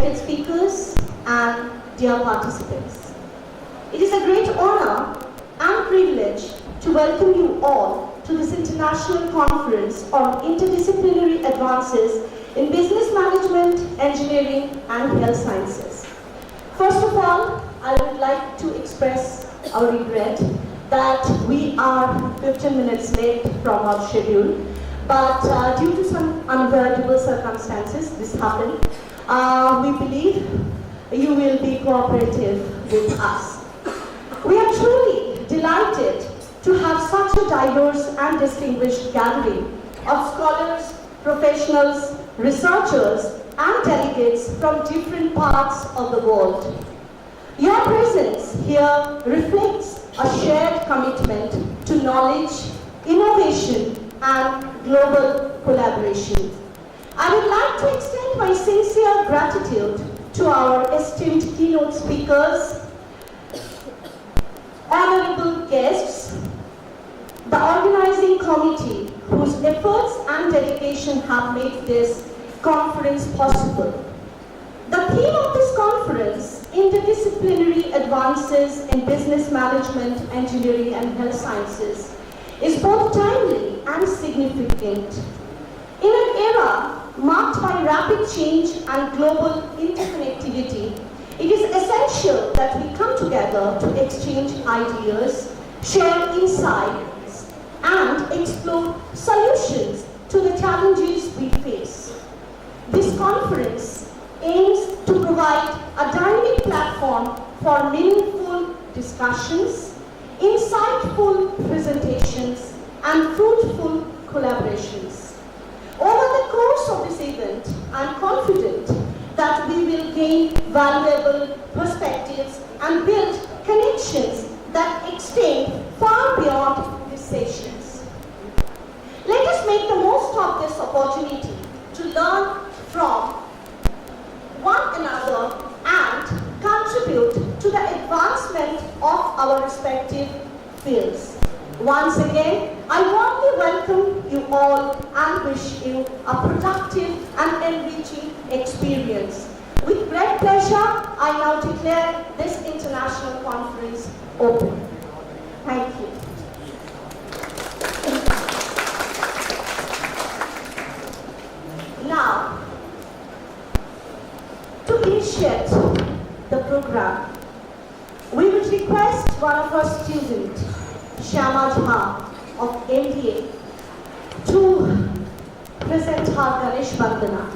respected speakers, and dear participants. It is a great honor and privilege to welcome you all to this international conference on interdisciplinary advances in business management, engineering, and health sciences. First of all, I would like to express our regret that we are 15 minutes late from our schedule, but due to some unavoidable circumstances, this happened. We believe you will be cooperative with us. We are truly delighted to have such a diverse and distinguished gathering of scholars, professionals, researchers, and delegates from different parts of the world. Your presence here reflects a shared commitment to knowledge, innovation, and global collaboration. I would like to extend my sincere gratitude to our esteemed keynote speakers, honorable guests, the organizing committee whose efforts and dedication have made this conference possible. The theme of this conference, Interdisciplinary Advances in Business Management, Engineering, and Health Sciences, is both timely and significant. In an era marked by rapid change and global interconnectivity, it is essential that we come together to exchange ideas, share insights, and explore solutions to the challenges we face. This conference aims to provide a dynamic platform for meaningful discussions, insightful presentations, and fruitful collaborations. Over the course of this event, I am confident that we will gain valuable perspectives and build connections that extend far beyond these sessions. Let us make the most of this opportunity to learn from one another and contribute to the advancement of our respective fields. Once again, I warmly welcome you all and wish you a productive and enriching experience. With great pleasure, I now declare this international conference open. Thank you. Now, to initiate the program, we would request one of our students, Shyama Jha of MBA, to present her Ganesh Vandana.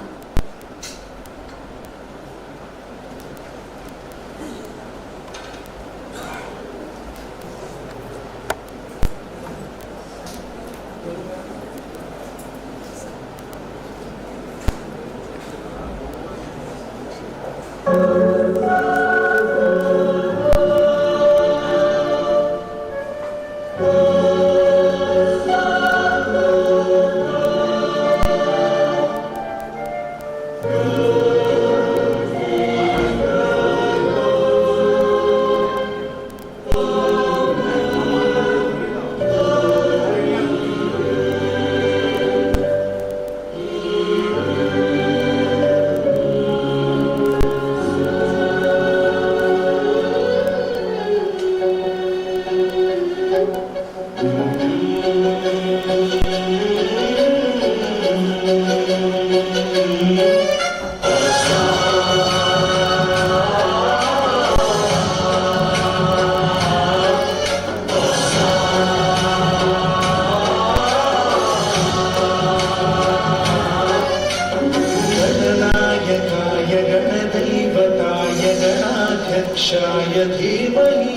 क्षाय धीमहि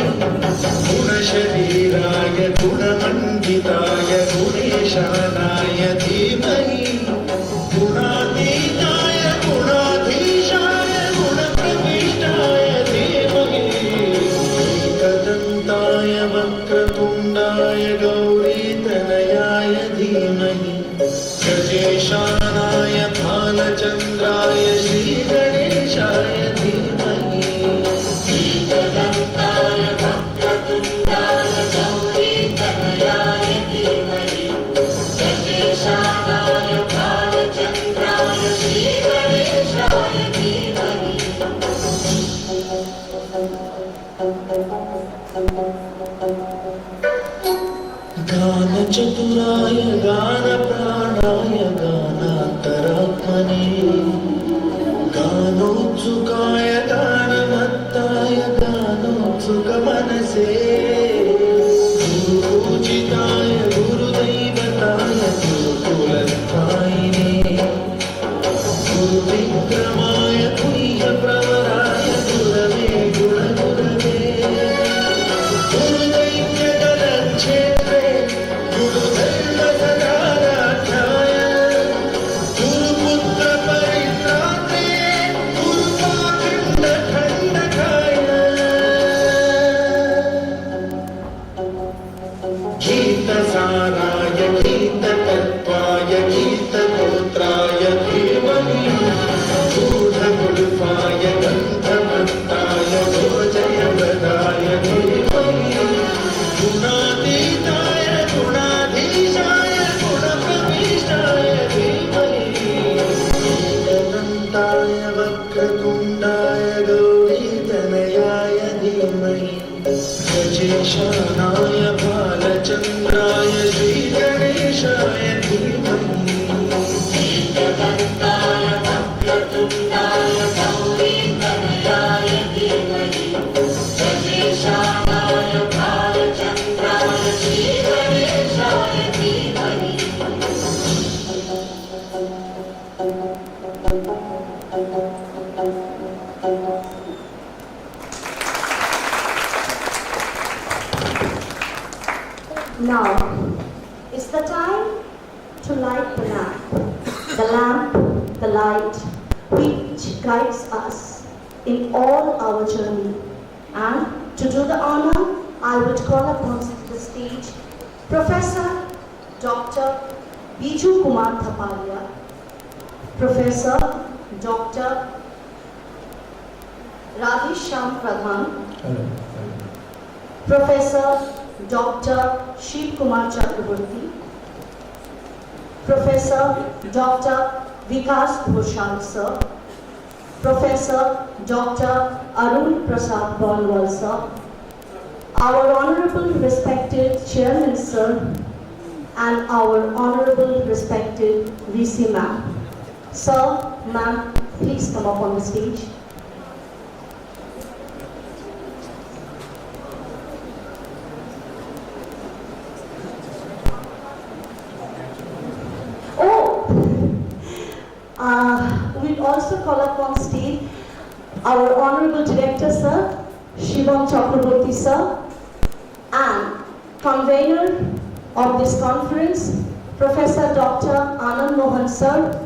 गुणशरीराय गुणमण्डिताय गुणेशानाय धीमहि गुणातीताय गुणाधीशाय गुणप्रविष्टाय धीमहि एकदन्ताय वक्रतुण्डाय गौरीतनयाय धीमहि गजेशानाय भालचन्द्राय श्रीगणेशाय धीमहि एकदन्ताय वक्रतुण्डाय गौरीतनयाय धीमहि गजेशानाय चतुराय गानप्राणाय गानान्तरात्मने गानोत्सुकाय गानमत्ताय गानोत्सुकमनसे गुरुपूजिताय गुरुदैवताय गुरुकुलस्थायिने गुरुविक्रमाय गुह्यप्रवराय गुरवे गुणगुरवे गुरुदैत्यगणक्षेत्रे गुरुधर्मसदाराध्याय गुरुपुत्रपरित्रात्रे गुरुपाखण्डखण्डकाय गीतसाराय गीततत्त्वाय गीतगोत्राय धीमहि गूढगुल्फाय गन्धवत्ताय गोजयवदाय धीमहि गुणातीताय गुणाधीशाय गुणप्रविष्टाय धीमहि एकदन्ताय वक्रतुण्डाय गौरीतनयाय धीमहि गजेशानाय बालचन्द्राय श्रीगणेशाय धीमहि एकदन्ताय वक्रतुण्डाय गौरीतनयाय धीमहि गजेशानाय बालचन्द्राय श्रीगणेशाय धीमहि Now, it's the time to light the lamp, the light, which guides us in all our journey. And to do the honor, I would call upon to the stage Professor Dr. Biju Kumar Thapalia, Professor Dr. Radhesham Pradhan, Professor Dr. Shiv Kumar Chakraborty, Professor Dr. Vikas Bhoshal sir, Professor Dr. Arun Prasad Bonwal sir, our honorable respected chairman sir, and our honorable respected VC ma'am. Sir, ma'am, please come up on the stage. We'll also call up on stage our Honorable Director Sir, Shivam Chakraborty Sir, and convener of this conference, Professor Dr. Anand Mohan Sir.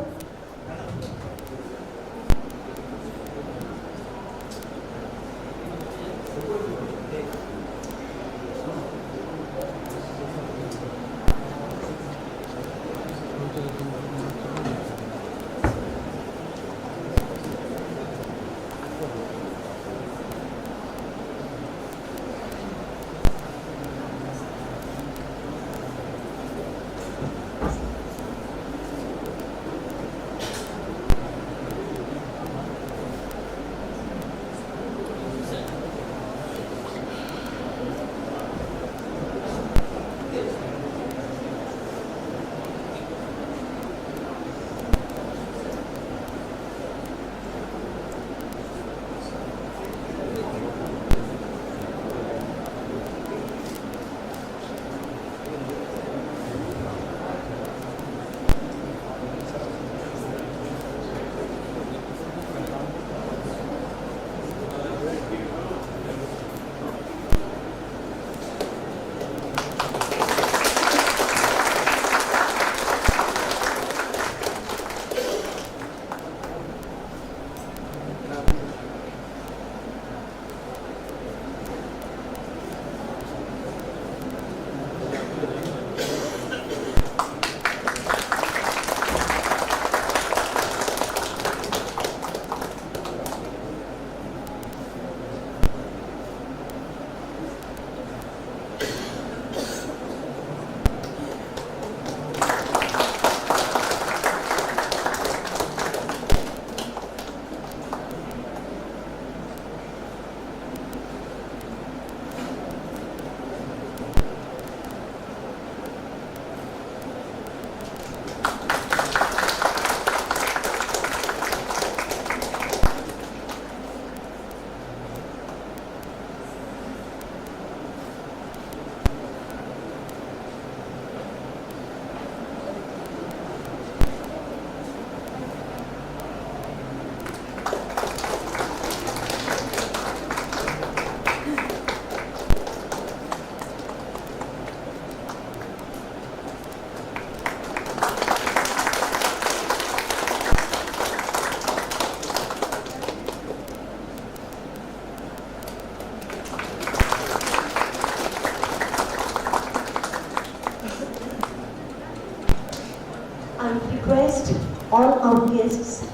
our guests.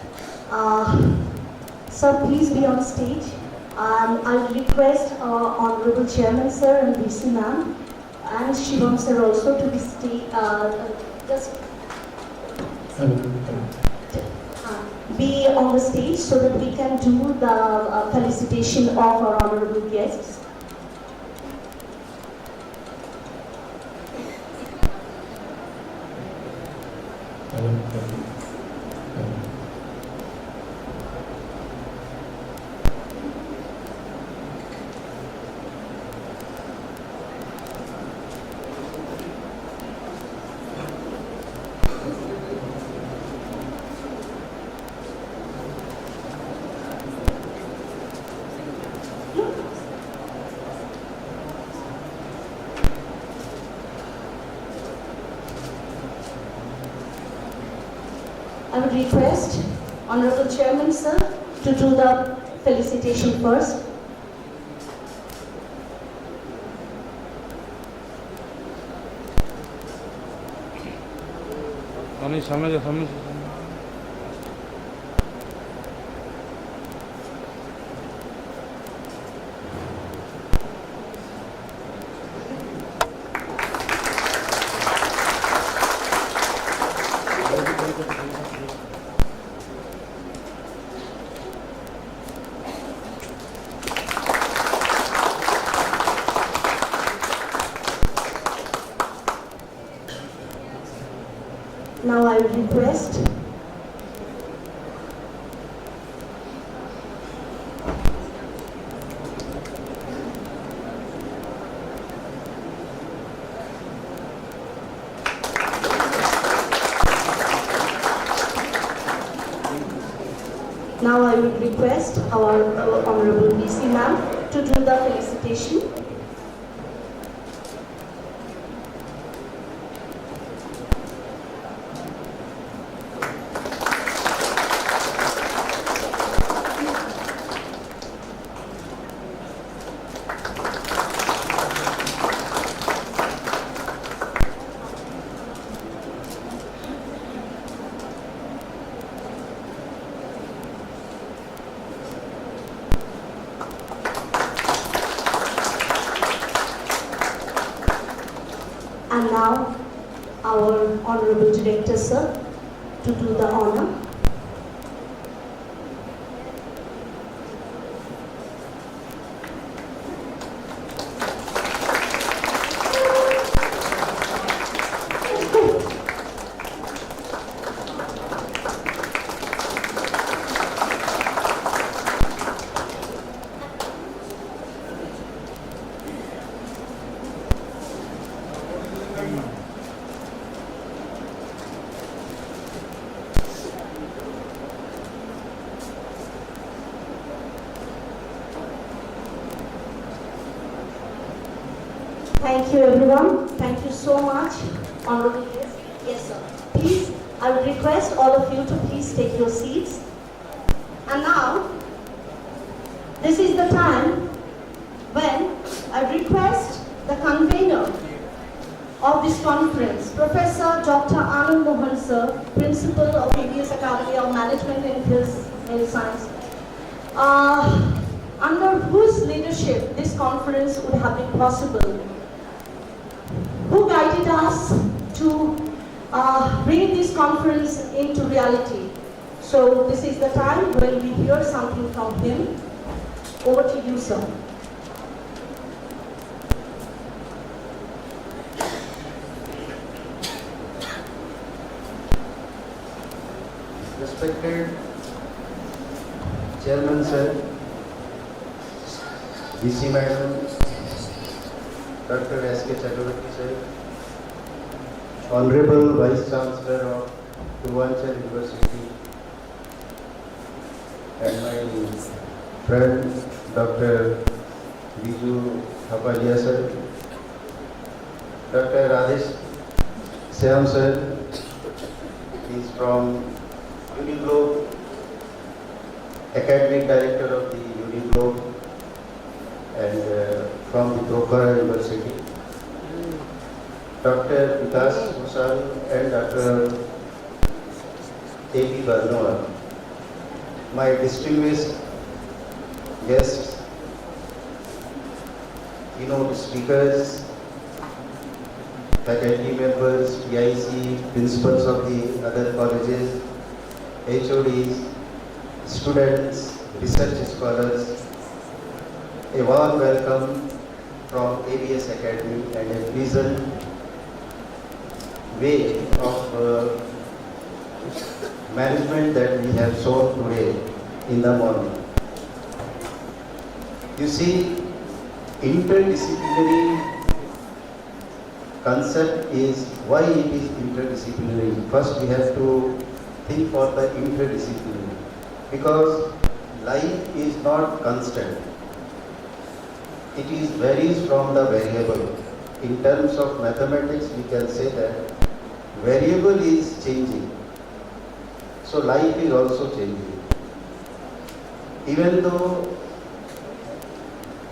Sir, please be on stage. I would request Honorable Chairman Sir and VC Ma'am and Shivam Sir also to be be on the stage so that we can do the felicitation of our honorable guests. I would request Honorable Chairman Sir to do the felicitation first. Now I would request our Honorable VC Ma'am to do the felicitation. And now, our Honorable Director, Sir, to do the honor. Thank you, everyone. Thank you so much, honorable guests. Yes, sir. Please, I would request all of you to please take your seats. And now, this is the time when I request the convener of this conference, Professor Dr. Anand Mohan Sir, Principal of ABS Academy of Management and Health Science, under whose leadership this conference would have been possible, who guided us to bring this conference into reality. So this is the time when we hear something from him. Over to you, sir. Respected Chairman Sir, VC Madam, Dr. S.K. Chakravarti Sir, Honorable Vice Chancellor of Purvanchal University, and my friend Dr. Biju Hapalia Sir, Dr. Rajesh Syam Sir, he is from Uniglobe, Academic Director of the Uniglobe, and from the Prokhara University, Dr. Vikas Musal and Dr. A.P. Barnoa, my distinguished guests, keynote speakers, faculty members, PIC, principals of the other colleges, HODs, students, research scholars, a warm welcome from ABS Academy and a pleasant way of management that we have shown today in the morning. You see, interdisciplinary concept is why it is interdisciplinary. First we have to think for the interdisciplinary because life is not constant. It is varies from the variable. In terms of mathematics we can say that variable is changing. So life is also changing. Even though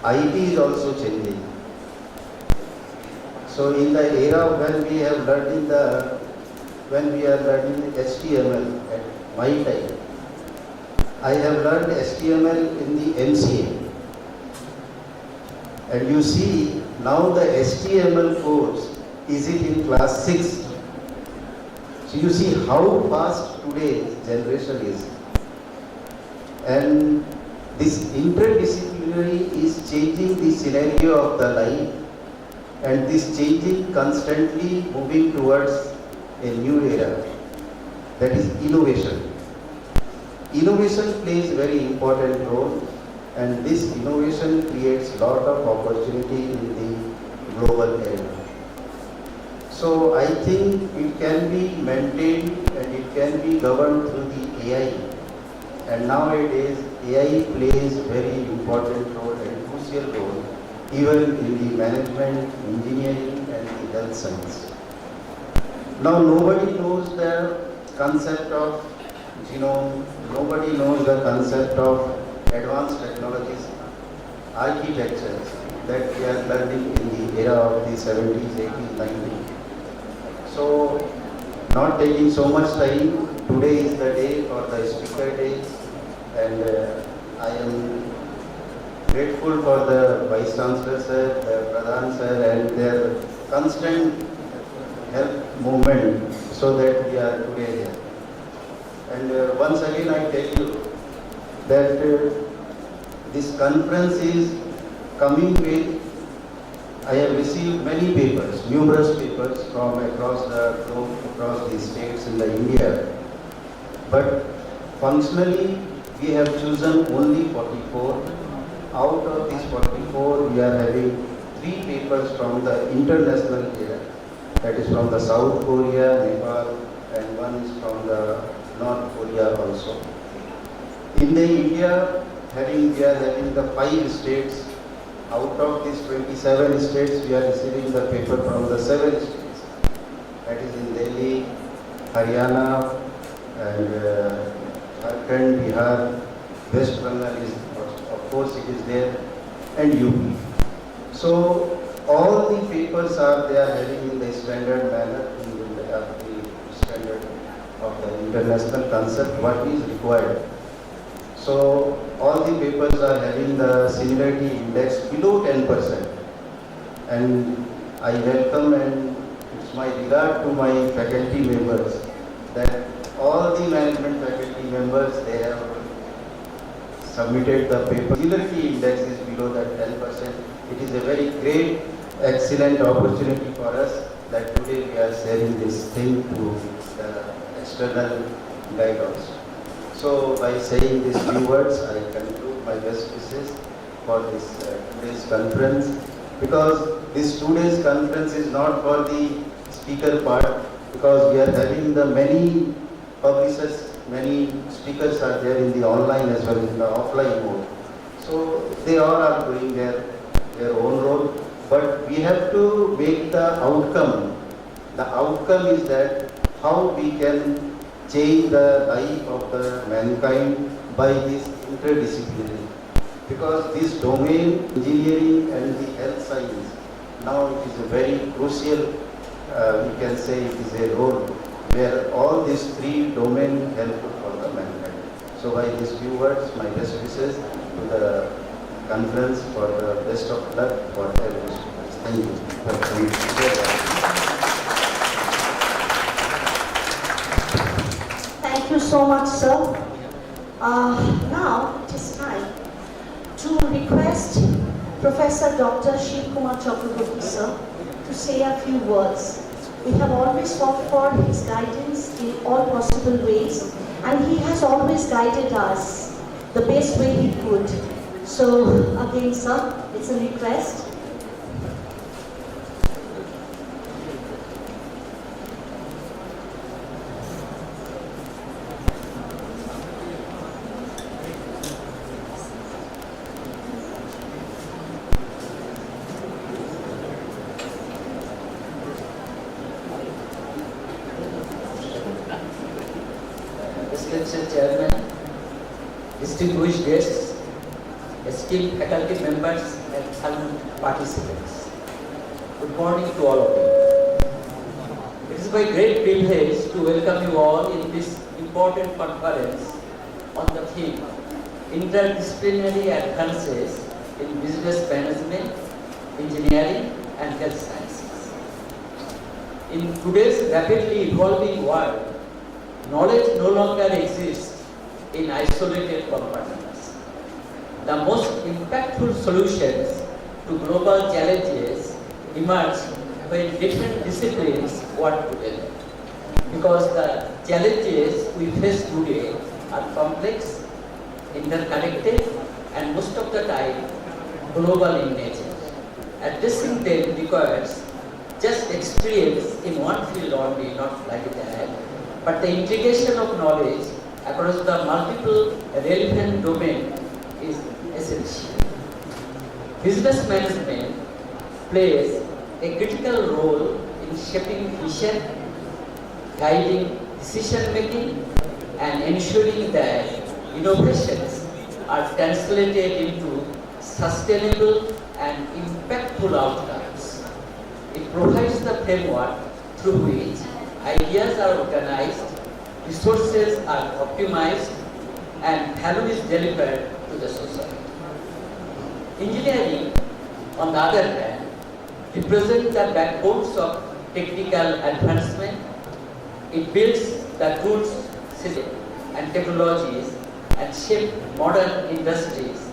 IT is also changing. So in the era when we have learned when we are learning HTML at my time, I have learned HTML in the MCA. And you see now the HTML course is it in class 6. So you see how fast today's generation is. And this interdisciplinary is changing the scenario of the life, and this changing constantly moving towards a new era, that is innovation. Innovation plays a very important role, and this innovation creates a lot of opportunity in the global era. So I think it can be maintained and it can be governed through the AI. And nowadays AI plays very important role and crucial role even in the management, engineering and the health science. Now nobody knows the concept of genome, nobody knows the concept of advanced technologies, architectures that we are learning in the era of the 70s, 80s, 90s. So, not taking so much time, today is the day for the speaker day, and I am grateful for the Vice Chancellor sir, the Pradhan sir and their constant help movement so that we are today here. And once again I tell you that this conference is coming with, I have received many papers, numerous papers from across the globe, across the states in the India. But functionally, we have chosen only 44. Out of these 44, we are having 3 papers from the international area. That is from the South Korea, Nepal, and one is from the North Korea also. In the India, we are having the 5 states. Out of these 27 states, we are receiving the paper from the 7 states. That is in Delhi, Haryana, and Jharkhand, Bihar, West Bengal is, of course, it is there, and UP. So all the papers are they are having in the standard manner, in the standard of the international concept, what is required. So all the papers are having the similarity index below 10%. And I welcome and it's my regard to my faculty members that all the management faculty members, they have submitted the paper. Similarity index is below that 10%. It is a very great, excellent opportunity for us that today we are sharing this thing to the external guide also. So by saying these few words, I conclude my best wishes for this today's conference, because this today's conference is not for the speaker part, because we are having the many publishers, many speakers are there in the online as well as in the offline mode. So they all are doing their own role, but we have to make the outcome. The outcome is that how we can change the life of the mankind by this interdisciplinary. Because this domain, engineering and the health science, now it is a very crucial, we can say it is a role where all these three domains help for the mankind. So by these few words, my best wishes to the conference for the best of luck for every student. Thank you. Thank you so much, sir. Now it is time to request Professor Dr. Shiv Kumar Chakraborty, sir, to say a few words. We have always sought for his guidance in all possible ways, and he has always guided us the best way he could. So again, sir, it's a request. Distinguished Chairman, distinguished guests, esteemed faculty members and fellow participants. Good morning to all of you. It is my great privilege to welcome you all in this important conference on the theme Interdisciplinary Advances in Business Management, Engineering and Health Sciences. In today's rapidly evolving world, knowledge no longer exists in isolated compartments. The most impactful solutions to global challenges emerge when different disciplines work together. Because the challenges we face today are complex, interconnected, and most of the time global in nature. Addressing them requires just experience in one field only, not like that, but the integration of knowledge across the multiple relevant domains is essential. Business management plays a critical role in shaping vision, guiding decision making, and ensuring that innovations are translated into sustainable and impactful outcomes. It provides the framework through which ideas are organized, resources are optimized, and value is delivered to the society. Engineering, on the other hand, represents the backbones of technical advancement. It builds the tools, systems, and technologies and shape modern industries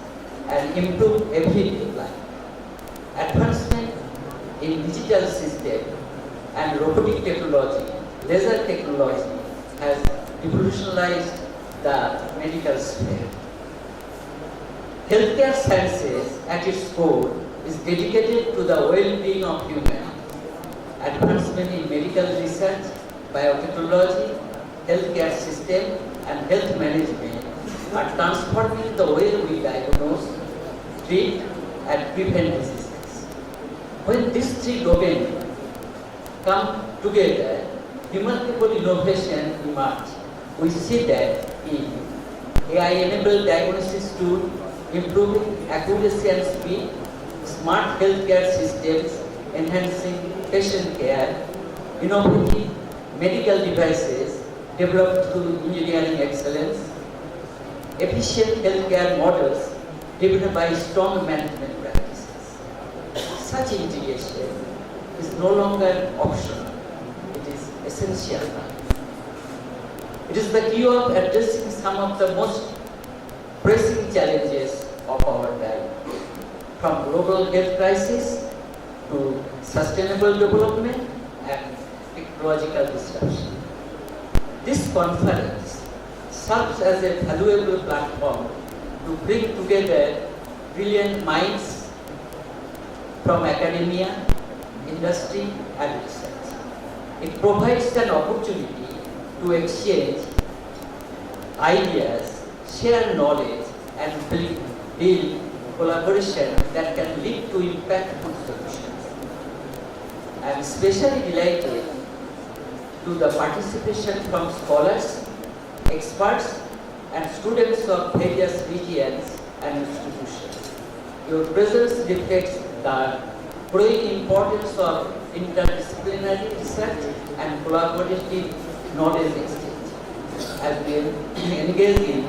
and improve everyday life. Advancement in digital systems and robotic technology, laser technology has revolutionized the medical sphere. Healthcare sciences at its core is dedicated to the well-being of humans. Advancement in medical research, biotechnology, healthcare system, and health management are transforming the way we diagnose, treat, and prevent diseases. When these three domains come together, remarkable innovation emerge. We see that in AI-enabled diagnosis tool, improving accuracy and speed, smart healthcare systems, enhancing patient care, innovative medical devices developed through engineering excellence, efficient healthcare models driven by strong management practices. Such integration is no longer optional, it is essential now. It is the key of addressing some of the most pressing challenges of our time, from global health crisis to sustainable development and technological disruption. This conference serves as a valuable platform to bring together brilliant minds from academia, industry, and research. It provides an opportunity to exchange ideas, share knowledge, and build collaboration that can lead to impactful solutions. I am especially delighted to the participation from scholars, experts, and students of various regions and institutions. Your presence reflects the growing importance of interdisciplinary research and collaborative knowledge exchange. As we engage in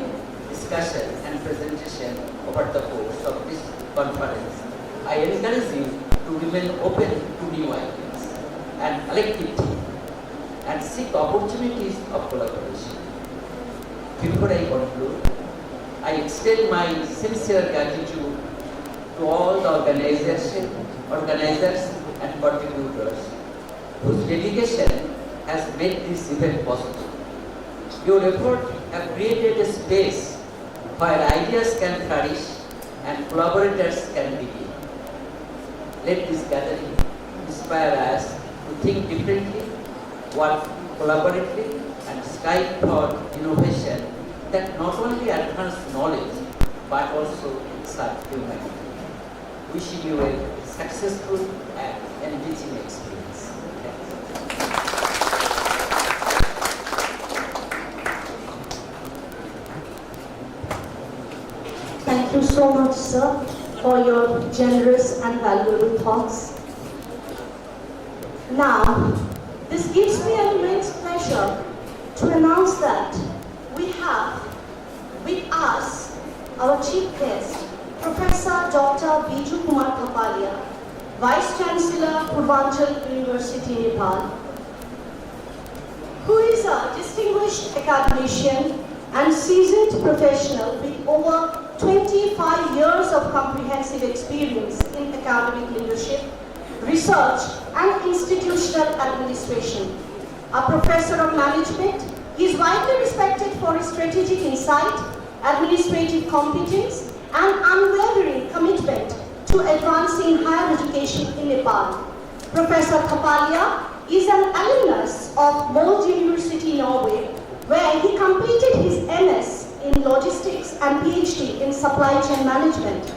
discussion and presentation over the course of this conference, I encourage you to remain open to new ideas and collective thinking and seek opportunities of collaboration. Before I conclude, I extend my sincere gratitude to all the organizers and contributors whose dedication has made this event possible. Your effort have created a space where ideas can flourish and collaborators can begin. Let this gathering inspire us to think differently, work collaboratively, and strive for innovation that not only advance knowledge but also serve humanity. Wishing you a successful and enriching experience. Thank you so much, sir, for your generous and valuable thoughts. Now, this gives me an immense pleasure to announce that we have with us our chief guest, Professor Dr. Biju Kumar Kapalia, Vice Chancellor, Purvanchal University, Nepal, who is a distinguished academician and seasoned professional with over 25 years of comprehensive experience in academic leadership, research, and institutional administration. A professor of management, he is widely respected for his strategic insight, administrative competence, and unwavering commitment to advancing higher education in Nepal. Professor Kapalia is an alumnus of Molde University, Norway, where he completed his MS in logistics and PhD in supply chain management.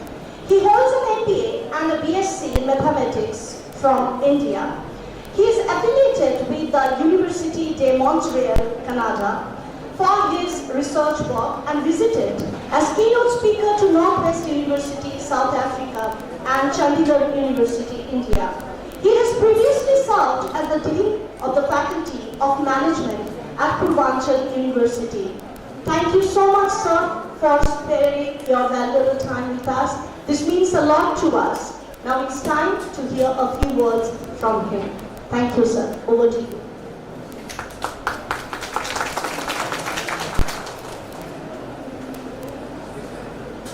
He holds an MBA and a BSc in mathematics from India. He is affiliated with the Université de Montréal, Canada, for his research work and visited as keynote speaker to Northwest University, South Africa, and Chandigarh University, India. He has previously served as the Dean of the Faculty of Management at Purvanchal University. Thank you so much, sir, for sparing your valuable time with us. This means a lot to us. Now it's time to hear a few words from him. Thank you, sir. Over to you.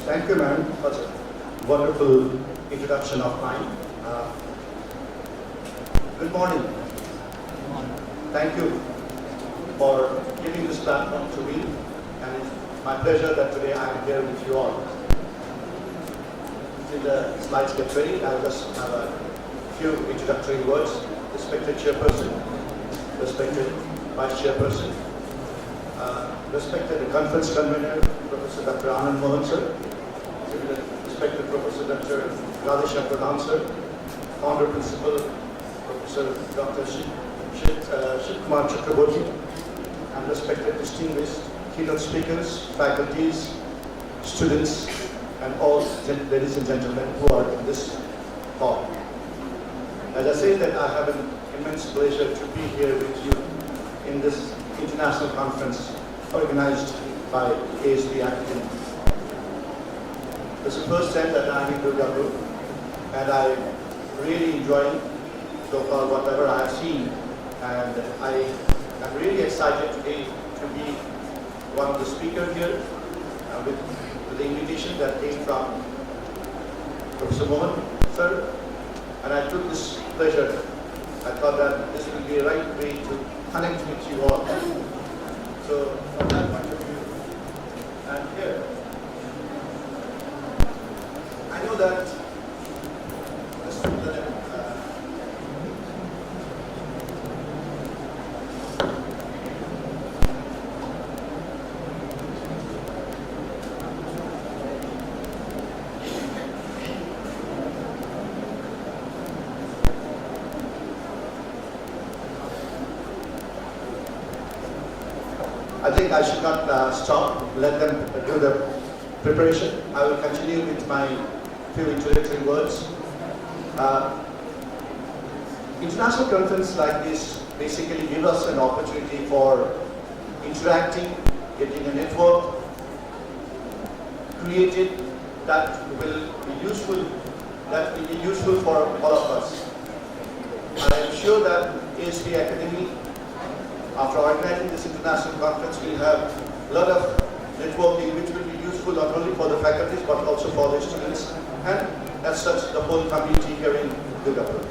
Thank you, ma'am, for a wonderful introduction of mine. Good morning. Thank you for giving this platform to me, and it's my pleasure that today I am here with you all. Till the slides get ready, I'll just have a few introductory words. Respected Chairperson, respected Vice Chairperson, respected conference convener, Professor Dr. Anand Mohan sir, respected Professor Dr. Radhesha Pradhan sir, Founder Principal, Professor Dr. Shiv Kumar Chakraborty, and respected distinguished keynote speakers, faculties, students, and all ladies and gentlemen who are in this hall. As I say that I have an immense pleasure to be here with you in this international conference organized by ASB Academy. This is the first time that I'm in Durgapur, and I'm really enjoying so far whatever I have seen, and I am really excited today to be one of the speakers here with the invitation that came from Professor Mohan sir, and I took this pleasure. I thought that this will be a right way to connect with you all. So from that point of view, and here, I know that I think I should not stop, let them do the preparation. I will continue with my few introductory words. International conference like this basically give us an opportunity for interacting, getting a network created that will be useful for all of us. I am sure that ASP Academy, after organizing this international conference, will have a lot of networking which will be useful not only for the faculties but also for the students and as such the whole community here in Durgapur.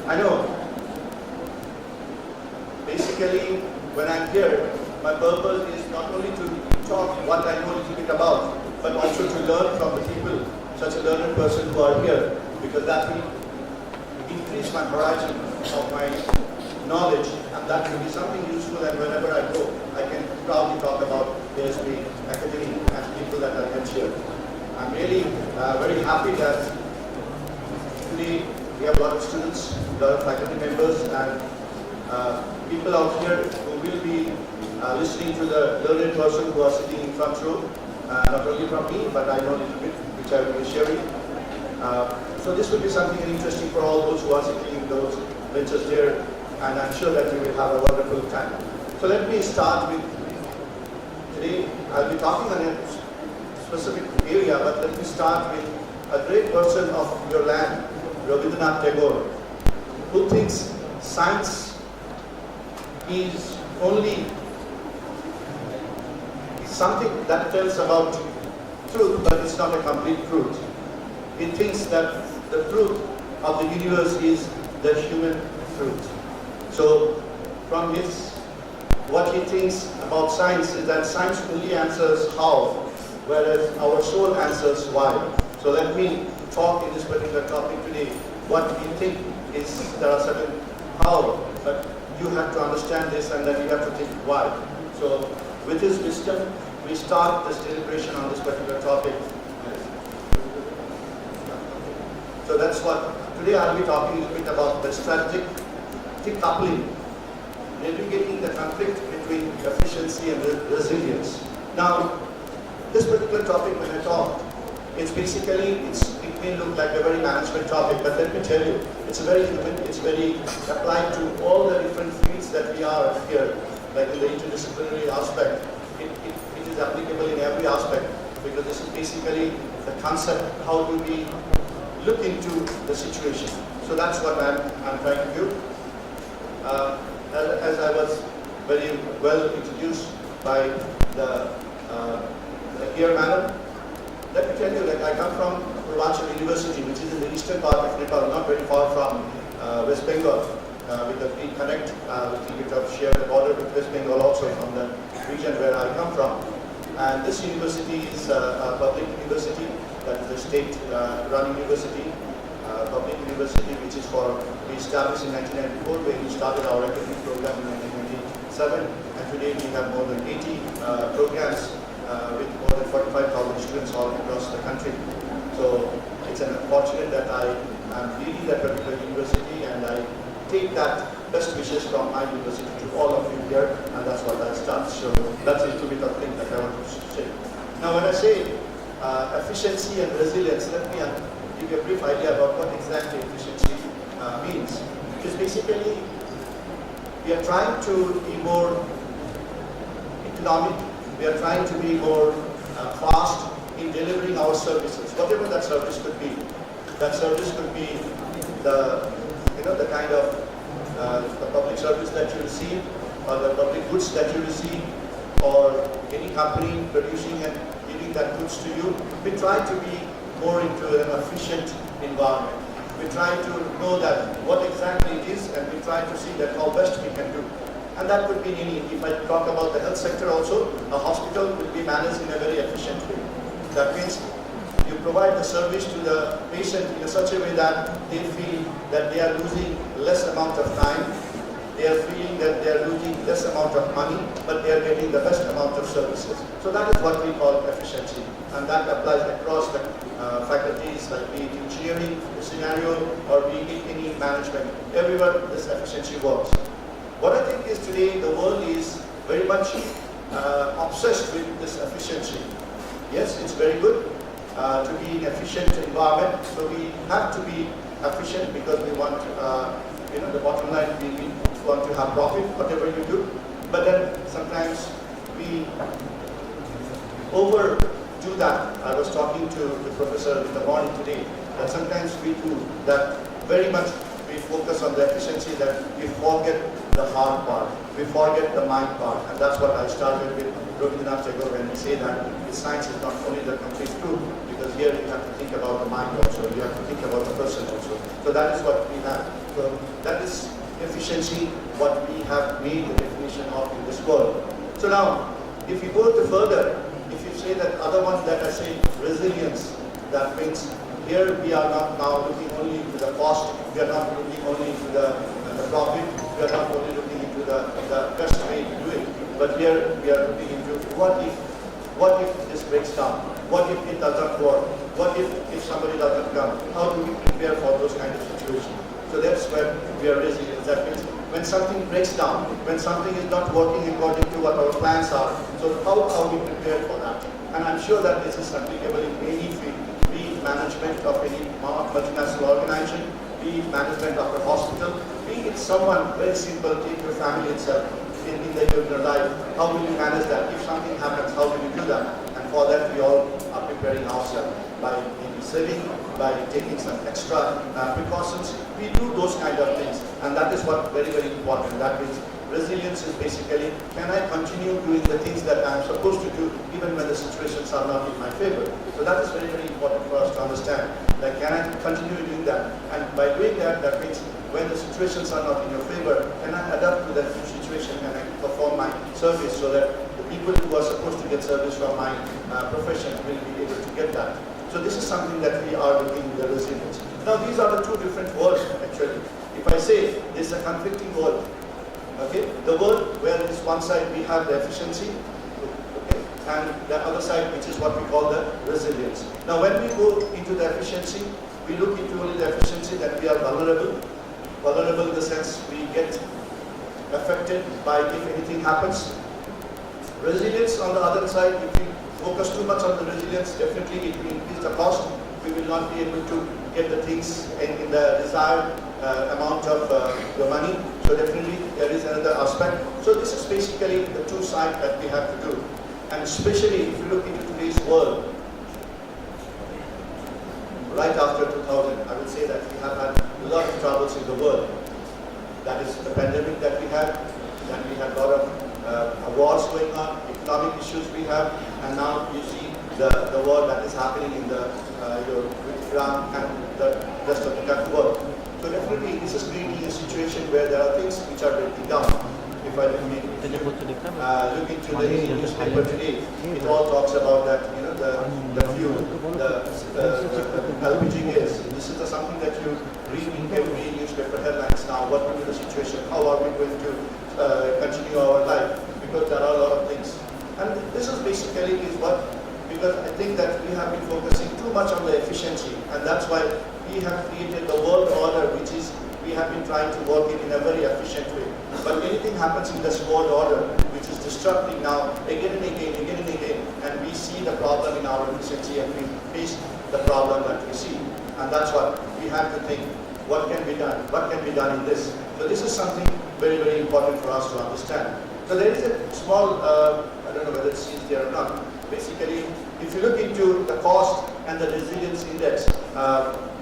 I know, basically when I'm here, my purpose is not only to talk what I know a little bit about, but also to learn from the people, such a learned person who are here, because that will increase my horizon of my knowledge, and that will be something useful, and whenever I go, I can proudly talk about ASP Academy and people that I met here. I'm really very happy that today we have a lot of students, a lot of faculty members, and people out here who will be listening to the learned person who are sitting in front row, not only from me, but I know a little bit, which I will be sharing. So this will be something interesting for all those who are sitting in those benches there, and I'm sure that we will have a wonderful time. So let me start with, today I'll be talking on a specific area, but let me start with a great person of your land, Rabindranath Tagore, who thinks science is only something that tells about truth, but it's not a complete truth. He thinks that the truth of the universe is the human truth. So from what he thinks about science is that science only answers how, whereas our soul answers why. So let me talk in this particular topic today. What we think is there are certain how, but you have to understand this and then you have to think why. So with his wisdom, we start this deliberation on this particular topic. So that's what, today I'll be talking a little bit about the strategic decoupling, navigating the conflict between efficiency and resilience. Now, this particular topic when I talk, it's basically, it may look like a very management topic, but let me tell you, it's very human, it's very applied to all the different fields that we are here, like in the interdisciplinary aspect. It is applicable in every aspect, because this is basically the concept, how do we look into the situation. So that's what I'm trying to do. As I was very well introduced by the here madam, let me tell you that I come from Purvanchal University, which is in the eastern part of Nepal, not very far from West Bengal, with the free connect, a little bit of share the border with West Bengal also from the region where I come from. And this university is a public university, that is a state running university, public university which is we established in 1994, where we started our academic program in 1997, and today we have more than 80 programs with more than 45,000 students all across the country. So it's unfortunate that I am leading that particular university, and I take that best wishes from my university to all of you here, and that's what I start. So that's a little bit of thing that I want to say. Now when I say efficiency and resilience, let me give you a brief idea about what exactly efficiency means. Because basically, we are trying to be more economic, we are trying to be more fast in delivering our services, whatever that service could be. That service could be the kind of the public service that you receive, or the public goods that you receive, or any company producing and giving that goods to you. We try to be more into an efficient environment. We try to know that what exactly it is, and we try to see that how best we can do. And that could be any, if I talk about the health sector also, a hospital will be managed in a very efficient way. That means you provide the service to the patient in such a way that they feel that they are losing less amount of time, they are feeling that they are losing less amount of money, but they are getting the best amount of services. So that is what we call efficiency, and that applies across the faculties, like be it engineering scenario or be it any management. Everywhere this efficiency works. What I think is today the world is very much obsessed with this efficiency. Yes, it's very good to be in efficient environment, so we have to be efficient because we want the bottom line, we want to have profit, whatever you do. But then sometimes we overdo that. I was talking to the professor in the morning today, that sometimes we do that very much. We focus on the efficiency, that we forget the hard part, we forget the mind part, and that's what I started with Rabindranath Tagore when we say that science is not only the complete truth, because here you have to think about the mind also, you have to think about the person also. So that is what we have. So that is efficiency, what we have made the definition of in this world. So now, if you go to further, if you say that other one that I say resilience, that means here we are not now looking only into the cost, we are not looking only into the profit, we are not only looking into the best way to do it, but here we are looking into what if this breaks down, what if it doesn't work, what if somebody doesn't come, how do we prepare for those kind of situations. So that's where we are resilient. That means when something breaks down, when something is not working according to what our plans are, so how are we prepared for that? And I'm sure that this is applicable in any field, be it management of any multinational organization, be it management of a hospital, be it someone very simple, take your family itself in your life. How will you manage that? If something happens, how will you do that? And for that, we all are preparing ourselves by maybe saving, by taking some extra precautions. We do those kind of things, and that is what very, very important. That means resilience is basically, can I continue doing the things that I'm supposed to do even when the situations are not in my favor? So that is very, very important for us to understand. Like, can I continue doing that? And by doing that, that means when the situations are not in your favor, can I adapt to that new situation? Can I perform my service so that the people who are supposed to get service from my profession will be able to get that? So this is something that we are looking at the resilience. Now these are the two different worlds actually. If I say there's a conflicting world, okay, the world where this one side we have the efficiency, okay, and the other side which is what we call the resilience. Now when we go into the efficiency, we look into only the efficiency that we are vulnerable. Vulnerable in the sense we get affected by if anything happens. Resilience on the other side, if we focus too much on the resilience, definitely it will increase the cost. We will not be able to get the things in the desired amount of the money. So definitely there is another aspect. So this is basically the two sides that we have to do. And especially if you look into today's world, right after 2000, I would say that we have had a lot of troubles in the world. That is the pandemic that we had, then we had a lot of wars going on, economic issues we have, and now you see the war that is happening in the Iran and the rest of the world. So definitely this is creating a situation where there are things which are breaking down. If I look into the newspaper today, it all talks about that, the fuel, the LPG gas. This is something that you read in every newspaper headlines now. What will be the situation? How are we going to continue our life? Because there are a lot of things. And this is basically because I think that we have been focusing too much on the efficiency, and that's why we have created the world order, which is we have been trying to work it in a very efficient way. But anything happens in this world order, which is disrupting now again and again, and we see the problem in our efficiency and we face the problem that we see. And that's what we have to think, what can be done? What can be done in this? So this is something very, very important for us to understand. So there is a small, I don't know whether it's there or not. Basically, if you look into the cost and the resilience index,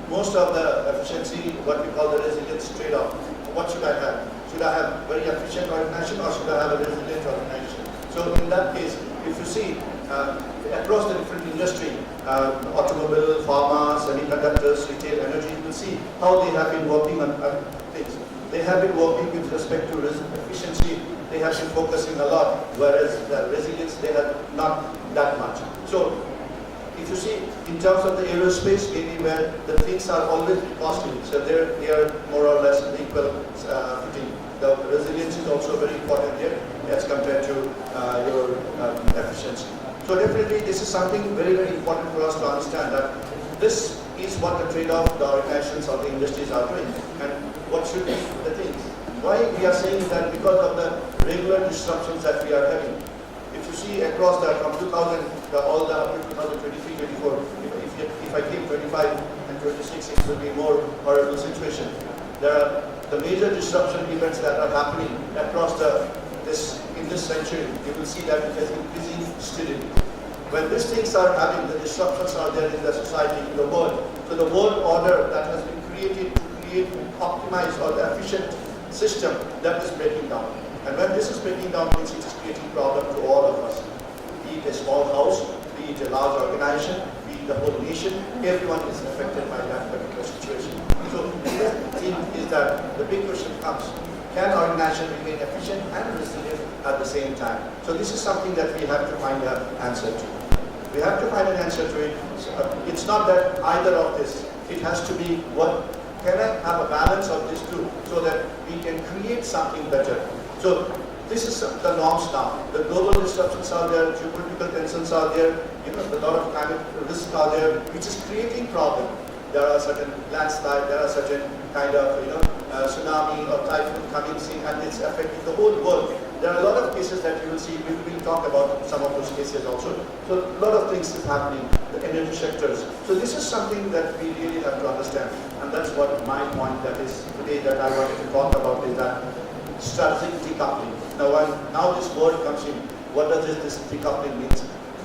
most of the efficiency, what we call the resilience trade-off, what should I have? Should I have very efficient organization or should I have a resilient organization? So in that case, if you see across the different industry, automobile, pharma, semiconductors, retail, energy, you will see how they have been working on things. They have been working with respect to efficiency. They have been focusing a lot, whereas the resilience, they have not that much. So if you see in terms of the aerospace, maybe where the things are always costly, so they are more or less equal footing. The resilience is also very important here as compared to your efficiency. So definitely this is something very, very important for us to understand, that this is what the trade-off the organizations or the industries are doing, and what should be the things. Why we are saying that because of the regular disruptions that we are having. If you see across from 2000, all the up to 2023, 24, if I keep 25 and 26, it will be more horrible situation. There are the major disruption events that are happening across in this century, you will see that it is increasing steadily. When these things are having, the disruptions are there in the society, in the world. So the world order that has been created to create optimized or the efficient system, that is breaking down. And when this is breaking down, means it is creating problem to all of us. Be it a small house, be it a large organization, be it the whole nation, everyone is affected by that particular situation. So the thing is that the big question comes, can organization remain efficient and resilient at the same time? So this is something that we have to find an answer to. We have to find an answer to it. It's not that either of this. It has to be what, can I have a balance of these two so that we can create something better? So this is the norms now. The global disruptions are there, geopolitical tensions are there, a lot of climate risks are there, which is creating problem. There are certain landslides, there are certain kind of tsunami or typhoon coming in, and it's affecting the whole world. There are a lot of cases that you will see. We will talk about some of those cases also. So a lot of things is happening, the energy sectors. So this is something that we really have to understand, and that's what my point that is today that I wanted to talk about is that strategic decoupling. Now this word comes in. What does this decoupling mean?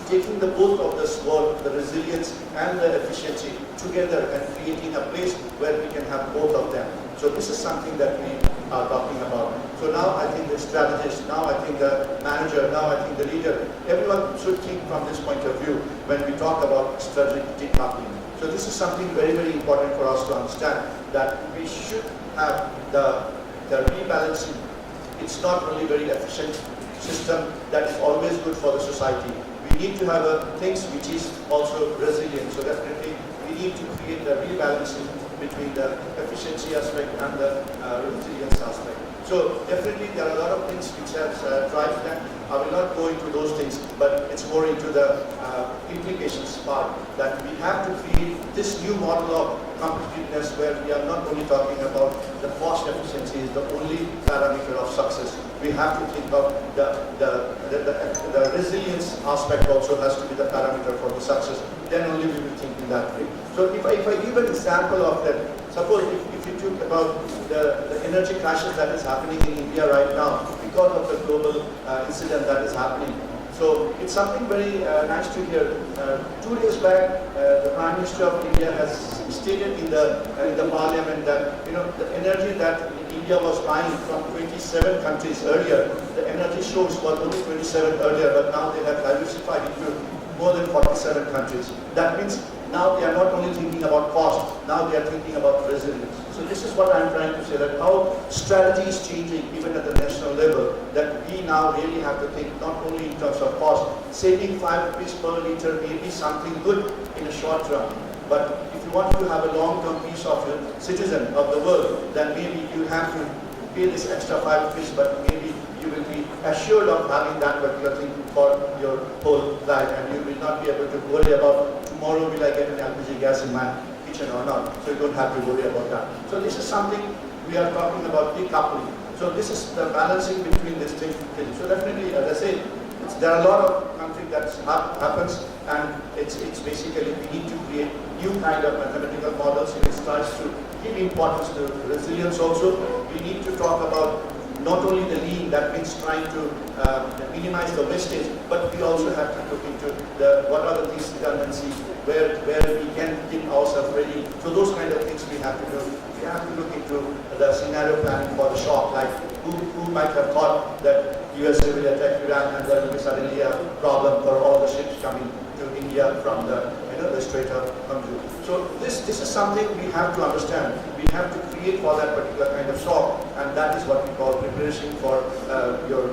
Taking the both of this word, the resilience and the efficiency together and creating a place where we can have both of them. So this is something that we are talking about. So now I think the strategist, now I think the manager, now I think the leader, everyone should think from this point of view when we talk about strategic decoupling. So this is something very, very important for us to understand, that we should have the rebalancing. It's not really very efficient system that is always good for the society. We need to have things which is also resilient. So definitely we need to create a rebalancing between the efficiency aspect and the resilience aspect. So definitely there are a lot of things which have driven them. I will not go into those things, but it's more into the implications part, that we have to create this new model of competitiveness where we are not only talking about the cost efficiency is the only parameter of success. We have to think of the resilience aspect also has to be the parameter for the success. Then only we will think in that way. So if I give an example of that, suppose if you talk about the energy crashes that is happening in India right now because of the global incident that is happening. So it's something very nice to hear. 2 days back, the Prime Minister of India has stated in the Parliament that the energy that India was buying from 27 countries earlier, the energy source was only 27 earlier, but now they have diversified into more than 47 countries. That means now they are not only thinking about cost, now they are thinking about resilience. So this is what I'm trying to say, that how strategy is changing even at the national level, that we now really have to think not only in terms of cost. Saving 5 rupees per litre may be something good in the short term, but if you want to have a long-term peace of your citizen of the world, then maybe you have to pay this extra 5 rupees, but maybe you will be assured of having that particular thing for your whole life, and you will not be able to worry about tomorrow will I get an LPG gas in my kitchen or not. So you don't have to worry about that. So this is something we are talking about decoupling. So this is the balancing between these things. So definitely, as I say, there are a lot of conflict that happens, and it's basically we need to create new kind of mathematical models which tries to give importance to resilience also. We need to talk about not only the lean, that means trying to minimize the wastage, but we also have to look into what are the things redundancy, where we can keep ourselves ready. So those kind of things we have to do. We have to look into the scenario planning for the shock, like who might have thought that USA will attack Iran and there will be suddenly a problem for all the ships coming to India from the Strait of Hormuz. So this is something we have to understand. We have to create for that particular kind of shock, and that is what we call preparation for your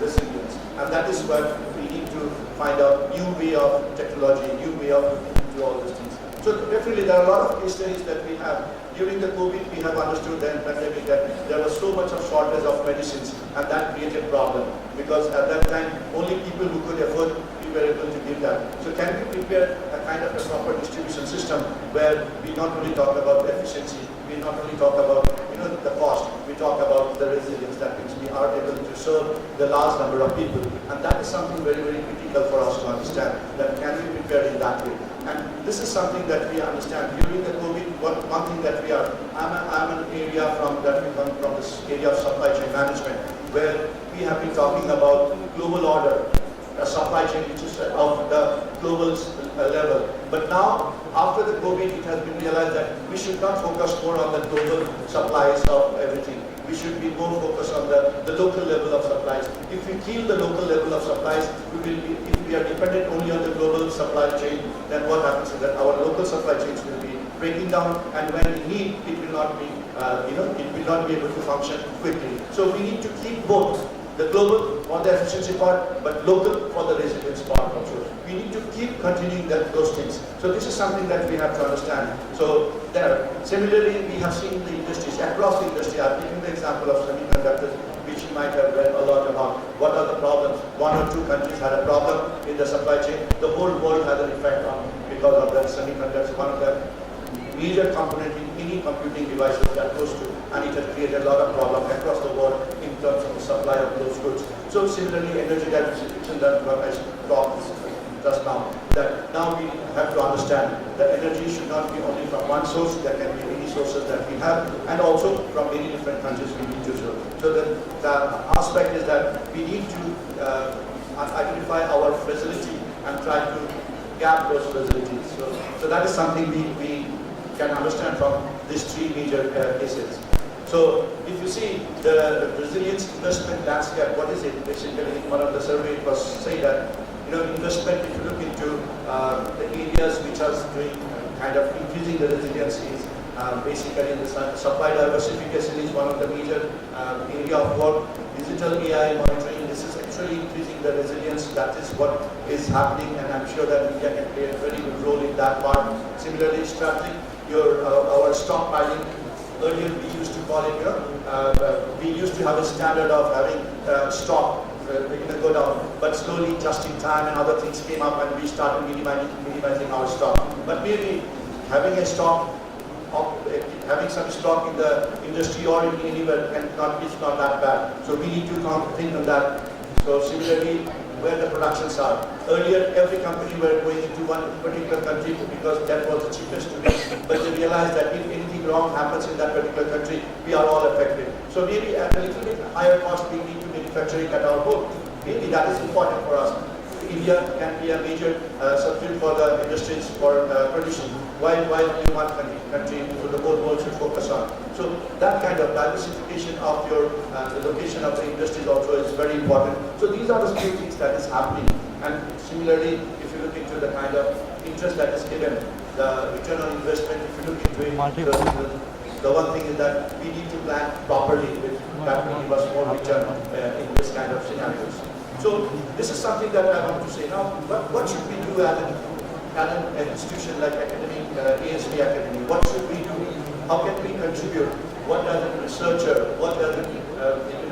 resilience. And that is what we need to find out new way of technology, new way of looking into all these things. So definitely there are a lot of case studies that we have. During the COVID, we have understood the pandemic that there was so much of shortage of medicines, and that created problem because at that time only people who could afford we were able to give that. So can we prepare a kind of a proper distribution system where we not only talk about efficiency, we not only talk about the cost, we talk about the resilience, that means we are able to serve the large number of people, and that is something very, very critical for us to understand, that can we prepare in that way. And this is something that we understand. During the COVID, one thing that I'm an area that we come from this area of supply chain management, where we have been talking about global order, a supply chain which is of the global level. But now, after the COVID, it has been realized that we should not focus more on the global supplies of everything. We should be more focused on the local level of supplies. If we kill the local level of supplies, if we are dependent only on the global supply chain, then what happens is that our local supply chains will be breaking down, and when we need, it will not be, it will not be able to function quickly. So we need to keep both the global for the efficiency part, but local for the resilience part also. We need to keep continuing those things. So this is something that we have to understand. So there. Similarly, we have seen the industries, across the industry. I've taken the example of semiconductors, which you might have read a lot about. What are the problems? One or two countries had a problem in the supply chain. The whole world had an effect on because of that semiconductors. One of the major component in any computing devices that goes to, and it has created a lot of problem across the world in terms of the supply of those goods. So similarly, energy diversification that I talked just now, that now we have to understand that energy should not be only from one source, there can be many sources that we have, and also from many different countries we need to serve. So the aspect is that we need to identify our facility and try to gap those facilities. So that is something we can understand from these three major cases. So if you see the resilience investment landscape, what is it? Basically, in one of the surveys it was say that investment, if you look into the areas which are doing kind of increasing the resilience is basically the supply diversification is one of the major area of work. Digital AI monitoring, this is actually increasing the resilience. That is what is happening, and I'm sure that India can play a very good role in that part. Similarly, strategic, our stockpiling. Earlier we used to call it, we used to have a standard of having stock go down, but slowly just in time and other things came up and we started minimizing our stock. But maybe having a stock, having some stock in the industry or in anywhere it's not that bad. So we need to think on that. So similarly, where the productions are. Earlier, every company were going into one particular country because that was the cheapest to make. But they realized that if anything wrong happens in that particular country, we are all affected. So maybe at a little bit higher cost, we need to manufacture it at our home. Maybe that is important for us. India can be a major substitute for the industries for producing. While only one country, so the whole world should focus on. So that kind of diversification of your the location of the industries also is very important. So these are the few things that is happening. And similarly, if you look into the kind of interest that is given, the return on investment, if you look into it, the one thing is that we need to plan properly, which that will give us more return in this kind of scenarios. So this is something that I want to say. Now, what should we do as an institution like academic, ASB Academy? What should we do? How can we contribute? What does a researcher, what does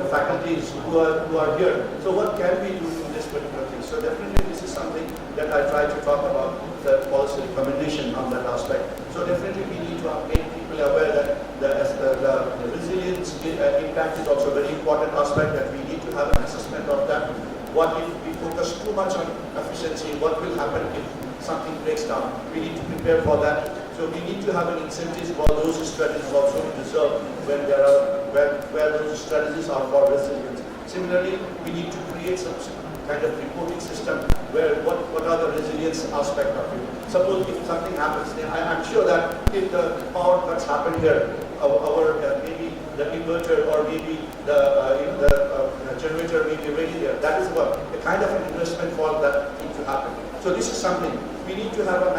faculties who are here? So what can we do in this particular thing? So definitely this is something that I try to talk about, the policy recommendation on that aspect. So definitely we need to make people aware that the resilience impact is also a very important aspect, that we need to have an assessment of that. What if we focus too much on efficiency? What will happen if something breaks down? We need to prepare for that. So we need to have an incentive for those strategies also to reserve when there are where those strategies are for resilience. Similarly, we need to create some kind of reporting system where what are the resilience aspect of it. Suppose if something happens, then I'm sure that if the power cuts happen here, our maybe the inverter or maybe the generator may be ready there. That is what a kind of an investment for that thing to happen. So this is something we need to have a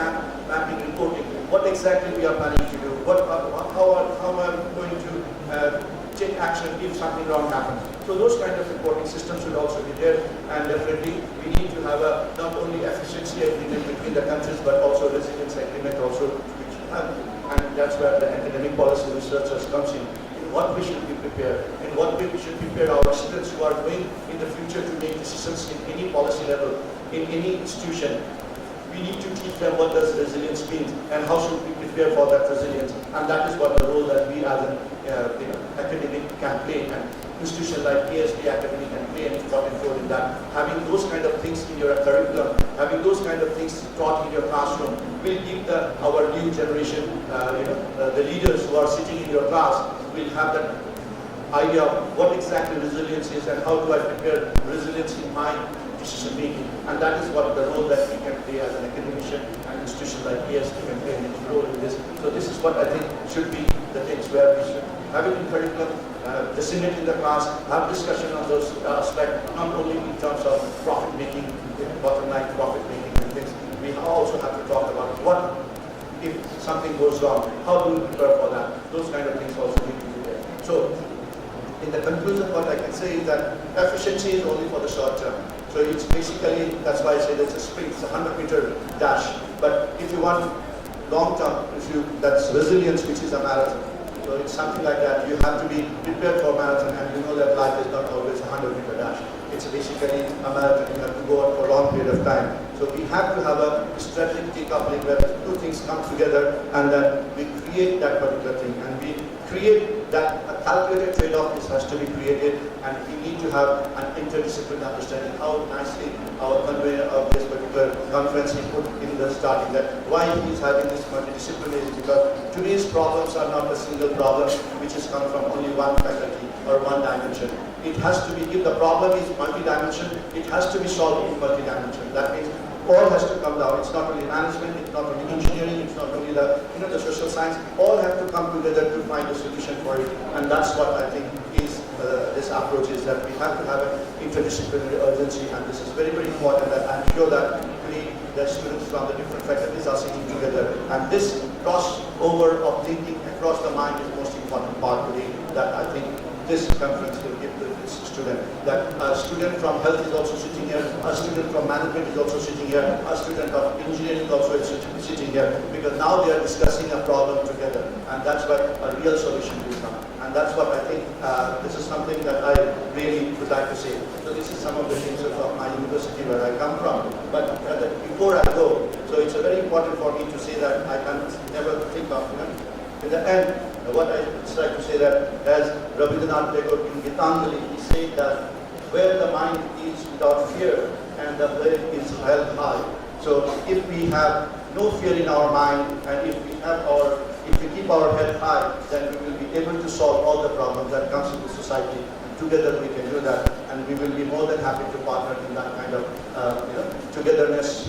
mapping reporting. What exactly we are planning to do? How am I going to take action if something wrong happens? So those kind of reporting systems should also be there, and definitely we need to have a not only efficiency agreement between the countries but also resilience agreement also which we have, and that's where the academic policy researchers comes in what we should be prepared, and what way we should prepare our students who are going in the future to make decisions in any policy level, in any institution. We need to teach them what does resilience mean and how should we prepare for that resilience, and that is what the role that we as an academic can play. And institution like PhD Academy can play an important role in that. Having those kind of things in your curriculum, having those kind of things taught in your classroom will give our new generation, the leaders who are sitting in your class will have that idea of what exactly resilience is and how do I prepare resilience in my decision making. And that is what the role that we can play as an academician and institution like PST can play a role in this. So this is what I think should be the things where we should have it in curriculum, disseminate in the class, have discussion on those aspects, not only in terms of profit making, bottom line profit making and things. We also have to talk about what if something goes wrong, how do we prepare for that? Those kind of things also need to be there. So in the conclusion, what I can say is that efficiency is only for the short term. So it's basically, that's why I say there's a sprint, it's a 100-meter dash. But if you want long term, that's resilience, which is a marathon. So it's something like that. You have to be prepared for a marathon, and you know that life is not always a 100-meter dash. It's basically a marathon. You have to go on for a long period of time. So we have to have a strategic decoupling where two things come together, and then we create that particular thing, and we create that a calculated trade-off has to be created, and we need to have an interdisciplinary understanding. How nicely our convener of this particular conference he put in the starting that why he is having this multidisciplinary is because today's problems are not a single problem which is come from only one faculty or one dimension. It has to be, if the problem is multi-dimensional, it has to be solved in multi-dimensional. That means all has to come down. It's not only management, it's not only engineering, it's not only the social science. All have to come together to find a solution for it. And that's what I think is this approach is that we have to have an interdisciplinary urgency, and this is very, very important. That I'm sure that the students from the different faculties are sitting together, and this crossover of thinking across the mind is the most important part today. That I think this conference will give to this student. That a student from health is also sitting here, a student from management is also sitting here, a student of engineering also is sitting here, because now they are discussing a problem together, and that's what a real solution will come. And that's what I think, this is something that I really would like to say. So this is some of the things of my university where I come from. But before I go, so it's very important for me to say that I can never think of, in the end, what I try to say that as Rabindranath Tagore in Gitanjali, he said that where the mind is without fear and the head is held high. So if we have no fear in our mind, and if we keep our head high, then we will be able to solve all the problems that comes into society. Together we can do that, and we will be more than happy to partner in that kind of togetherness.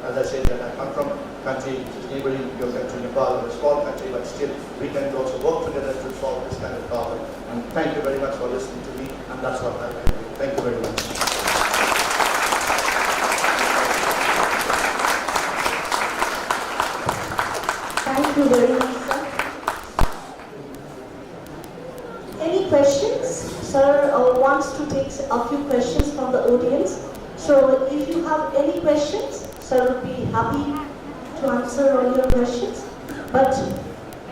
As I said, that I come from a country which is neighboring your country, Nepal, a small country, but still we can also work together to solve this kind of problem. And thank you very much for listening to me, and that's what I can do. Thank you very much. Thank you very much, sir. Any questions? Sir wants to take a few questions from the audience. So if you have any questions, sir would be happy to answer all your questions. But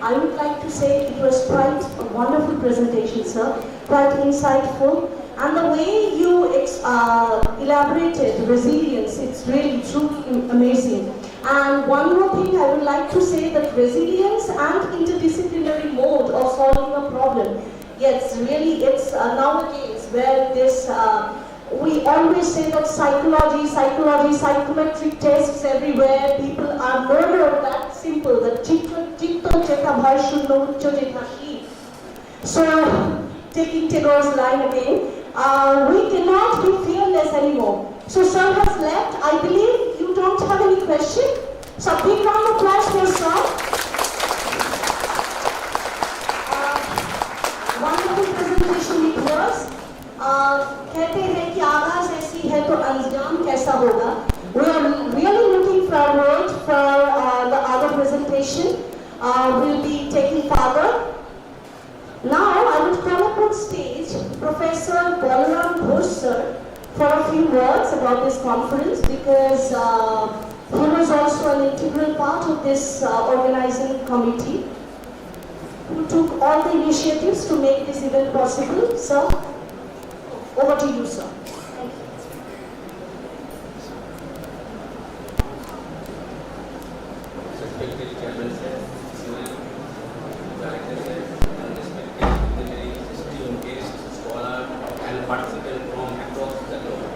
I would like to say it was quite a wonderful presentation, sir. Quite insightful. And the way you elaborated resilience, it's really truly amazing. And one more thing I would like to say that resilience and interdisciplinary mode of solving a problem. Yes, really it's nowadays where this, we always say that psychometric tests everywhere, people are no more that simple, that so, taking Tagore's line again, we cannot be fearless anymore. So sir has left. I believe you don't have any question. So big round of applause for sir. Wonderful presentation it was. कहते हैं कि आगाज ऐसी है तो अंजाम कैसा होगा. We are really looking forward for the other presentation. We'll be taking further. Now I would call up on stage Professor Balaram Ghosh sir for a few words about this conference, because he was also an integral part of this organizing committee who took all the initiatives to make this event possible. Sir, over to you, sir. Thank you. Respected Chairman sir, Director sir, and respected esteemed guests, scholars, participants from across the globe.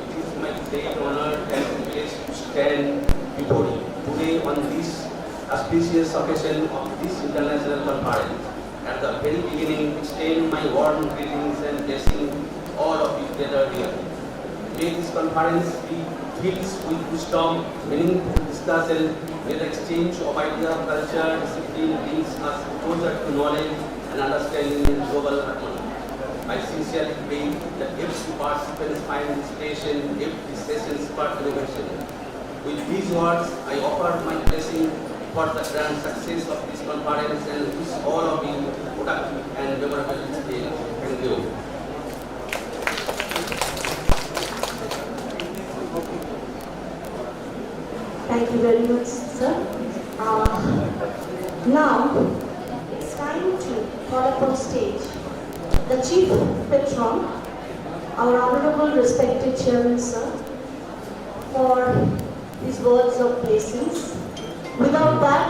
It is my great honor and privilege to stand before you today on this auspicious occasion of this international conference. At the very beginning, extend my warm greetings and blessing all of you gathered here. May this conference be filled with wisdom, meaningful discussion, where the exchange of ideas, culture, discipline brings us closer to knowledge and understanding in global harmony. I sincerely pray that every participant find inspiration, every session spark innovation. With these words, I offer my blessing for the grand success of this conference and wish all of you productive and memorable experience. Thank you. Thank you very much, sir. Now, it's time to call up on stage the Chief Patron, our Honorable Respected Chairman, sir, for his words of blessings. Without that,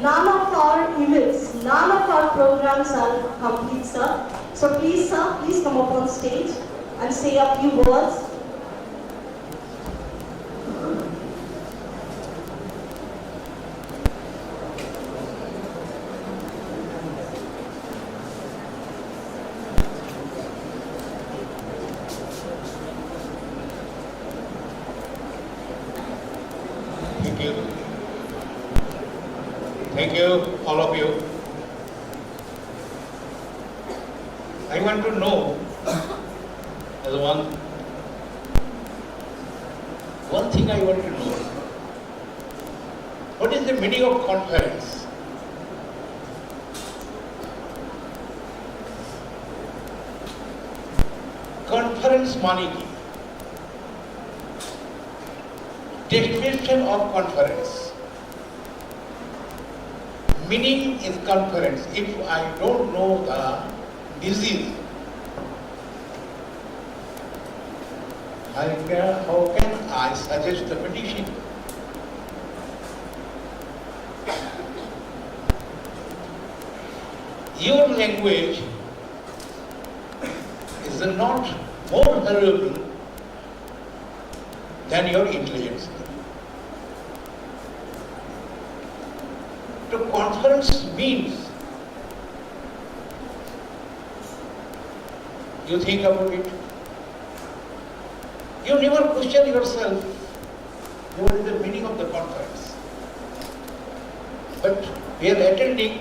none of our events, none of our programs are complete, sir. So please, sir, please come up on stage and say a few words. Thank you, all of you. I want to know, as one thing I want to know, what is the meaning of conference? Conference মানে কি? Definition of conference. Meaning is conference. If I don't know the disease, how can I suggest the medicine? Your language is not more valuable than your intelligence. So conference means, you think about it, you never question yourself what is the meaning of the conference. But we are attending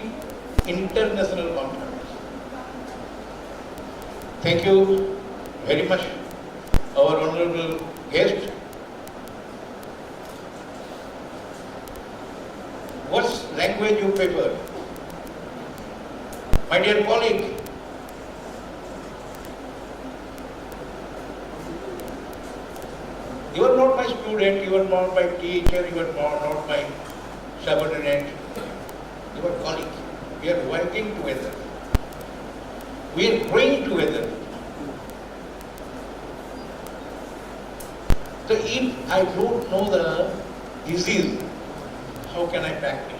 international conference. Thank you very much, our honorable guest. What language you prefer? My dear colleague, you are not my student, you are not my teacher, you are not my subordinate, you are colleague. We are working together. We are growing together. So if I don't know the disease, how can I practice?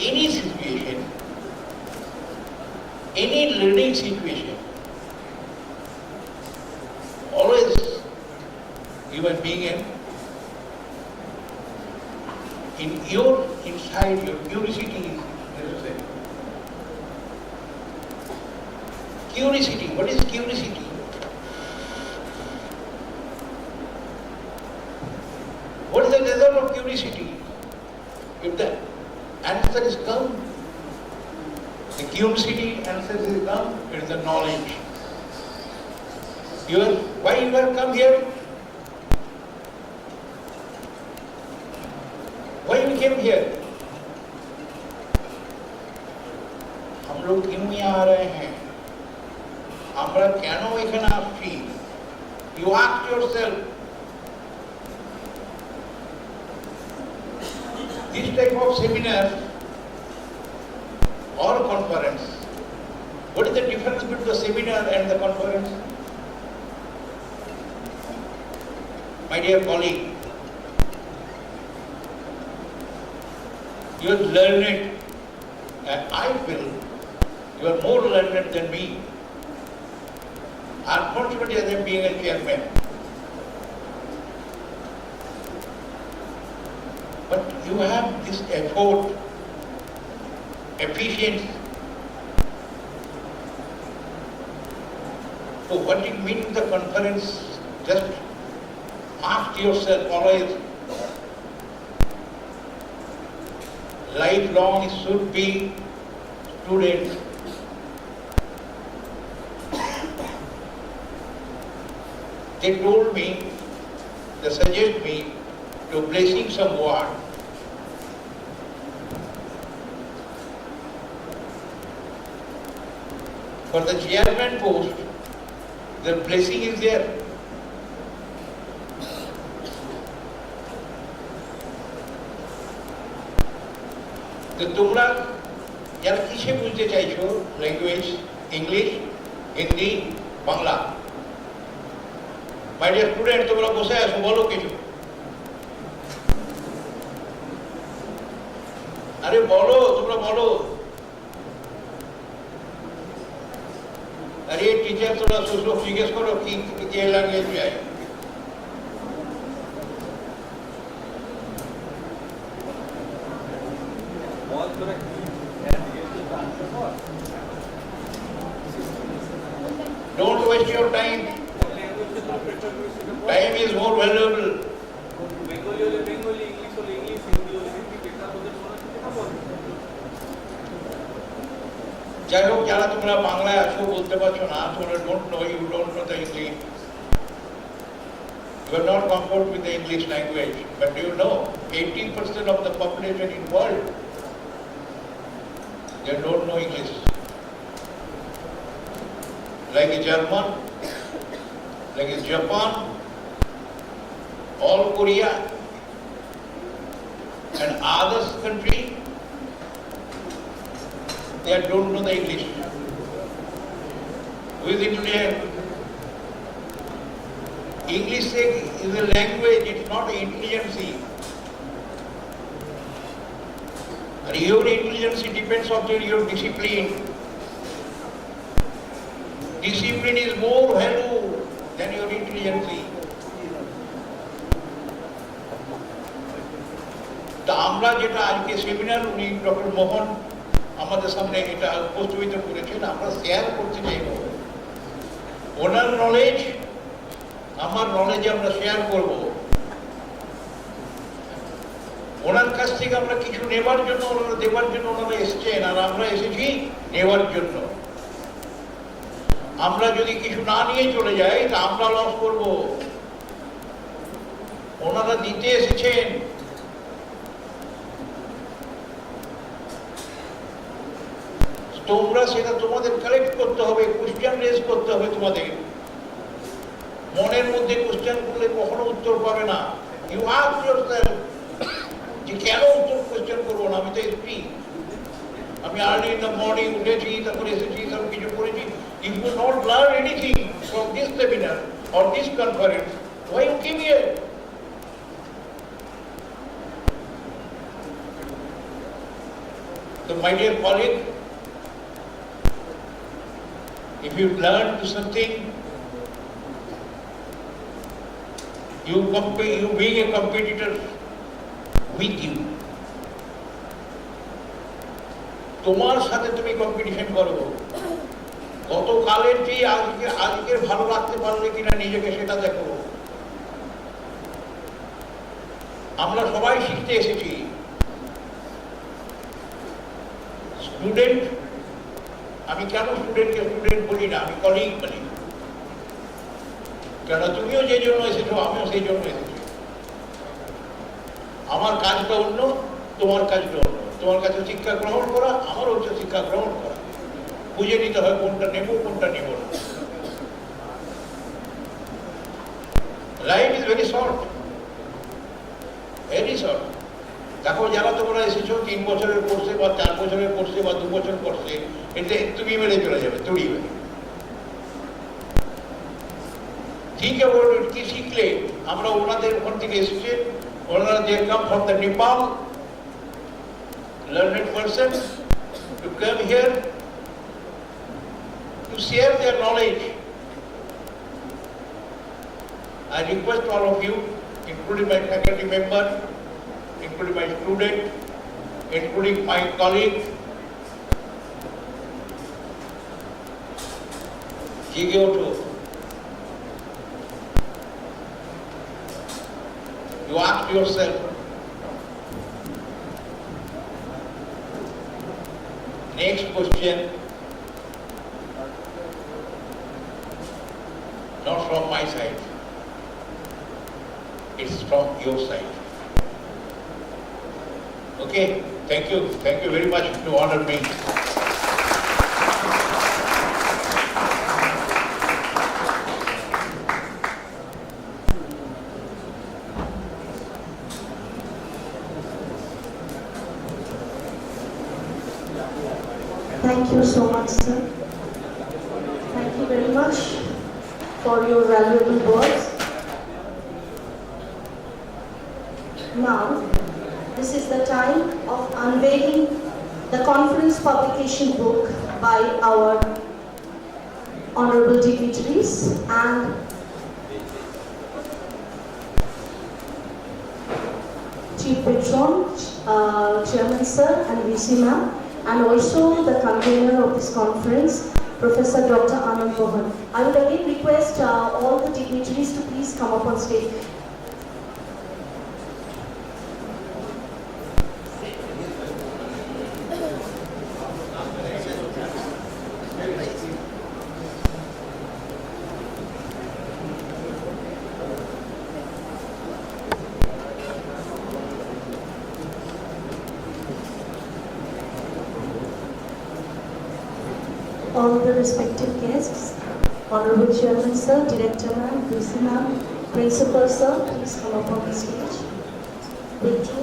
Any situation, any learning situation, always human being in your inside, your curiosity is necessary. Curiosity, what is curiosity? What is the result of curiosity? If the answer is come, the curiosity answer is come, it is the knowledge. Why you have come here? Why you came here? हम लोग क्यों यहाँ आ रहे हैं? আমরা কেন এখানে আসছি? You ask yourself. This type of seminar or conference, what is the difference between the seminar and the conference? My dear colleague, you are learned, And I feel you are more learned than me. Unfortunately, as I am being a chairman. But you have this effort, efficiency. So what it means the conference, just ask yourself always, lifelong should be students. They told me, they suggest me to blessing some word. For the chairman post, the blessing is there. তো তোমরা যারা কিসে বুঝতে চাইছো, language, English, Hindi, Bangla, my dear student, তোমরা বসে আছো, বলো কিছু। আরে বলো, তোমরা বলো। আরে টিচার তোরা সুযোগ জিজ্ঞেস করো কি কে ল্যাঙ্গুয়েজ যায়। Don't waste your time. Time is more valuable. যাই হোক, যারা তোমরা বাংলায় আছো বলতে পারছো না, তোমরা don't know the English. You are not comfortable with the English language, but do you know 80% of the population in world, they don't know English. Like German, like Japan, all Korea, and other countries, they don't know the English. Who is intelligent? English is a language, it's not intelligence. And your intelligence depends on your discipline. Discipline is more value than your intelligence. তা আমরা যেটা আজকে seminar উনি doctor মোহন আমাদের সামনে এটা উপস্থাপিত করেছেন, আমরা শেয়ার করতে চাইব। ওনার নলেজ, আমার নলেজ আমরা শেয়ার করব। ওনার কাছ থেকে আমরা কিছু নেবার জন্য, ওনারা দেবার জন্য ওনারা এসেছেন, আর আমরা এসেছি নেওয়ার জন্য। আমরা যদি কিছু না নিয়ে চলে যাই তা আমরা লস করব। ওনারা দিতে এসেছেন। তোমরা সেটা তোমাদের কালেক্ট করতে হবে, কোশ্চেন রেজ করতে হবে। তোমাদের মনের মধ্যে কোশ্চেন করলে কখনো উত্তর পাবে না। ইউ আস্ক ইয়োরসেলফ যে কেন উত্তর কোশ্চেন করবো না, আমি তো এসছি, আমি আর্লি ইন দ্য মর্নিং উঠেছি, তারপরে এসেছি, সব কিছু করেছি। If you not learn anything from this seminar or this conference, why you came here? So my dear colleague, if you learn something, you being a competitor with you. তোমার সাথে তুমি competition করো। গতকালের যে আজকের ভালো রাখতে পারলে কিনা নিজেকে সেটা দেখো। আমরা সবাই শিখতে এসেছি। স্টুডেন্ট, আমি কেন স্টুডেন্টকে স্টুডেন্ট বলি না, আমি কলিগ বলি। কেন তুমিও যে জন্য এসেছো, আমিও সেই জন্য এসেছি। আমার কাজটা অন্য, তোমার কাজটা অন্য। তোমার কাছে শিক্ষা গ্রহণ করা, আমার হচ্ছে শিক্ষা গ্রহণ করা। বুঝে নিতে হয় কোনটা নেব, কোনটা নেব না। Life is very short, very short. দেখো, যারা তোমরা এসেছো 3 বছরের কোর্সে বা 4 বছরের কোর্সে বা 2 বছর কোর্সে, এতে তুমি মেরে চলে যাবে, তুড়ি মেরে। ঠিক আছে, কি শিখলে? আমরা ওনাদের ওখান থেকে এসেছি, ওনারা যে come for the Nepal learned person, to come here to share their knowledge. I request all of you, including my faculty member, including my student, including my colleague, jege ওঠো। You ask yourself, next question, not from my side, it's from your side. Okay, thank you very much to honor me. Thank you so much, sir. Thank you very much for your valuable words. Now, this is the time of unveiling the conference publication book by our honorable dignitaries and Chief Patron, Chairman Sir and VC Ma'am, and also the convener of this conference, Professor Dr. Anand Mohan. I would again request all the dignitaries to please come up on stage. All the respective guests, Honorable Chairman Sir, Director Ma'am, VC Ma'am, Principal Sir, please come up on the stage. We do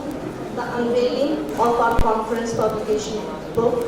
the unveiling of our conference publication book.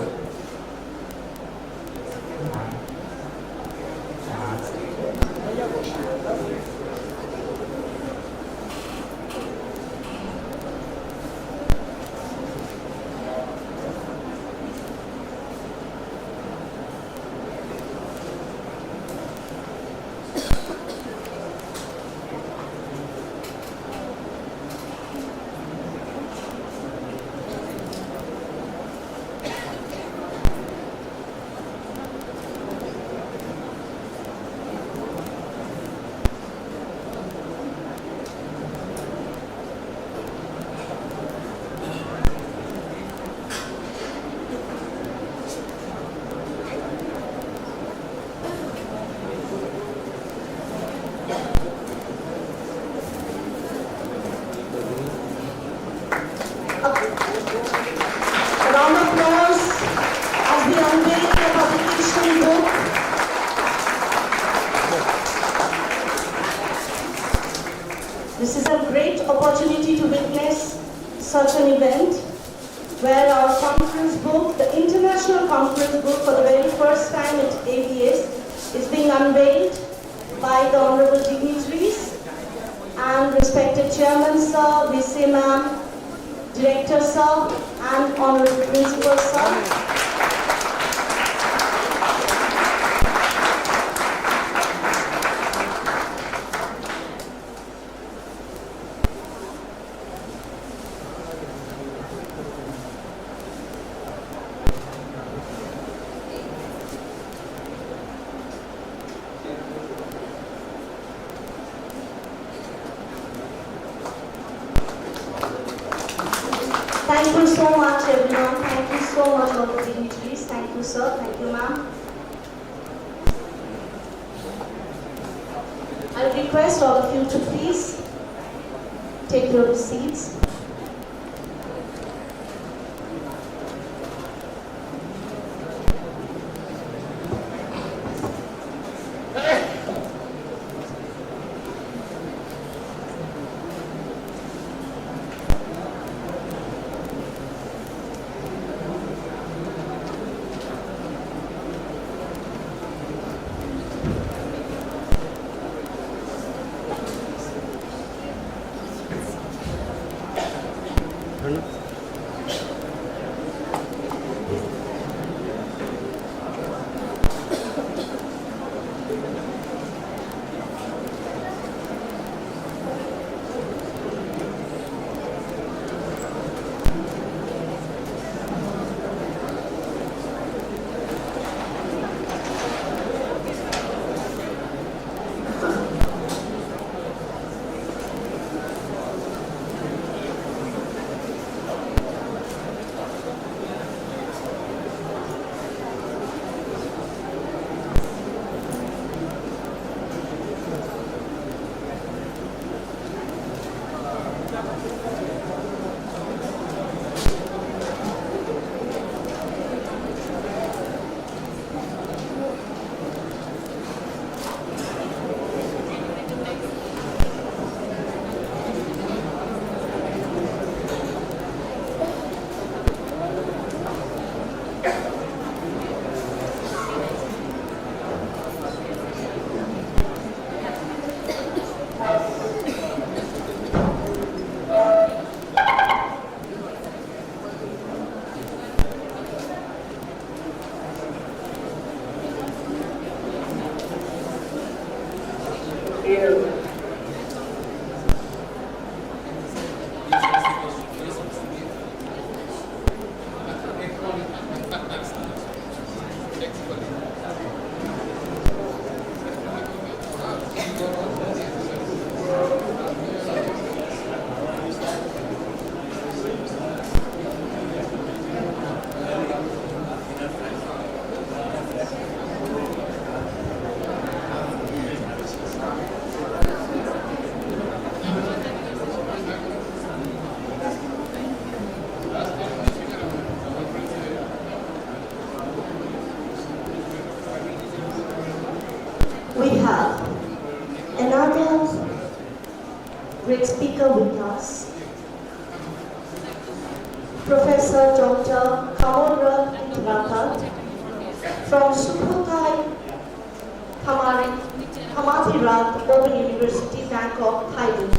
A round of applause as we unveil the publication book. This is a great opportunity to witness such an event where our conference book, the international conference book for the very first time at ABS, is being unveiled by the honorable dignitaries and respected Chairman Sir, VC Ma'am, Director Sir, and Honorable Principal Sir. Thank you so much, everyone. Thank you so much, all the dignitaries. Thank you, sir. Thank you, ma'am. I request all of you to please take your seats. great speaker with us, Professor Dr. Kamolrat from Sukhothai Thammasat Open University, Bangkok, Thailand.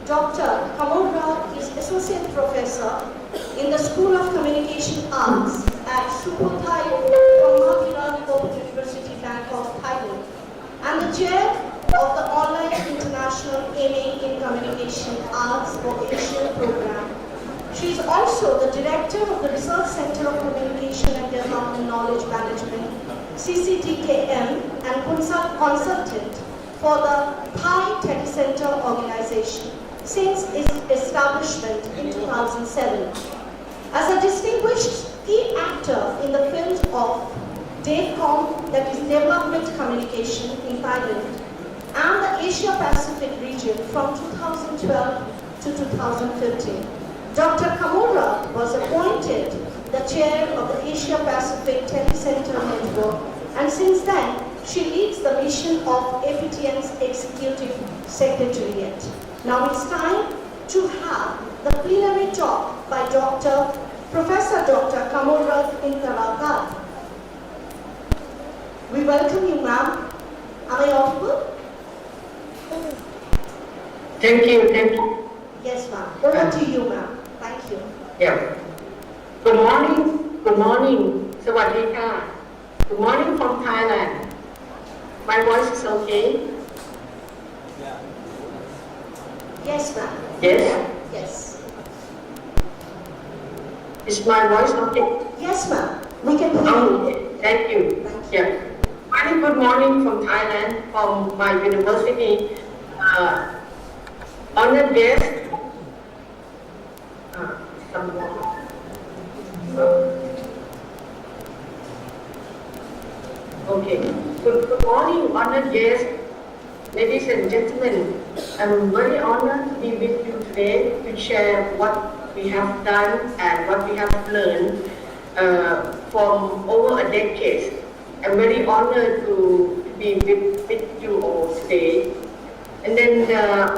Dr. Kamolrat is Associate Professor in the School of Communication Arts at Sukhothai Thammasat Open University, Bangkok, Thailand, and the Chair of the Online International MA in Communication Arts for Asia program. She is also the Director of the Research Center of Communication and Development Knowledge Management, CCDKM, and consultant for the Thai Tech Center organization since its establishment in 2007. As a distinguished key actor in the field of DEVCOM, that is Development Communication in Thailand, and the Asia Pacific region from 2012 to 2015. Dr. Kamolrat was appointed the chair of the Asia Pacific Telecenter Network, and since then, she leads the mission of APTN's Executive Secretariat. Now it's time to have the plenary talk by Professor Dr. Kamolrat Interakat. We welcome you, ma'am. Am I audible? Thank you. Yes, ma'am. Over to you, ma'am. Thank you. Yeah. Good morning. Sawadee. Good morning from Thailand. My voice is okay? Yes, ma'am. Yes? Yes. Is my voice okay? Yes, ma'am. We can hear you. Okay. Thank you. Yeah. Very good morning from Thailand, from my university. Honored guest. Okay. Good morning, honored guests, ladies and gentlemen. I'm very honored to be with you today to share what we have done and what we have learned from over a decade. I'm very honored to be with you all today. And then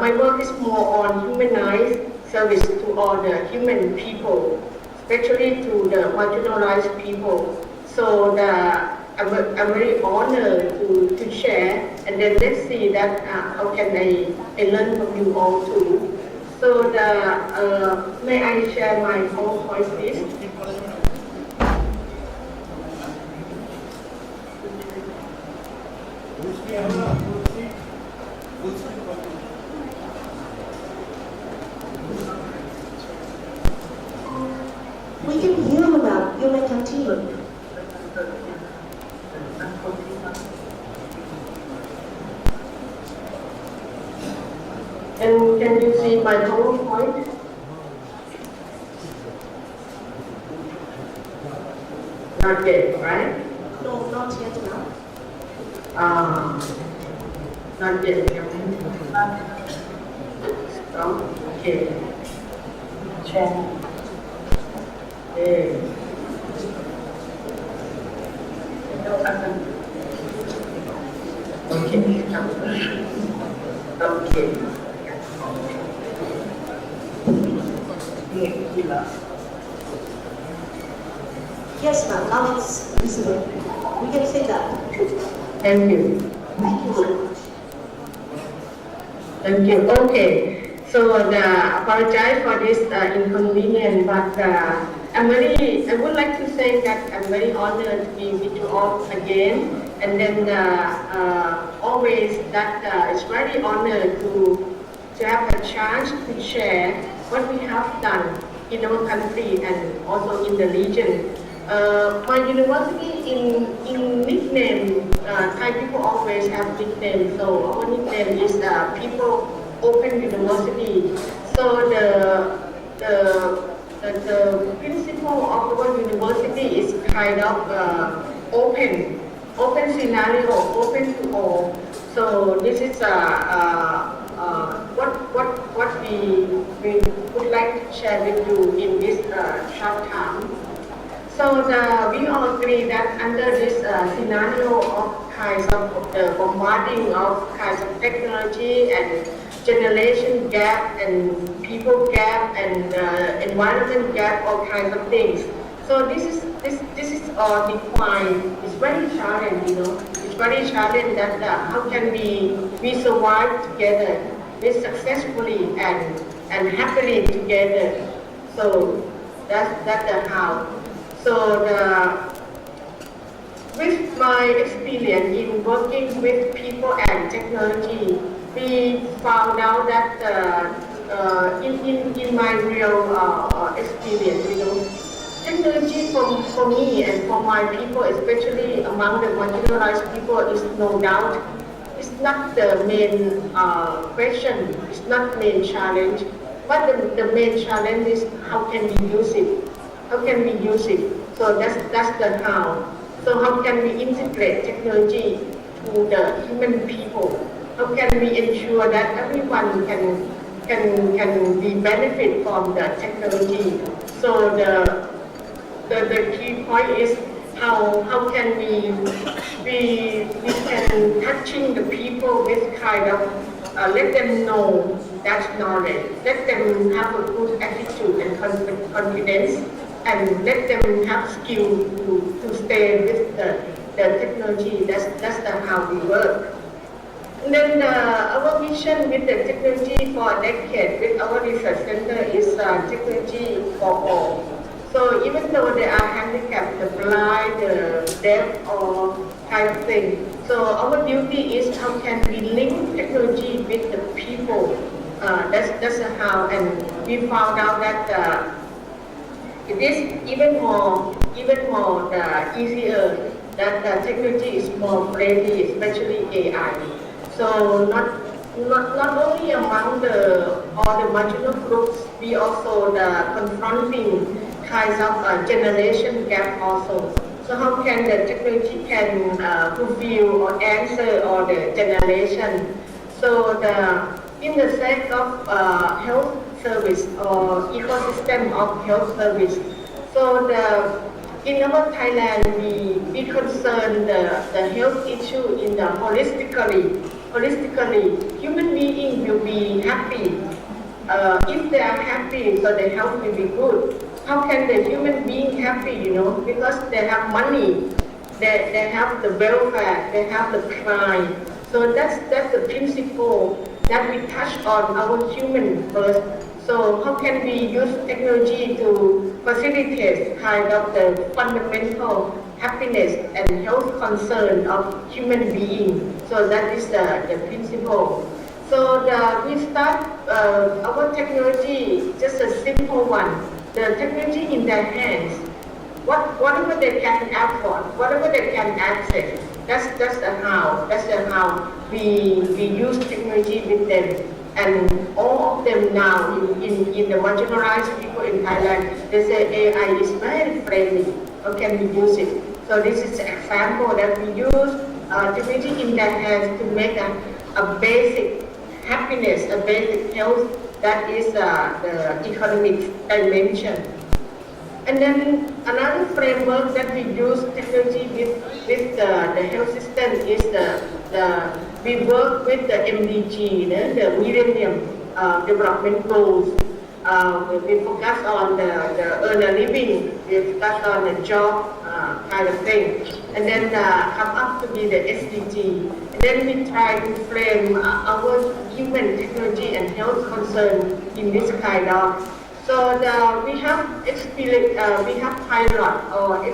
my work is more on humanized service to all the human people, especially to the marginalized people. So I'm very honored to share, and then let's see that how can I learn from you all too. So may I share my PowerPoint, please? We can hear you, ma'am. You may continue. And can you see my PowerPoint? Not yet, right? No, not yet, ma'am. Not yet. Okay. Check. Okay. Yes, ma'am. Now it's visible. We can say that. Thank you. Thank you so much. Thank you. Okay. So apologize for this inconvenience, but I would like to say that I'm very honored to be with you all again, and then always that it's very honored to have a chance to share what we have done in our country and also in the region. My university in nickname, Thai people always have nickname, so our nickname is People Open University. So the principle of our university is kind of open scenario, open to all. So this is what we would like to share with you in this short time. So we all agree that under this scenario of kinds of bombarding of kinds of technology and generation gap and people gap and environment gap, all kinds of things. So this is all defined. It's very challenging, you know. It's very challenging that how can we survive together, we successfully and happily together. So that's the how. So with my experience in working with people and technology, we found out that in my real experience, you know, technology for me and for my people, especially among the marginalized people, is no doubt, it's not the main question, it's not the main challenge, but the main challenge is how can we use it? How can we use it? So that's the how. So how can we integrate technology to the human people? How can we ensure that everyone can be benefit from the technology? So the key point is how can we can touching the people with kind of let them know that knowledge, let them have a good attitude and confidence, and let them have skill to stay with the technology. That's how we work. And then our mission with the technology for a decade with our research center is technology for all. So even though they are handicapped, the blind, the deaf, or kind of thing, so our duty is how can we link technology with the people. That's how, and we found out that it is even more easier that technology is more friendly, especially AI. So not only among all the marginal groups, we also confronting kinds of generation gap also. So how can the technology can fulfill or answer all the generation? So in the sake of health service or ecosystem of health service, so in our Thailand we concern the health issue in the holistically. Human being will be happy. If they are happy, so the health will be good. How can the human being happy, you know, because they have money, they have the welfare, they have the crime. So that's the principle that we touch on our human first. So how can we use technology to facilitate kind of the fundamental happiness and health concern of human being? So that is the principle. So we start our technology, just a simple one. The technology in their hands, whatever they can afford, whatever they can access, that's the how. That's the how we use technology with them. And all of them now in the marginalized people in Thailand, they say AI is very friendly. How can we use it? So this is an example that we use technology in their hands to make a basic happiness, a basic health. That is the economic dimension. And then another framework that we use technology with the health system is we work with the MDG, the Millennium Development Goals. We focus on the earn a living, we focus on the job kind of thing, and then come up to be the SDG. And then we try to frame our human technology and health concern in this kind of. So we have experience, we have pilot or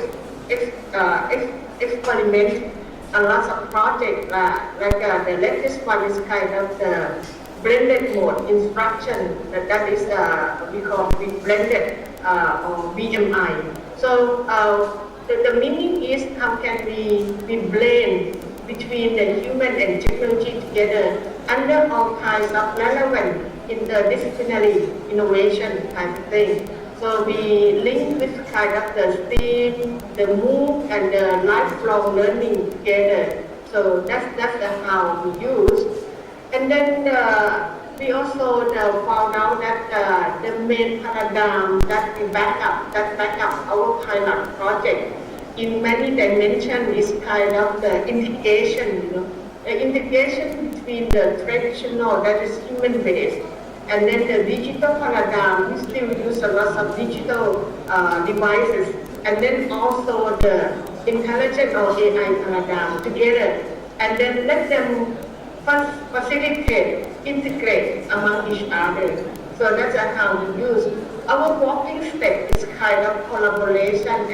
experiment a lot of projects. Like the latest one is kind of the blended mode instruction. That is we call it blended or BMI. So the meaning is how can we blend between the human and technology together under all kinds of relevant interdisciplinary innovation kind of thing. So we link with kind of the STEAM, the MOOC, and the lifelong learning together. So that's how we use. And then we also found out that the main paradigm that we back up our pilot project in many dimensions is kind of the integration, the integration between the traditional, that is human-based, and then the digital paradigm. We still use a lot of digital devices, and then also the intelligent or AI paradigm together, and then let them facilitate, integrate among each other. So that's how we use. Our walking step is kind of collaboration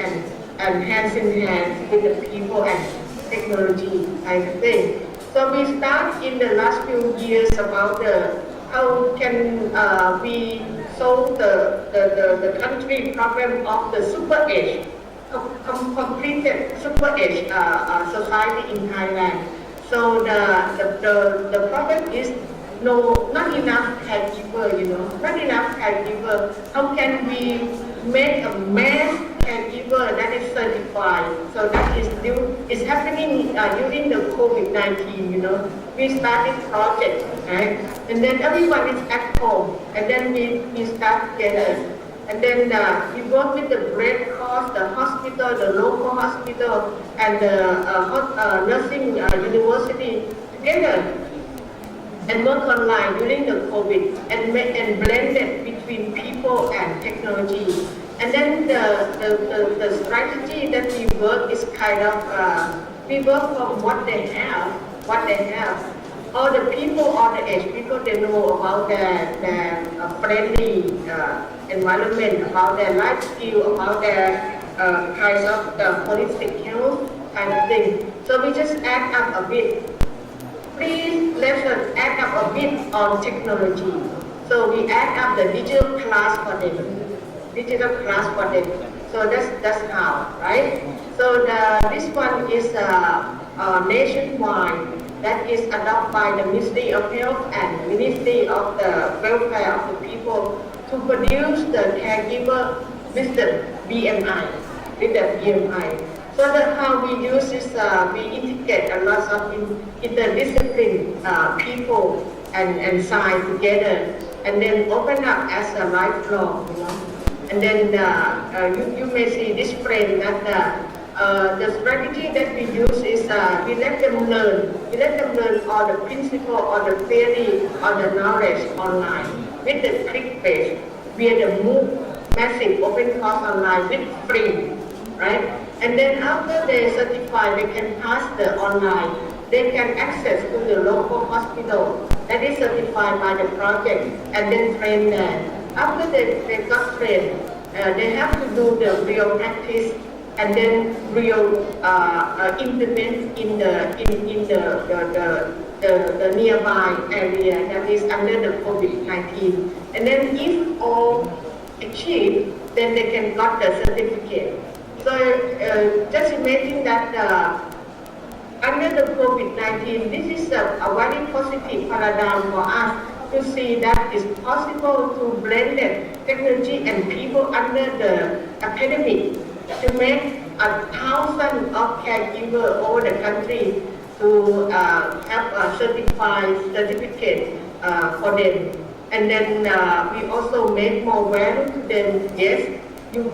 and hands in hand with the people and technology kind of thing. So we start in the last few years about the how can we solve the country problem of the super age, completed super age society in Thailand. So the problem is not enough caregiver, not enough caregiver. How can we make a mass caregiver that is certified? So that is happening during the COVID-19, We started project, right? And then everyone is at home, and then we start together. And then we work with the Red Cross, the hospital, the local hospital, and the nursing university together, and work online during the COVID, and blend it between people and technology. And then the strategy that we work is kind of we work from what they have. All the people, all the age people, they know about their friendly environment, about their life skill, about their kinds of holistic health kind of thing. So we just add up a bit. Please let us add up a bit on technology. So we add up the digital class for them. So that's how, right? So this one is nationwide. That is adopted by the Ministry of Health and Ministry of the Welfare of the People to produce the caregiver with the BMI, So how we use is we integrate a lot of interdisciplinary people and science together, and then open up as a lifelong, And then you may see this frame that the strategy that we use is we let them learn all the principle, all the theory, all the knowledge online with the click-based, via the MOOC, massive open course online with free, right? And then after they certify, they can pass the online, they can access to the local hospital that is certified by the project, and then train there. After they got trained, they have to do the real practice, and then real implement in the nearby area that is under the COVID-19. And then if all achieved, then they can got the certificate. So just imagine that under the COVID-19, this is a very positive paradigm for us to see that it's possible to blend technology and people under the academic to make 1,000 of caregivers over the country to have a certificate for them. And then we also make more value to them. Yes, you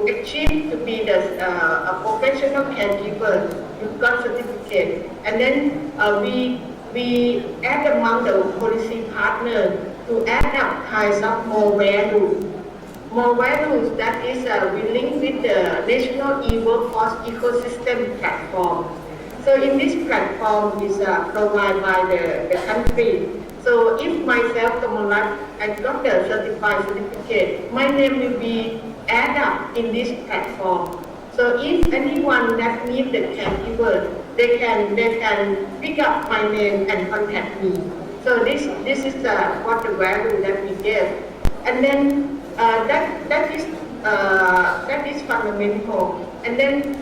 achieve to be a professional caregiver. You got certificate, and then we add among the policy partners to add up kinds of more value. More values, that is we link with the National E-Workforce Ecosystem Platform. So in this platform is provided by the country. So if myself, Kamulat, I got the certificate, my name will be added up in this platform. So if anyone that needs the caregiver, they can pick up my name and contact me. So this is what the value that we give. And then that is fundamental. And then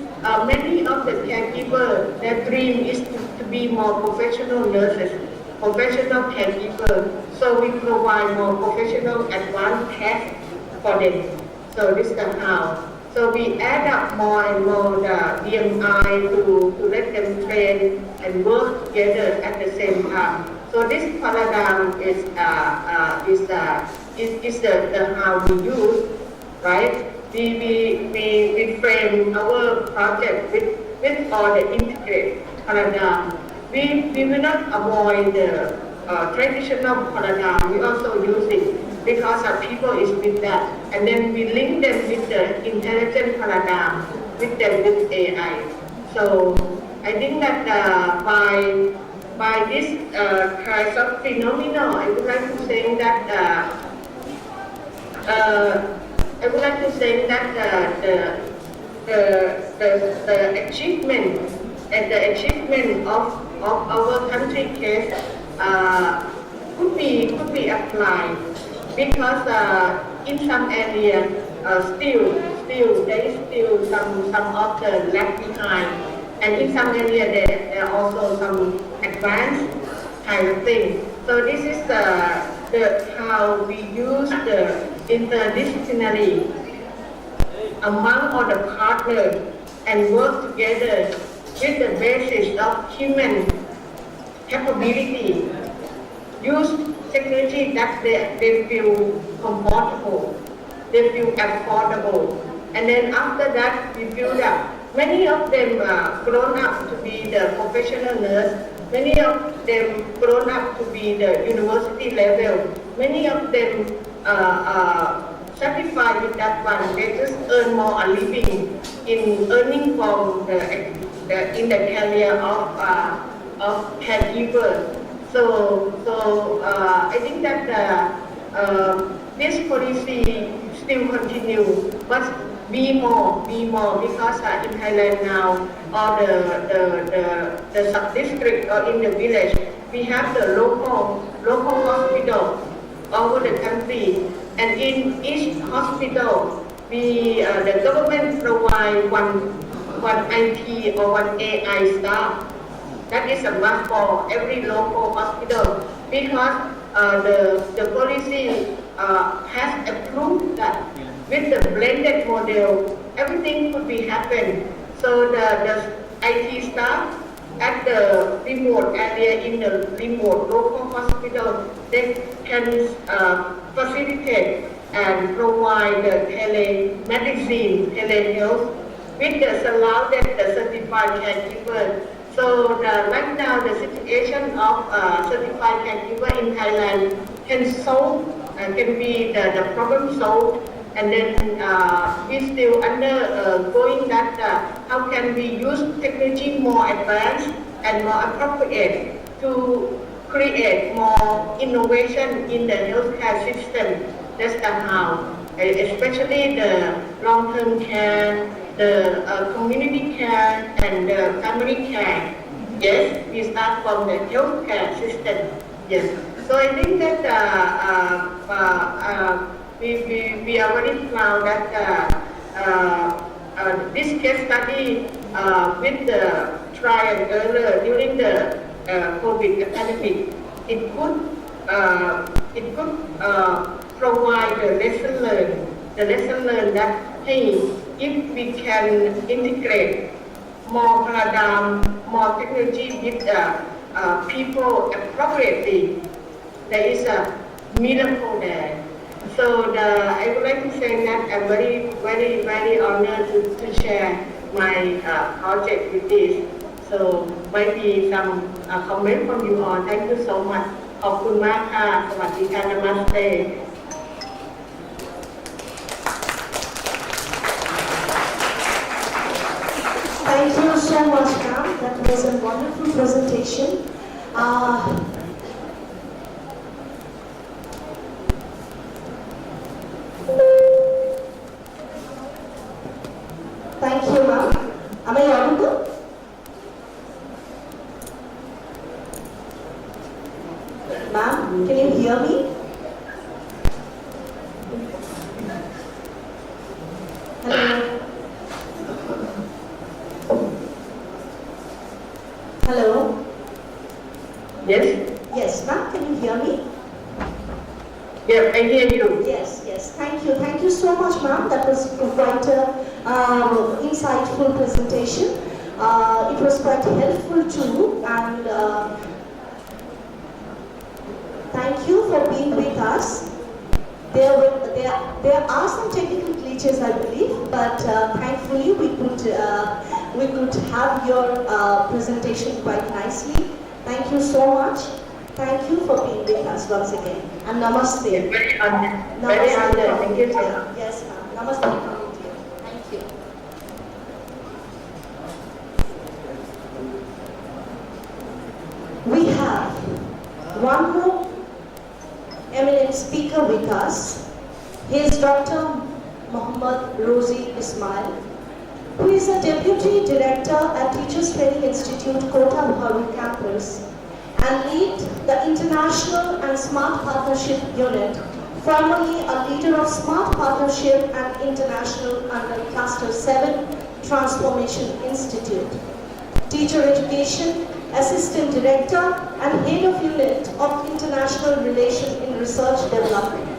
many of the caregivers, their dream is to be more professional nurses, professional caregivers. So we provide more professional advanced tests for them. So this is how. So we add up more and more the BMI to let them train and work together at the same time. So this paradigm is the how we use, right? We frame our project with all the integrated paradigm. we will not avoid the traditional paradigm. We also use it because people is with that, and then we link them with the intelligent paradigm, with them with AI. So I think that by this kind of phenomena, I would like to say that the achievement and the achievement of our country case could be applied because in some areas still there is still some of the lag behind, and in some areas there are also some advanced kind of thing. So this is the how we use the interdisciplinary among all the partners and work together with the basis of human capability. Use technology that they feel comfortable, they feel affordable, and then after that we build up. Many of them grown up to be the professional nurse. Many of them grown up to be the university level. Many of them satisfied with that one. They just earn more a living in earning from in the career of caregiver. So I think that this policy still continue, but be more because in Thailand now, or the sub-district or in the village, we have the local hospital over the country, and in each hospital, the government provide one IT or one AI staff. That is a must for every local hospital because the policy has approved that with the blended model, everything could be happen. So the IT staff at the remote area in the remote local hospital, they can facilitate and provide the telemedicine, telehealth with the surrounded the certified caregiver. So right now the situation of certified caregiver in Thailand can be the problem solved. And then we still undergoing that how can we use technology more advanced and more appropriate to create more innovation in the healthcare system. That's the how, especially the long-term care, the community care, and the family care. Yes, we start from the healthcare system. Yes, so I think that we are very proud that this case study with the trial and error during the COVID pandemic, it could provide the lesson learned that hey, if we can integrate more paradigm, more technology with people appropriately, there is a miracle there. So I would like to say that I'm very honored to share my project with this. So maybe some comment from you all. Thank you so much. ขอบคุณมากค่ะ สวัสดีค่ะ Namaste. Thank you so much, ma'am. That was a wonderful presentation. Thank you, ma'am. Am I audible? Ma'am, can you hear me? Hello? Hello? Yes? Yes, ma'am, can you hear me? Yes, I hear you. Yes, thank you. Thank you so much, ma'am. That was quite an insightful presentation. It was quite helpful too, and thank you for being with us. There are some technical glitches, I believe, but thankfully we could have your presentation quite nicely, Thank you so much. Thank you for being with us once again. And namaste. Very honored. Very honored. Thank you, sir. Yes, ma'am. Namaste, community. Thank you. We have one more eminent speaker with us. He is Dr. Muhammad Rozi Ismail, who is a Deputy Director at Teachers Training Institute, Kota Bharu campus, and lead the International and Smart Partnership Unit, formerly a leader of Smart Partnership and International under Cluster 7 Transformation Institute. Teacher Education, Assistant Director and Head of Unit of International Relations in Research Development.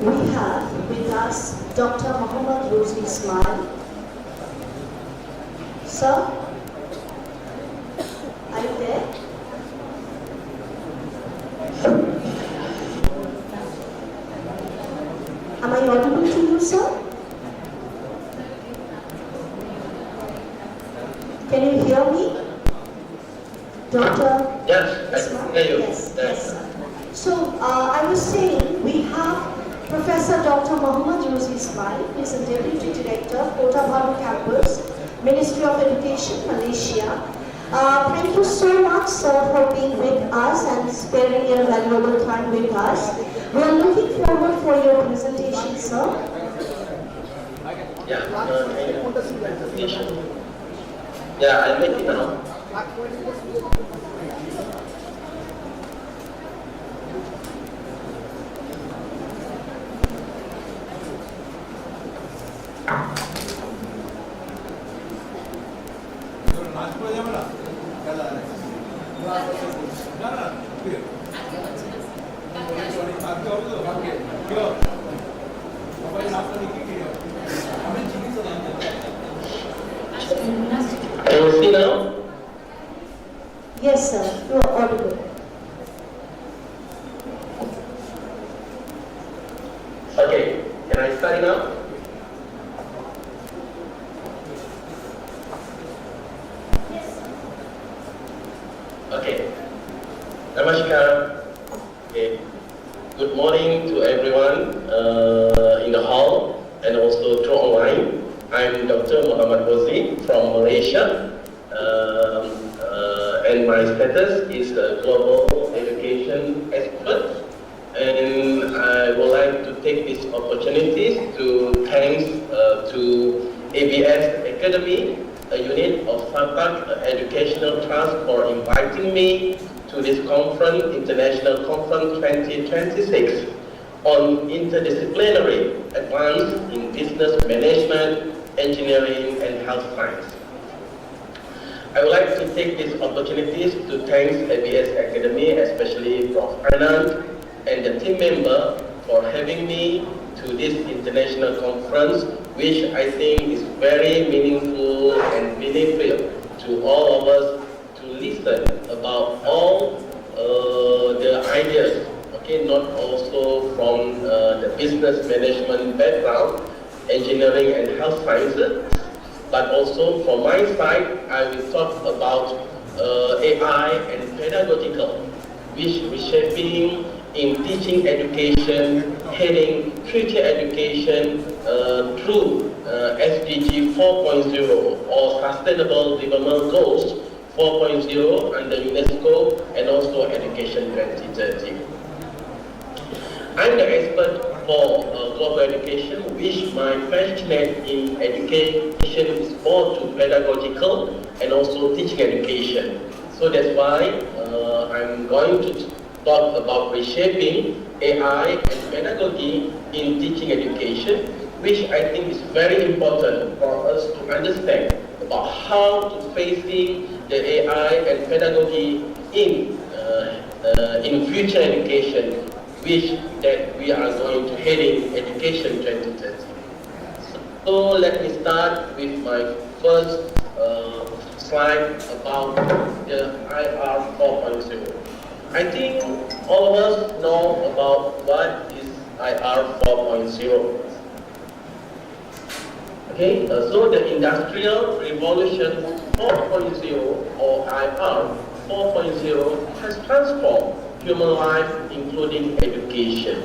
We have with us Dr. Muhammad Rozi Ismail. Sir, are you there? Am I audible to you, sir? Can you hear me? Dr. Yes, I can hear you. Yes, yes, sir. So, I was saying we have Professor Dr. Muhammad Rozi Ismail, who is a Deputy Director, Kota Bharu Campus, Ministry of Education, Malaysia. Thank you so much, sir, for being with us and sparing your valuable time with us. We are looking forward for your presentation, sir. Yeah, I'll make it now. Can you see now? Yes, sir, you are audible. Okay, can I start now? Okay. Namaskar. Okay. Good morning to everyone in the hall and also through online. I'm Dr. Muhammad Rozi from Malaysia, and my status is a global education expert. And I would like to take this opportunity to thank to ABS Academy, a unit of FAPAC Educational Trust, for inviting me to this conference, International Conference 2026 on Interdisciplinary Advanced in Business Management, Engineering and Health Science. I would like to take this opportunity to thank ABS Academy, especially Prof. Anand and the team member for having me to this international conference, which I think is very meaningful and meaningful to all of us to listen about all the ideas, okay, not also from the business management background, engineering and health sciences, but also from my side, I will talk about AI and pedagogical, which reshaping in teaching education, heading future education through SDG 4.0 or Sustainable Development Goals 4.0 under UNESCO and also Education 2030. I'm the expert for global education, which my passionate in education is more to pedagogical and also teaching education. So that's why I'm going to talk about reshaping AI and pedagogy in teaching education, which I think is very important for us to understand about how to facing the AI and pedagogy in future education, which that we are going to head in Education 2030. So let me start with my first slide about the IR 4.0. I think all of us know about what is IR 4.0. Okay, so the Industrial Revolution 4.0 or IR 4.0 has transformed human life, including education.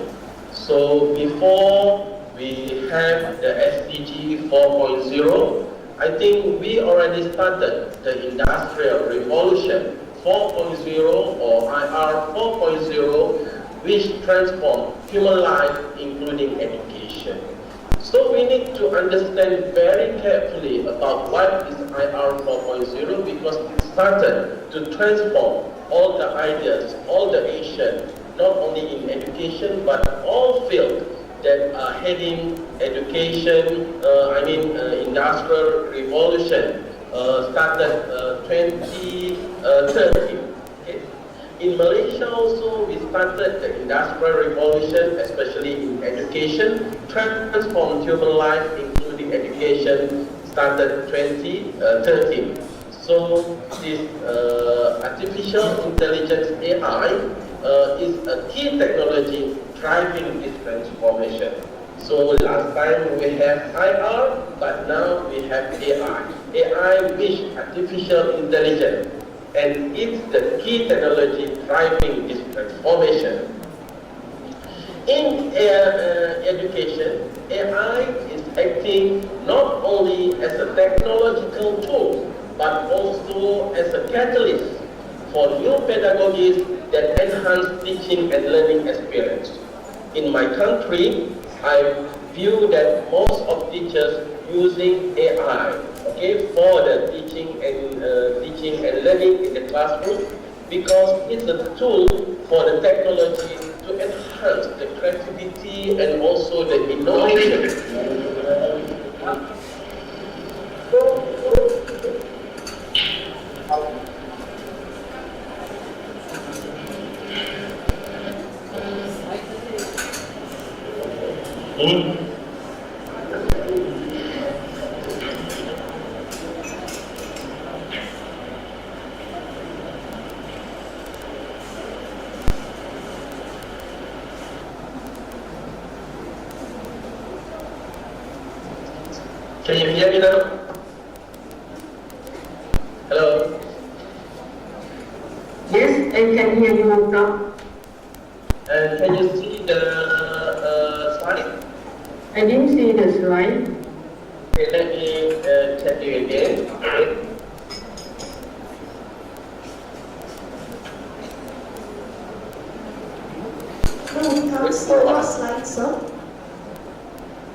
So before we have the SDG 4.0, I think we already started the Industrial Revolution 4.0 or IR 4.0, which transformed human life, including education. So we need to understand very carefully about what is IR 4.0 because it started to transform all the ideas, all the action, not only in education but all fields that are heading education, industrial revolution started 2030. Okay. In Malaysia also, we started the industrial revolution, especially in education, transformed human life, including education, started 2013. So this artificial intelligence AI is a key technology driving this transformation. So last time we have IR, but now we have AI. AI which artificial intelligence, and it's the key technology driving this transformation. In education, AI is acting not only as a technological tool, but also as a catalyst for new pedagogies that enhance teaching and learning experience. In my country, I view that most of teachers using AI, okay, for the teaching and learning in the classroom, because it's a tool for the technology to enhance the creativity and also the innovation. Can you hear me now? Hello? Yes, I can hear you now. And can you see the slide? I didn't see the slide. Okay, let me check it again. Okay. No, we can't see your slide, sir.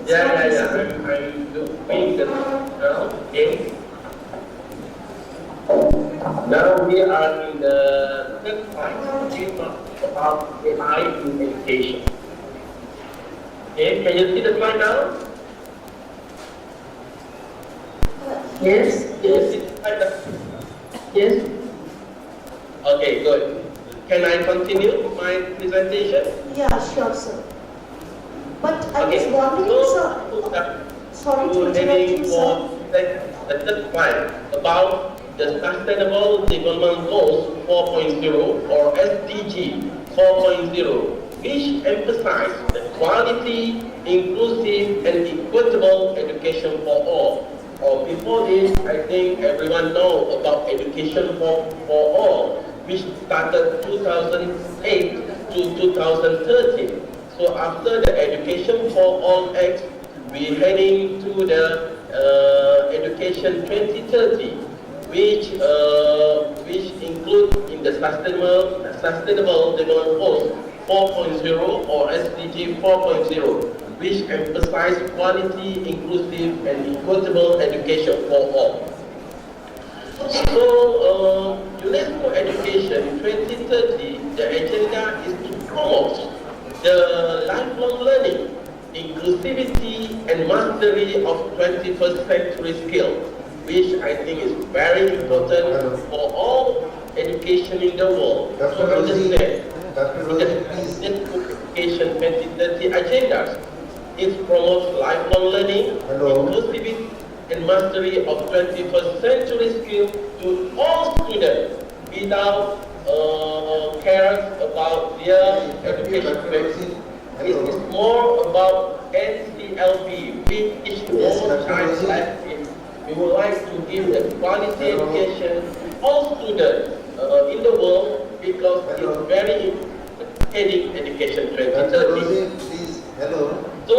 Yeah. I'm doing the now. Okay. Now we are in the third slide, which is about AI in education. Okay, can you see the slide now? Yes, Can you see the slide now? yes. Okay, good. Can I continue my presentation? Yeah, sure, sir. But I was Okay. wondering, sir. So, Sorry to interrupt heading you, for sir. the third slide about the Sustainable Development Goals 4.0 or SDG 4.0, which emphasize the quality, inclusive, and equitable education for all. Or before this, I think everyone knows about education for all, which started 2008 to 2013. So after the Education for All Act, we're heading to the Education 2030, which include in the Sustainable Development Goals 4.0 or SDG 4.0, which emphasize quality, inclusive, and equitable education for all. So, UNESCO Education 2030, the agenda is to promote the lifelong learning, inclusivity, and mastery of 21st century skills, which I think is very important for all education in the world to understand. Dr. Rosie, please. Education 2030 agendas. It promotes lifelong learning, Hello. inclusivity, and mastery of 21st century skills to all students without cares about their education background. It is more about NCLP, which Yes, more Dr. child Rosie. life is. We would like to give the quality education to all students in the world because it's very heading education Dr. 2030. Rosie, please. Hello. So,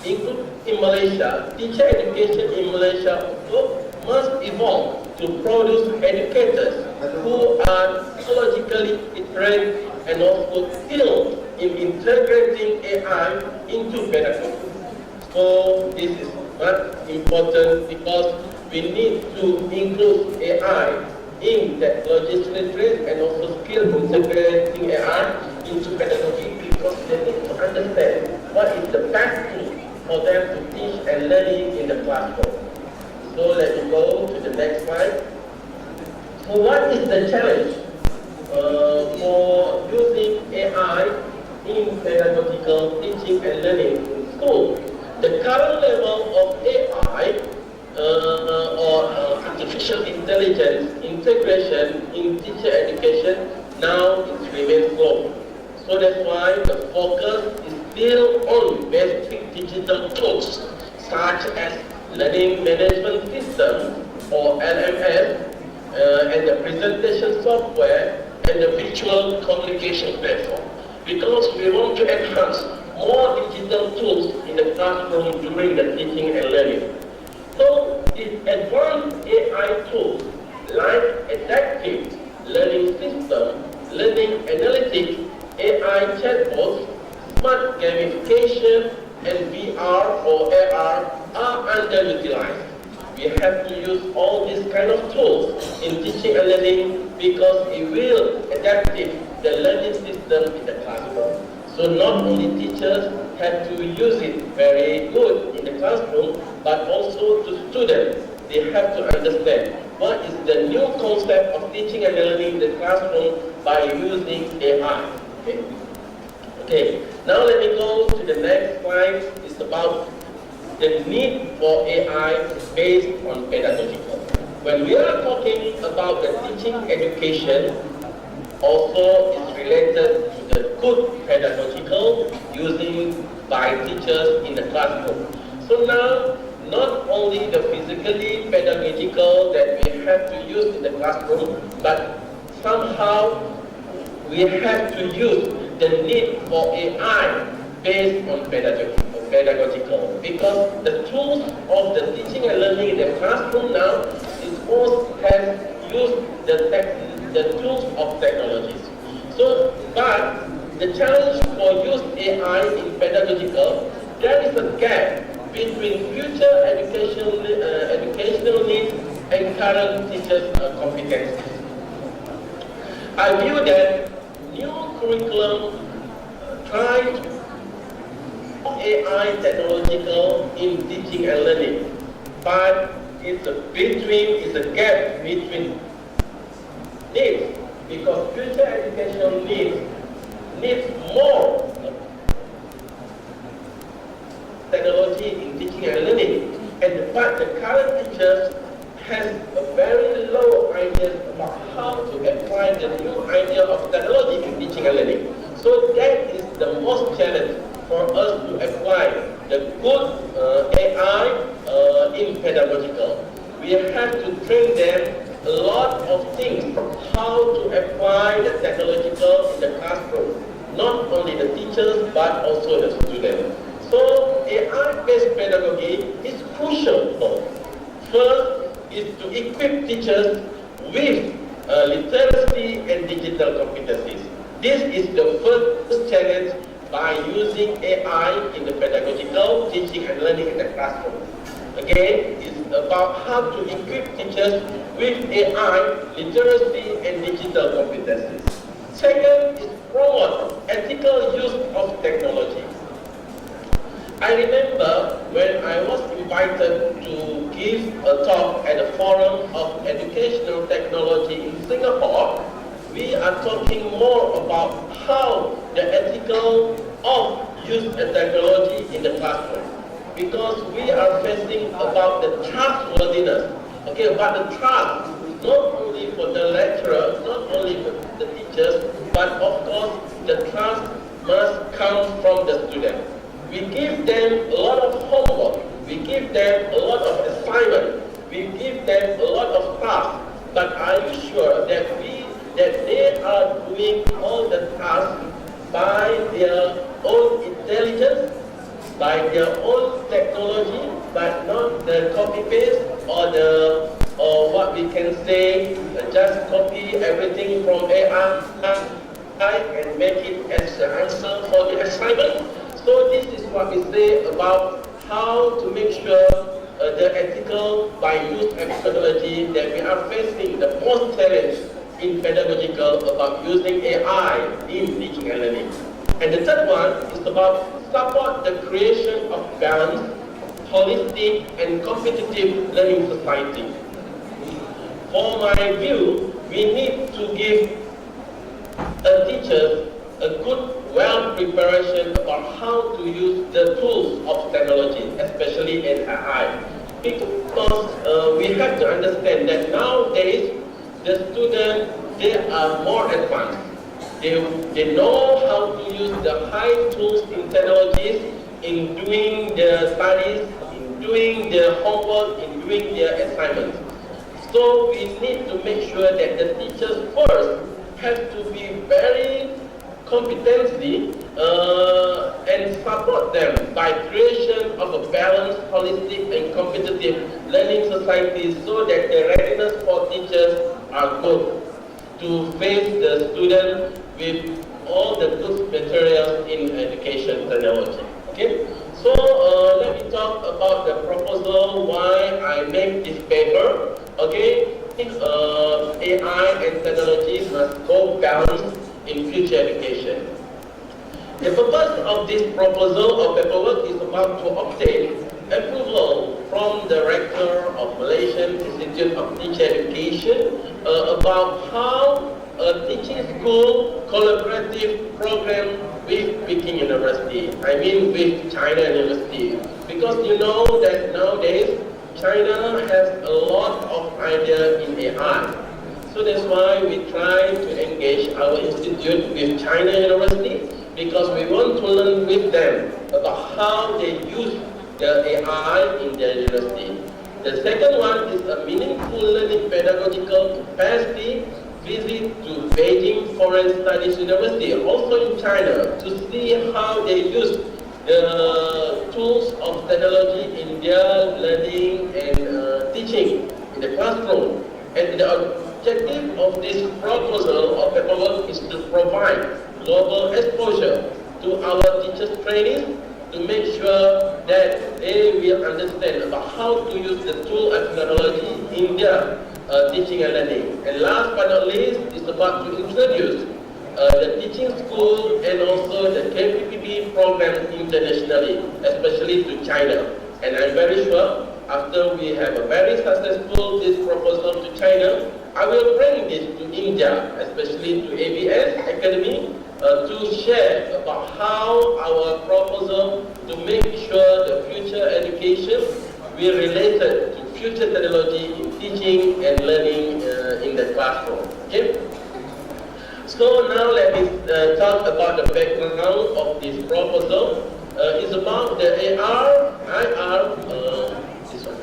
including in Malaysia, teacher education in Malaysia must evolve to produce educators who are psychologically literate and also skilled in integrating AI into pedagogy. So this is not important because we need to include AI in technology literate and also skill integrating AI into pedagogy because they need to understand what is the best tool for them to teach and learning in the classroom. So let me go to the next slide. So what is the challenge for using AI in pedagogical teaching and learning in school? The current level of AI or artificial intelligence integration in teacher education now it remains low. So that's why the focus is still on basic digital tools such as learning management system or LMS and the presentation software and the virtual communication platform because we want to enhance more digital tools in the classroom during the teaching and learning. So these advanced AI tools like adaptive learning system, learning analytics, AI chatbots, smart gamification, and VR or AR are underutilized. We have to use all these kind of tools in teaching and learning because it will adapt the learning system in the classroom. So not only teachers have to use it very good in the classroom, but also to students. They have to understand what is the new concept of teaching and learning in the classroom by using AI. Okay. Now let me go to the next slide. It's about the need for AI based on pedagogical. When we are talking about the teaching education, also is related to the good pedagogical using by teachers in the classroom. So now, not only the physically pedagogical that we have to use in the classroom, but somehow we have to use the need for AI based on pedagogical because the tools of the teaching and learning in the classroom now is most has used the tools of technologies. So, but the challenge for use AI in pedagogical, there is a gap between future educational needs and current teachers' competencies. I view that new curriculum tries AI technological in teaching and learning, but it's a gap between needs because future education needs more technology in teaching and learning, but the current teachers has a very low idea about how to apply the new idea of technology in teaching and learning. So that is the most challenge for us to apply the good AI in pedagogical. We have to train them a lot of things, how to apply the technological in the classroom. Not only the teachers, but also the students. So AI-based pedagogy is crucial. First is to equip teachers with literacy and digital competencies. This is the first challenge by using AI in the pedagogical teaching and learning in the classroom. Again, it's about how to equip teachers with AI, literacy, and digital competencies. Second is promote ethical use of technology. I remember when I was invited to give a talk at a forum of educational technology in Singapore, we are talking more about how the ethical of use the technology in the classroom. Because we are facing about the trustworthiness, okay, about the trust, not only for the lecturer, not only for the teachers, but of course the trust must come from the student. We give them a lot of homework, we give them a lot of assignment, we give them a lot of tasks, but are you sure that they are doing all the tasks by their own intelligence, by their own technology, but not the copy paste or what we can say, just copy everything from AI and make it as the answer for the assignment. So this is what we say about how to make sure the ethical by use methodology that we are facing the most challenge in pedagogical about using AI in teaching and learning. And the third one is about support the creation of balanced, holistic and competitive learning society. For my view, we need to give teachers a good, well preparation about how to use the tools of technology, especially in AI. Because we have to understand that nowadays, the students, they are more advanced. They know how to use the high tools in technologies in doing their studies, in doing their homework, in doing their assignments. So we need to make sure that the teachers first have to be very competently and support them by creation of a balanced, holistic and competitive learning society so that the readiness for teachers are good to face the student with all the good materials in education technology. Okay? So let me talk about the proposal why I make this paper. Okay? AI and technology must go balanced in future education. The purpose of this proposal or paperwork is about to obtain approval from the Rector of Malaysian Institute of Teacher Education about how a teaching school collaborative program with Peking University, I mean with China University. Because you know that nowadays China has a lot of ideas in AI. So that's why we try to engage our institute with China University because we want to learn with them about how they use the AI in their university. The second one is a meaningful learning pedagogical capacity visit to Beijing Foreign Studies University, also in China, to see how they use the tools of technology in their learning and teaching in the classroom. And the objective of this proposal or paperwork is to provide global exposure to our teachers' trainees to make sure that they will understand about how to use the tool and technology in their teaching and learning. And last but not least, is about to introduce the teaching school and also the KPPB program internationally, especially to China. And I'm very sure after we have a very successful this proposal to China, I will bring this to India, especially to ABS Academy, to share about how our proposal to make sure the future education will related to future technology in teaching and learning in the classroom. Okay? So now let me talk about the background of this proposal. It's about the AR, IR, this one.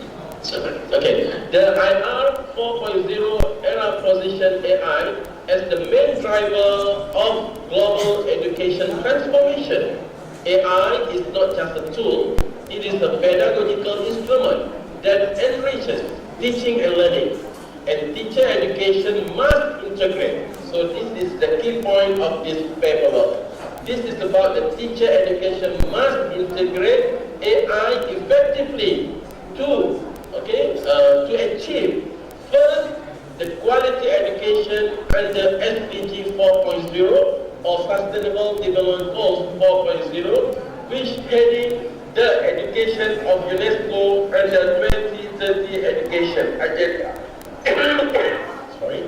Okay, the IR 4.0 era position AI as the main driver of global education transformation. AI is not just a tool, it is a pedagogical instrument that enriches teaching and learning. And teacher education must integrate. So this is the key point of this paperwork. This is about the teacher education must integrate AI effectively to achieve first the quality education under SDG 4.0 or Sustainable Development Goals 4.0, which heading the education of UNESCO under 2030 education agenda. Sorry.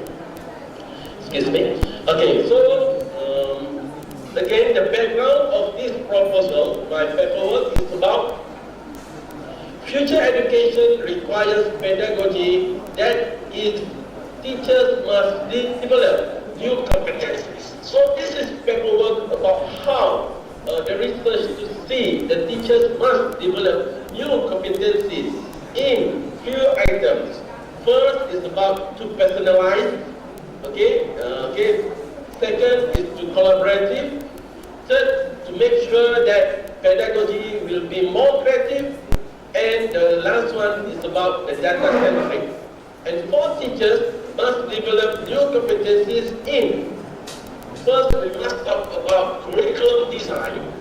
Excuse me. Okay, so again, the background of this this proposal, my paperwork is about future education requires pedagogy that is teachers must develop new competencies. So this is paperwork about how the research to see the teachers must develop new competencies in few items. First is about to personalize, okay. Second is to collaborative. Third, to make sure that pedagogy will be more creative. And the last one is about the data-centric. And four teachers must develop new competencies in. First, we must talk about curriculum design.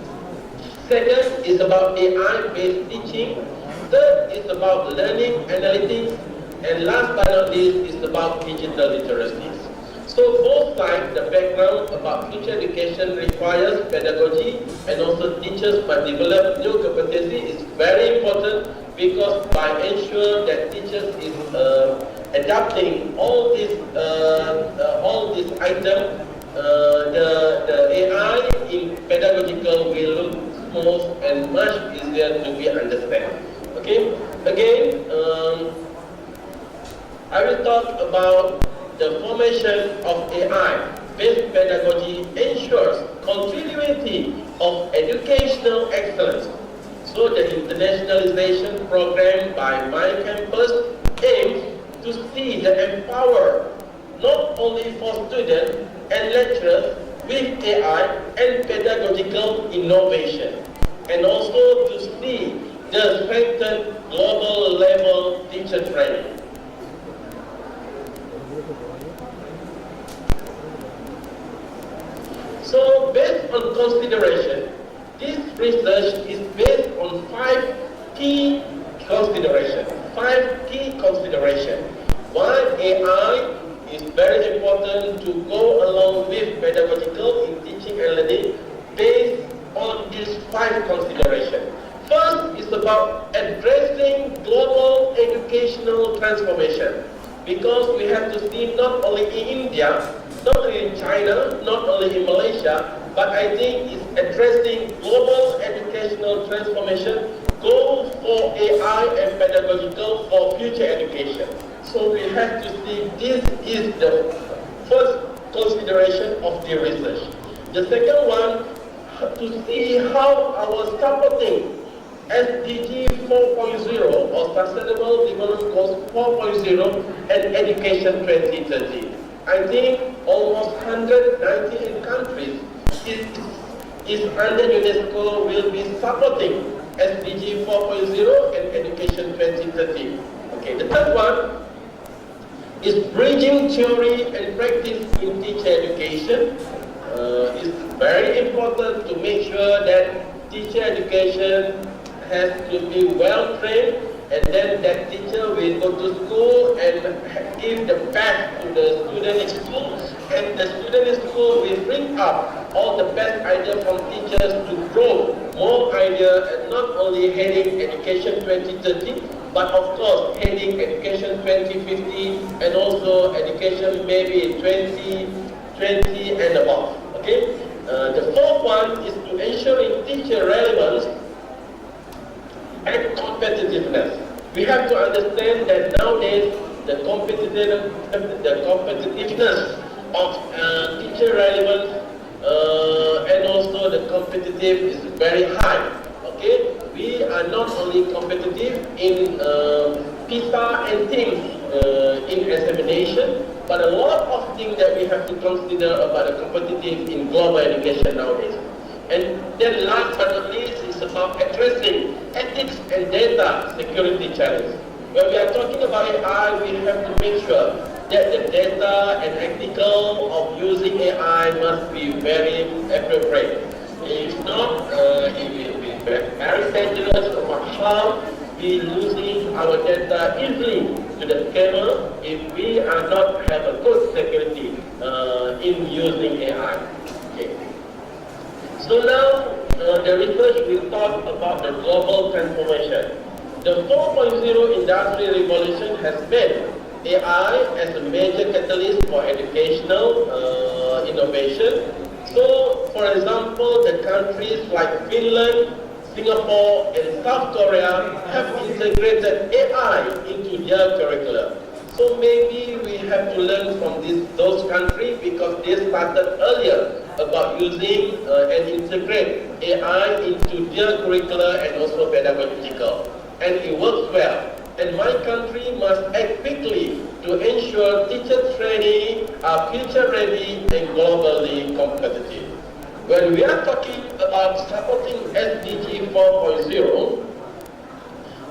Second is about AI-based teaching. Third is about learning analytics. And last but not least is about digital literacy. So both sides, the background about future education requires pedagogy and also teachers must develop new competency is very important because by ensure that teachers is adapting all these items, the AI in pedagogical will look smooth and much easier to be understood. Okay, again, I will talk about the formation of AI-based pedagogy ensures continuity of educational excellence. So the internationalization program by my campus aims to see the empower not only for students and lecturers with AI and pedagogical innovation, and also to see the strengthened global level teacher training. So based on consideration, this research is based on five key considerations. One, AI is very important to go along with pedagogical in teaching and learning based on these five considerations. First is about addressing global educational transformation, because we have to see not only in India, not only in China, not only in Malaysia, but I think it's addressing global educational transformation, goals for AI and pedagogical for future education. So we have to see this is the first consideration of the research. The second one, to see how our supporting SDG 4.0 or Sustainable Development Goals 4.0 and Education 2030. I think almost 198 countries is under UNESCO will be supporting SDG 4.0 and Education 2030. Okay, the third one is bridging theory and practice in teacher education. It's very important to make sure that teacher education has to be well trained, and then that teacher will go to school and give the best to the student in school, and the student in school will bring up all the best ideas from teachers to grow more ideas, and not only heading Education 2030, but of course heading Education 2050 and also Education maybe 2020 and above. Okay. The fourth one is to ensuring teacher relevance and competitiveness. We have to understand that nowadays the competitiveness of teacher relevance and also the competitive is very high. Okay, we are not only competitive in PISA and things in examination, but a lot of things that we have to consider about the competitive in global education nowadays. And then last but not least is about addressing ethics and data security challenge. When we are talking about AI, we have to make sure that the data and ethical of using AI must be very appropriate. If not, it will be very dangerous or how we losing our data easily to the scammer if we are not have a good security in using AI. Okay. So now the research will talk about the global transformation. The 4.0 industrial revolution has made AI as a major catalyst for educational innovation. So, for example, the countries like Finland, Singapore, and South Korea have integrated AI into their curricula. So maybe we have to learn from those countries because they started earlier about using and integrate AI into their curricula and also pedagogical. And it works well. And my country must act quickly to ensure teacher training are future ready and globally competitive. When we are talking about supporting SDG 4.0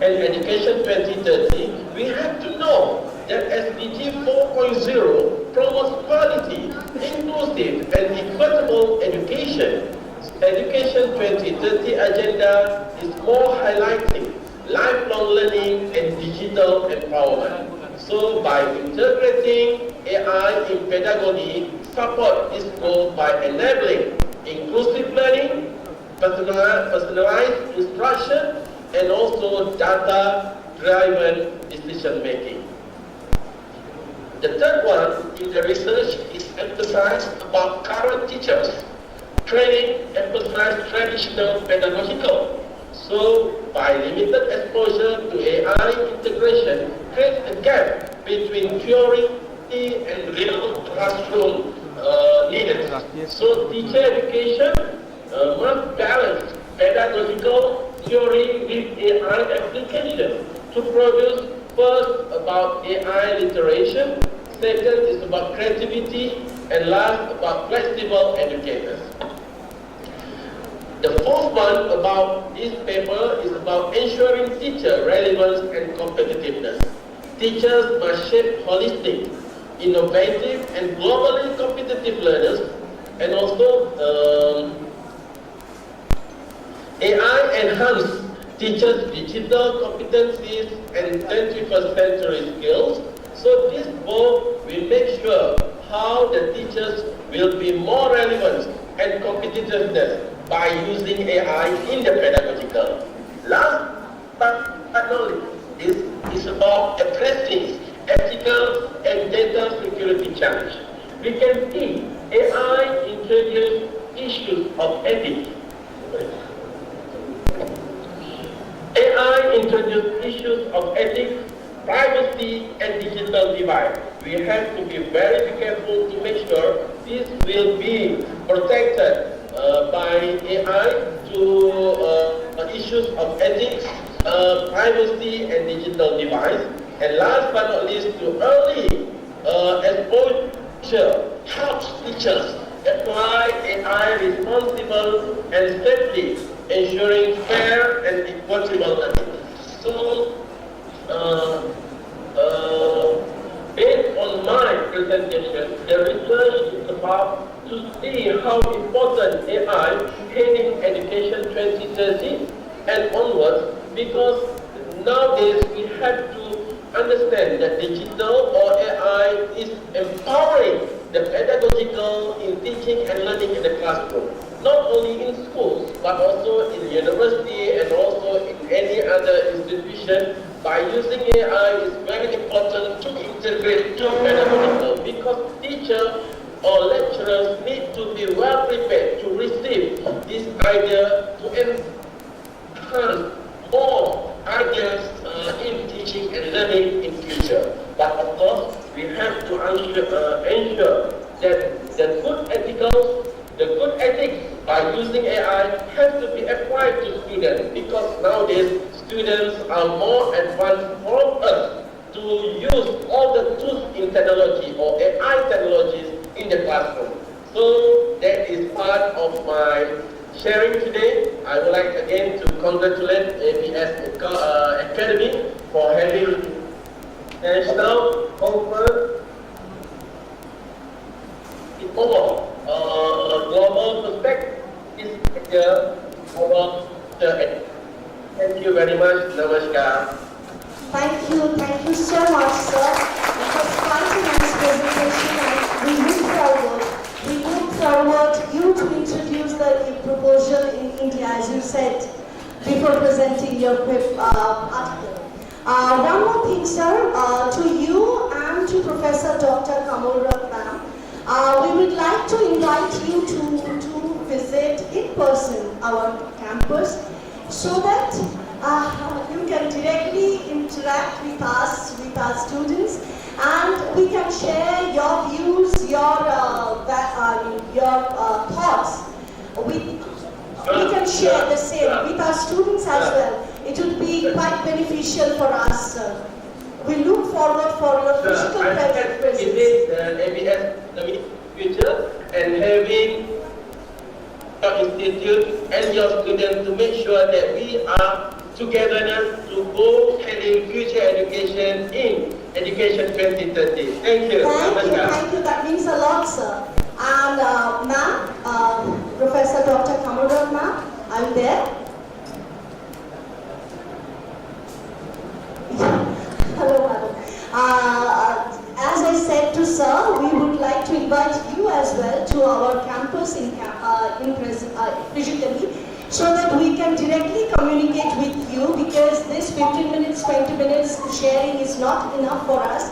and Education 2030, we have to know that SDG 4.0 promotes quality, inclusive and equitable education. Education 2030 agenda is more highlighting lifelong learning and digital empowerment. So by integrating AI in pedagogy, support this goal by enabling inclusive learning, personalized instruction, and also data-driven decision-making. The third one in the research is emphasized about current teachers. Training emphasized traditional pedagogical. So, by limited exposure to AI integration, creates a gap between theory and real classroom needed. So, teacher education must balance pedagogical theory with AI application to produce first about AI literation, second is about creativity, and last about flexible educators. The fourth one about this paper is about ensuring teacher relevance and competitiveness. Teachers must shape holistic, innovative, and globally competitive learners, and also AI enhance teachers' digital competencies and 21st century skills. So this both will make sure how the teachers will be more relevant and competitiveness by using AI in the pedagogical. Last but not least is about addressing ethical and data security challenge. We can see AI introduce issues of ethics. AI introduced issues of ethics, privacy, and digital divide. We have to be very careful to make sure this will be protected by AI to issues of ethics, privacy, and digital divide. And last but not least, to early exposure helps teachers apply AI responsible and safely, ensuring fair and equitable learning. So, based on my presentation, the research is about to see how important AI heading education 2030 and onwards, because nowadays we have to understand that digital or AI is empowering the pedagogical in teaching and learning in the classroom, not only in schools, but also in university and also in any other institution. By using AI, it's very important to integrate to pedagogical, because teachers or lecturers need to be well prepared to receive this idea to enhance more ideas in teaching and learning in future. But of course, we have to ensure that the good ethics by using AI has to be applied to students, because nowadays students are more advanced from us to use all the tools in technology or AI technologies in the classroom. So that is part of my sharing today. I would like again to congratulate ABS Academy for having national conference in global perspective here about the. Thank you very much. Namaskar. Thank you so much, sir. It was quite a nice presentation, and we look forward you to introduce the proposal in India, as you said, before presenting your article. One more thing, sir, to you and to Professor Dr. Kamul Ratnam, we we'd like to invite you to visit in person our campus so that you can directly interact with us, with our students, and we can share your views, your thoughts. We can share the same with our students as well. It would be quite beneficial for us. We look forward for your physical presence. In this ABS future and having your institute and your students to make sure that we are togetherness to go having future education in Education 2030. Thank you. Thank you. That means a lot, sir. And ma'am, Professor Dr. Kamaran ma'am, are you there? Hello, madam. As I said to sir, we would like to invite you as well to our campus physically, so that we can directly communicate with you, because this 15 minutes, 20 minutes sharing is not enough for us.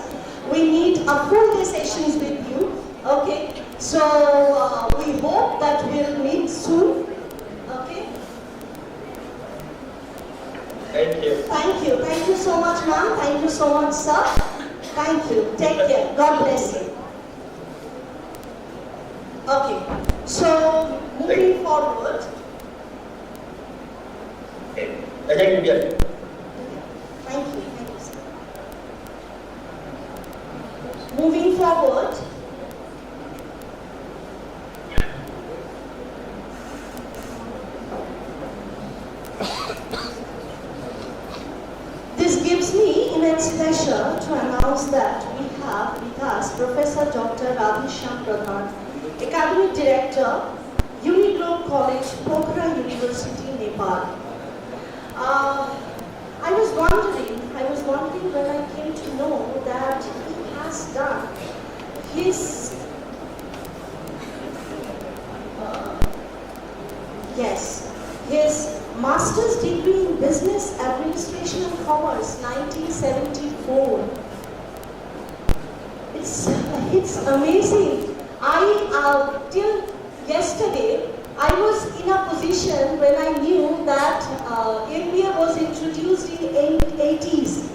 We need a full day sessions with you. Okay, so we hope that we'll meet soon. Okay. Thank you. Thank you. Thank you so much, ma'am. Thank you so much, sir. Thank you. Take care. God bless you. Okay. So moving forward. Okay. Thank you. Thank you. Thank you, sir. Moving forward. This gives me immense pleasure to announce that we have with us Professor Dr. Radhesham Pradhan, Academic Director, Uniglobe College, Pokhara University, Nepal. I was wondering when I came to know that he has done his his master's degree in business administration and commerce, 1974. It's amazing. Till yesterday, I was in a position when I knew that MBA was introduced in 80s.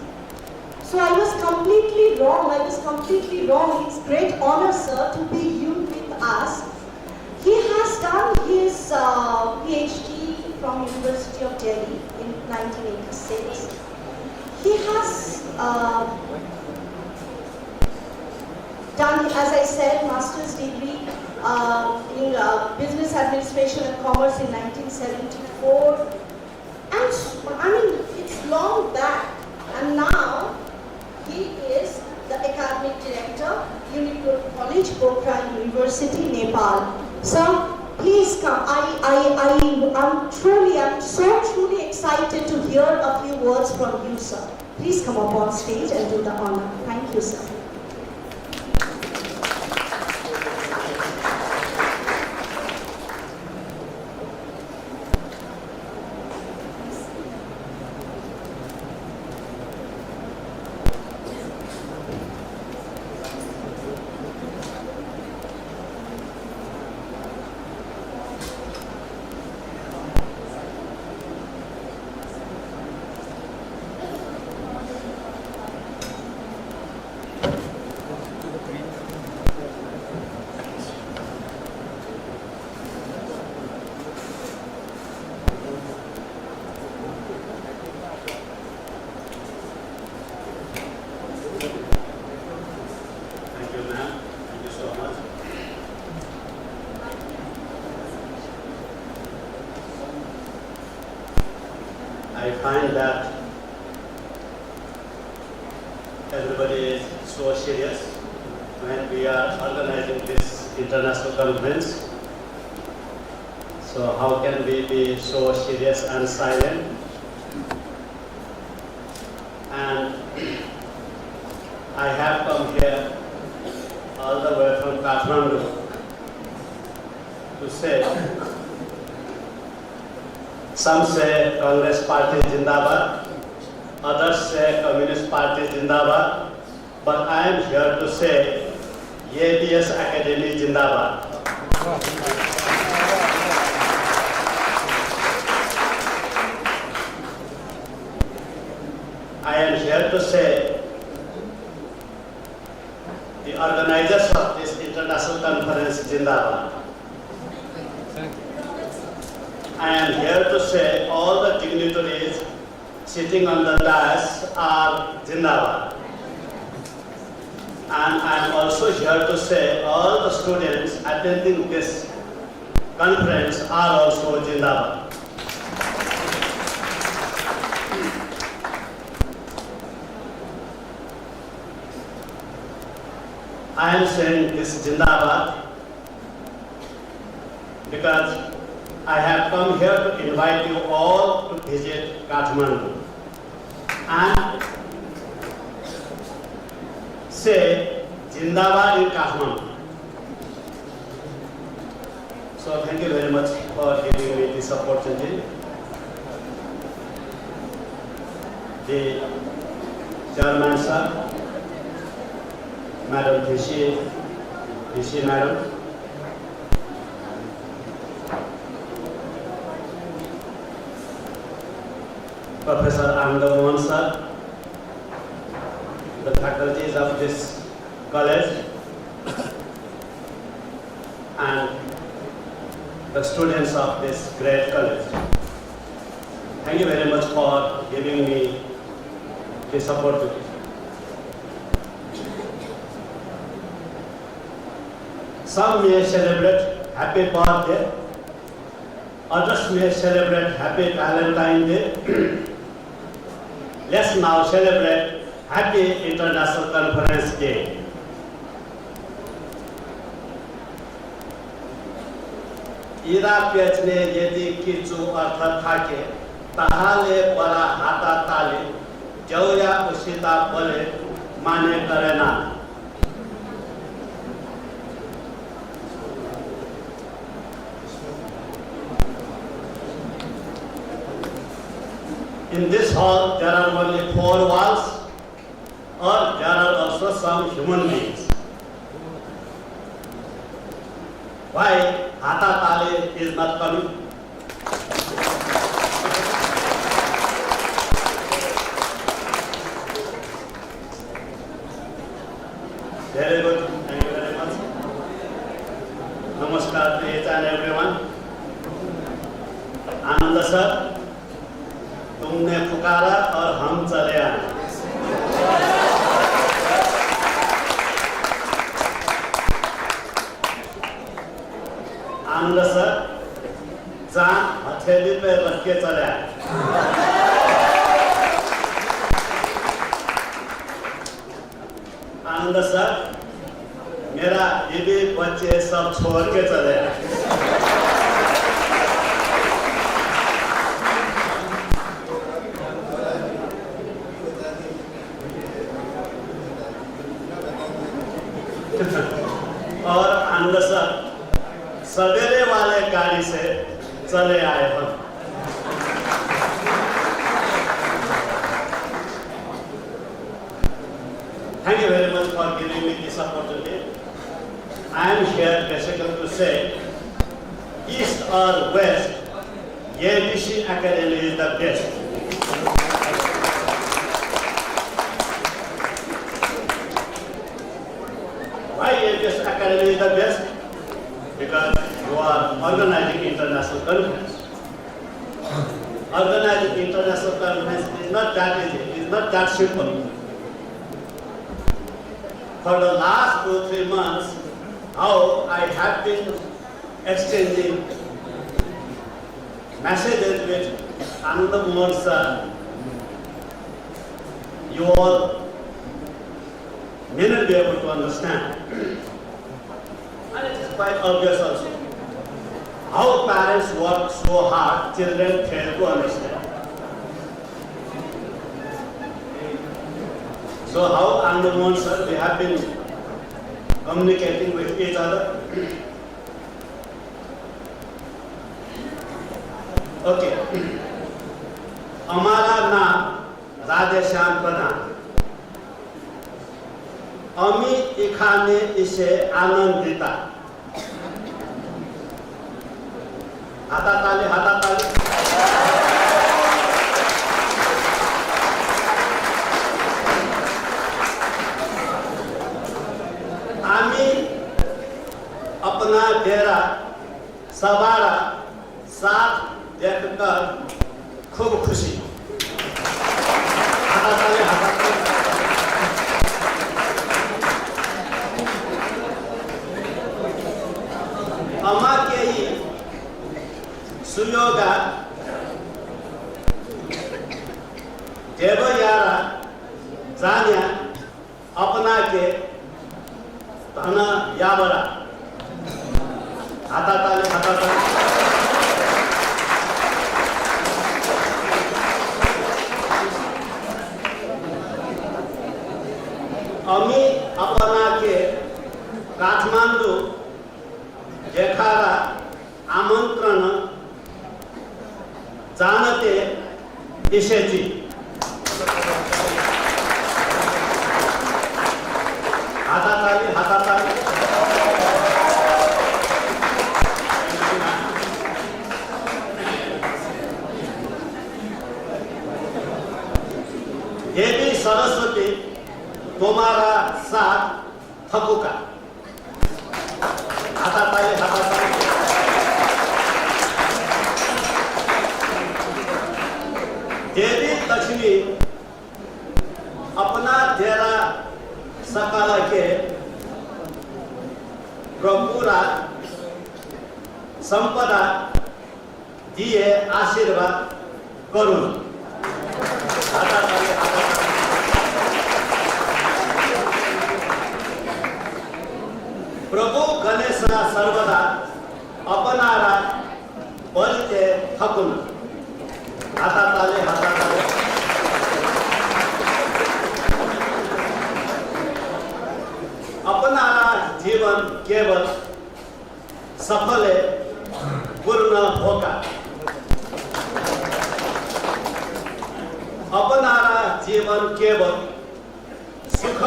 So I was completely wrong. It's great honor, sir, to be you with us. He has done his PhD from University of Delhi in 1986. He has done, as I said, master's degree in business administration and commerce in 1974. And I mean, it's long back. And now he is the academic director, Uniglobe College, Pokhara University, Nepal. So please come. I'm so truly excited to hear a few words from you, sir. Please come up on stage and do the honor. Thank you, sir. I find that everybody is so serious when we are organizing this international conference. So how can we be so serious and silent? And I have come here all the way from Kathmandu to say, some say Congress Party Zindabad, others say Communist Party Zindabad, but I am here to say ABS Academy Jindabad. I am here to say the organizers of this international conference Jindabad. I am here to say all the dignitaries sitting on the dais are Jindabad. And I am also here to say all the students attending this conference are also Jindabad. I am saying this Jindabad because I have come here to invite you all to visit Kathmandu and say Jindabad in Kathmandu. So thank you very much for giving me this opportunity. The Chairman sir, Madam DC Madam, Professor Anandamohan sir, the faculties of this college, and the students of this great college. Thank you very much for giving me this opportunity. Some may celebrate happy birthday, others may celebrate happy Valentine's Day. Let's now celebrate Happy International Conference Day. इरा पेचने यदि किचु अर्थ थाके ताहाले बरा हाता ताले जौया उसिता बोले माने करेना. In this hall, there are only 4 walls, or there are also some human beings. Why Hata Tale is not coming? Very good. Thank you very much. Namaskar to each and everyone. Ananda sir, तुमने पुकारा और हम चले आए. आनंद sir, जान हथेली पे रख के चले आए. आनंद सर, मेरा बीवी बच्चे सब छोड़ के चले आए. और आनंद सर सवेरे वाले गाड़ी से चले आए हम. Thank you very much for giving me this opportunity. I am here basically to say, east or west, ABC Academy is the best. Why ABS Academy is the best? Because you are organizing international conference. Organizing international conference is not that easy, it is not that simple. For the last 2-3 months, how I have been exchanging messages with Anandamohan sir, you all may not be able to understand. And it is quite obvious also. How parents work so hard, children fail to understand. So how Anandamohan sir, we have been communicating with each other. Okay. हमारा नाम राधेश्याम प्रधान আমি এখানে এসে আনন্দিত। হাতাতালি হাতাতালি। আমি अपना डेरा सवारा साथ देखकर खूब खुशी। हाताताली हाताताली। अमाकेही सुयोगा देवयारा जान्या अपना के धन यावरा। हाताताली हाताताली। अमी अपना के काठमांडू देखारा आमंत्रण जानते इसेची। हाताताली हाताताली। देवी सरस्वती तुम्हारा साथ थकुका। हाताताली हाताताली। देवी लक्ष्मी अपना डेरा सकल के प्रभुरा संपदा दिए आशीर्वाद करुण। हाताताली हाताताली। प्रभु गणेश सर्वदा अपनारा बलते थकुन। हाताताली हाताताली। अपनारा जीवन केवल सफल पूर्ण होगा। अपनारा जीवन केवल सुख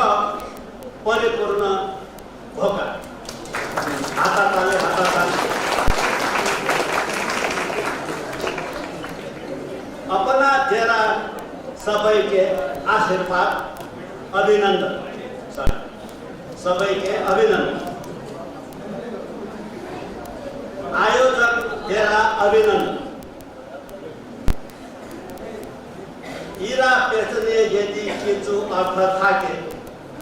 परिपूर्ण होगा। हाताताली हाताताली। अपना डेरा सबै के आशीर्वाद अभिनंदन। सबै के अभिनंदन। आयोजक डेरा अभिनंदन। इरा पेचने यदि किचु अर्थ थाके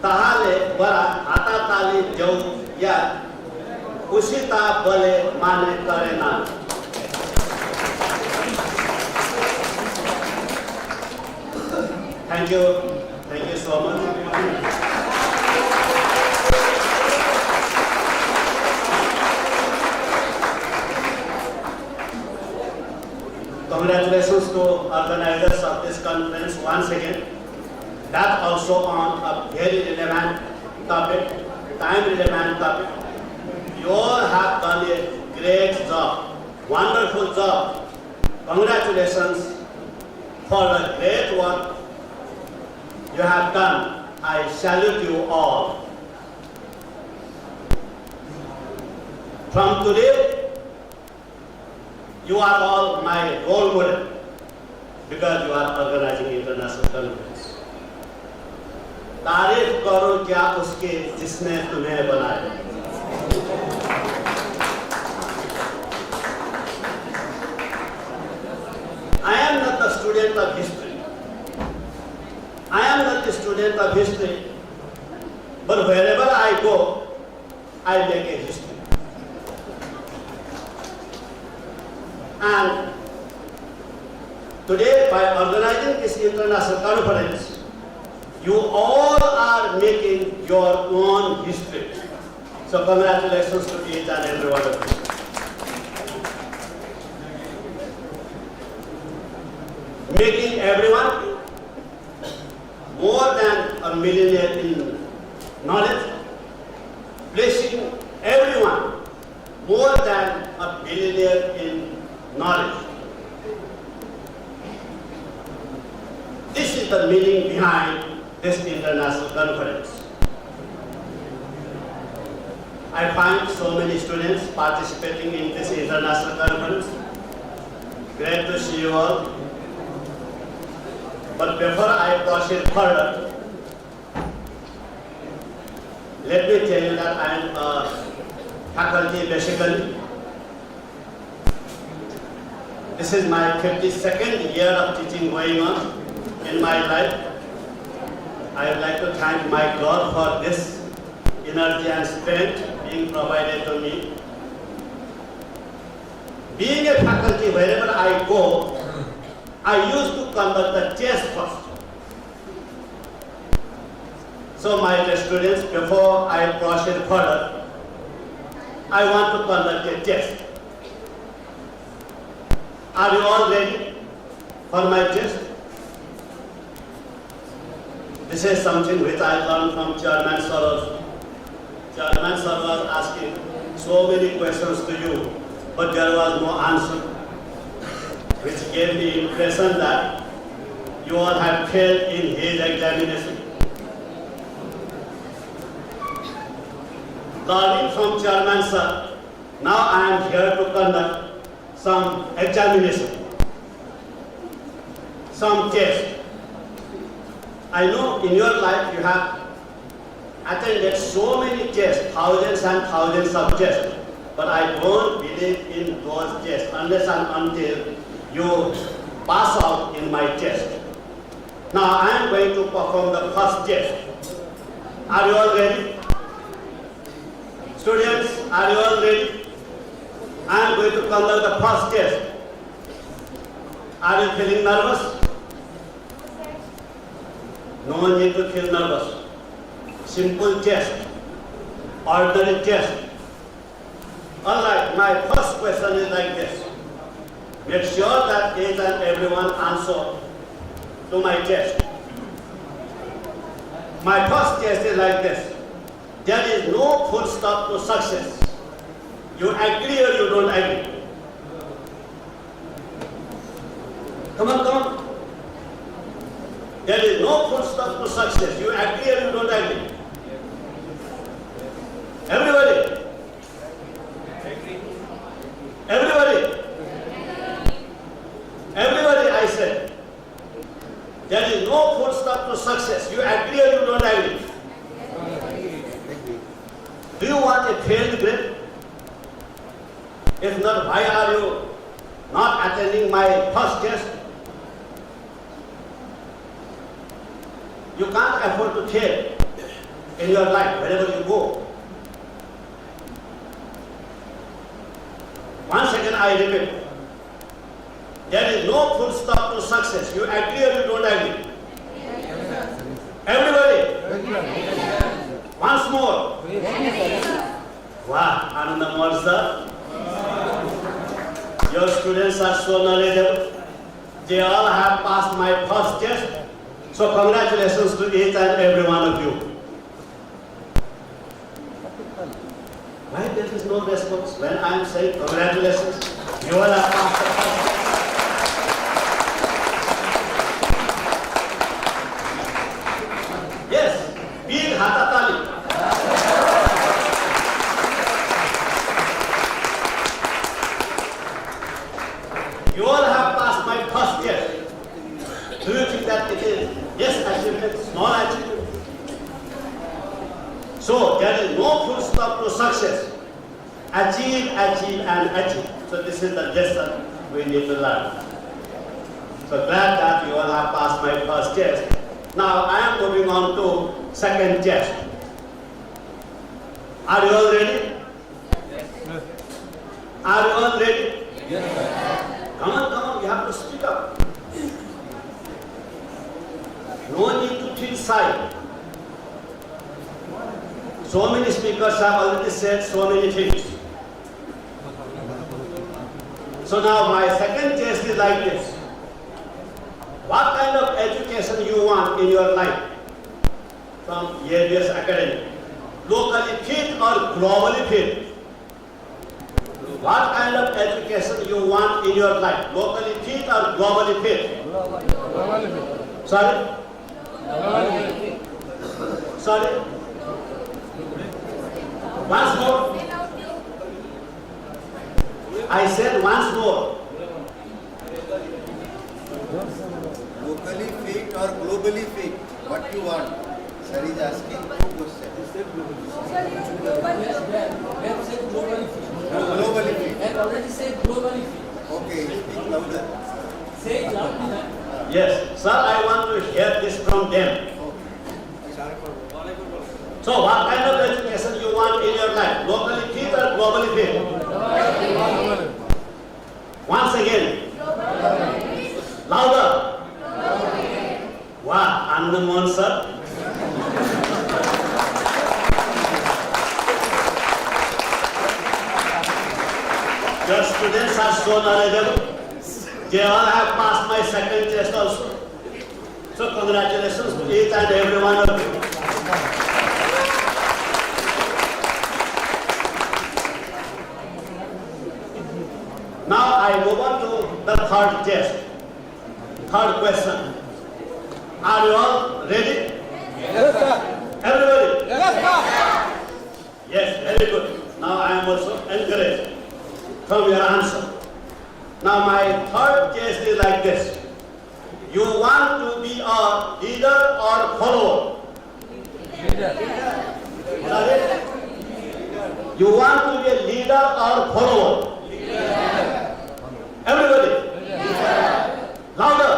ताहाले बरा हाताताली देऊ या उसिता बले माने करेना। Thank you so much. Congratulations to organizers of this conference once again. That also on a very relevant topic, time relevant topic. You all have done a great job, wonderful job. Congratulations for the great work you have done. I salute you all. From today, you are all my role model because you are organizing international conference. तारीफ करो क्या उसके जिसने तुम्हें बनाया। I am not a student of history. I am not a student of history, but wherever I go, I make a history. And today, by organizing this international conference, you all are making your own history. So congratulations to each and every one of you. Making everyone more than a millionaire in knowledge, placing everyone more than a billionaire in knowledge. This is the meaning behind this international conference. I find so many students participating in this international conference. Great to see you all. But before I proceed further, let me tell you that I am a faculty basically. This is my 52nd year of teaching going on in my life. I would like to thank my God for this energy and strength being provided to me. Being a faculty, wherever I go, I used to conduct the test first. So my dear students, before I proceed further, I want to conduct a test. Are you all ready for my test? This is something which I learned from Chairman Sir. Chairman Sir was asking so many questions to you, but there was no answer, which gave the impression that you all have failed in his examination. Learning from Chairman Sir, now I am here to conduct some examination, some test. I know in your life you have attended so many tests, thousands and thousands of tests, but I don't believe in those tests unless and until you pass out in my test. Now I am going to perform the first test. Are you all ready? Students, are you all ready? I am going to conduct the first test. Are you feeling nervous? No need to feel nervous. Simple test, ordinary test. Alright, my first question is like this. Make sure that each and everyone answer to my test. My first test is like this. There is no full stop to success. You agree or you don't agree? Come on, come on. There is no full stop to success. You agree or you don't agree? Everybody? Everybody? Everybody, I said. There is no full stop to success. You agree or you don't agree? Do you want a failed grade? If not, why are you not attending my first test? You can't afford to fail in your life wherever you go. Once again I repeat, there is no full stop to success. You agree or you don't agree? Everybody? Once more. Wow, Ananda Morza. Your students are so knowledgeable. They all have passed my first test. So congratulations to each and every one of you. Why there is no response when I am saying congratulations? You all have passed the first test. Yes, big hatatali. You all have passed my first test. Do you think that it is yes achievement, small achievement? So there is no full stop to success. Achieve, achieve, and achieve. So this is the lesson we need to learn. So glad that you all have passed my first test. Now I am moving on to second test. Are you all ready? Yes. Are you all ready? Yes. Come on, you have to speak up. No need to feel shy. So many speakers have already said so many things. So now my second test is like this. What kind of education you want in your life from ABS Academy? Locally fit or globally fit? What kind of education you want in your life? Locally fit or globally fit? Globally fit. Sorry? Globally fit. Sorry? Once more. I said once more. Locally fit or globally fit? What you want? Sir is asking two questions. Globally fit. I already said globally fit. Okay, speak louder. Say it loudly. Yes, sir, I want to hear this from them. So what kind of education you want in your life? Locally fit or globally fit? Once again. Louder. Wow, Anandamon sir. Your students are so knowledgeable. They all have passed my second test also. So congratulations to each and every one of you. Now I move on to the third test. Third question. Are you all ready? Yes, sir. Everybody? Yes, sir. Yes, very good. Now I am also encouraged from your answer. Now my third test is like this. You want to be a leader or follower? Sorry? You want to be a leader or follower? Everybody? Louder?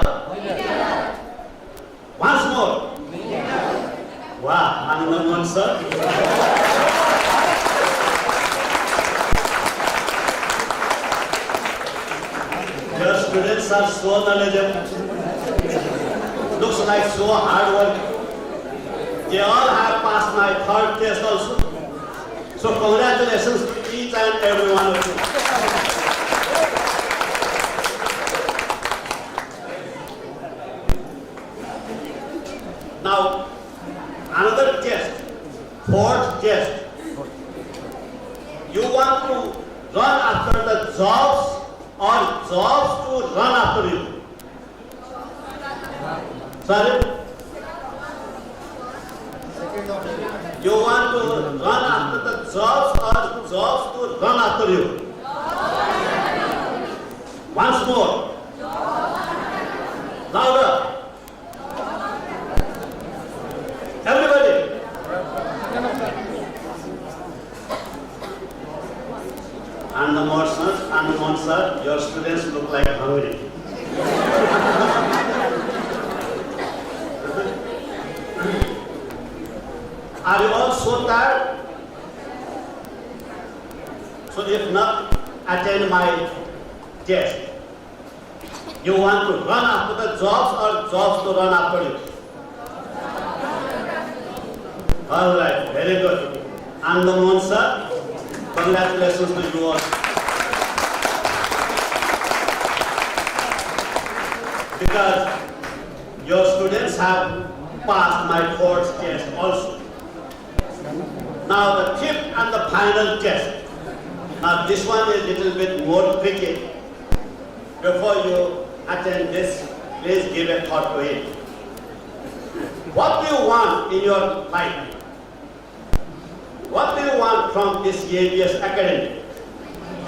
Once more? Wow, Anandamon sir. Your students are so knowledgeable. Looks like so hard work. They all have passed my third test also. So congratulations to each and every one of you. Now, another test, fourth test. You want to run after the jobs or jobs to run after you? Sorry? You want to run after the jobs or jobs to run after you? Once more. Louder. Everybody. Anandamon sir, your students look like hungry. Are you all so tired? So if not, attend my test. You want to run after the jobs or jobs to run after you? All right, very good. Anandamon sir, congratulations to you all. Because your students have passed my fourth test also. Now the fifth and the final test. Now this one is a little bit more tricky. Before you attend this, please give a thought to it. What do you want in your life? What do you want from this ABS Academy?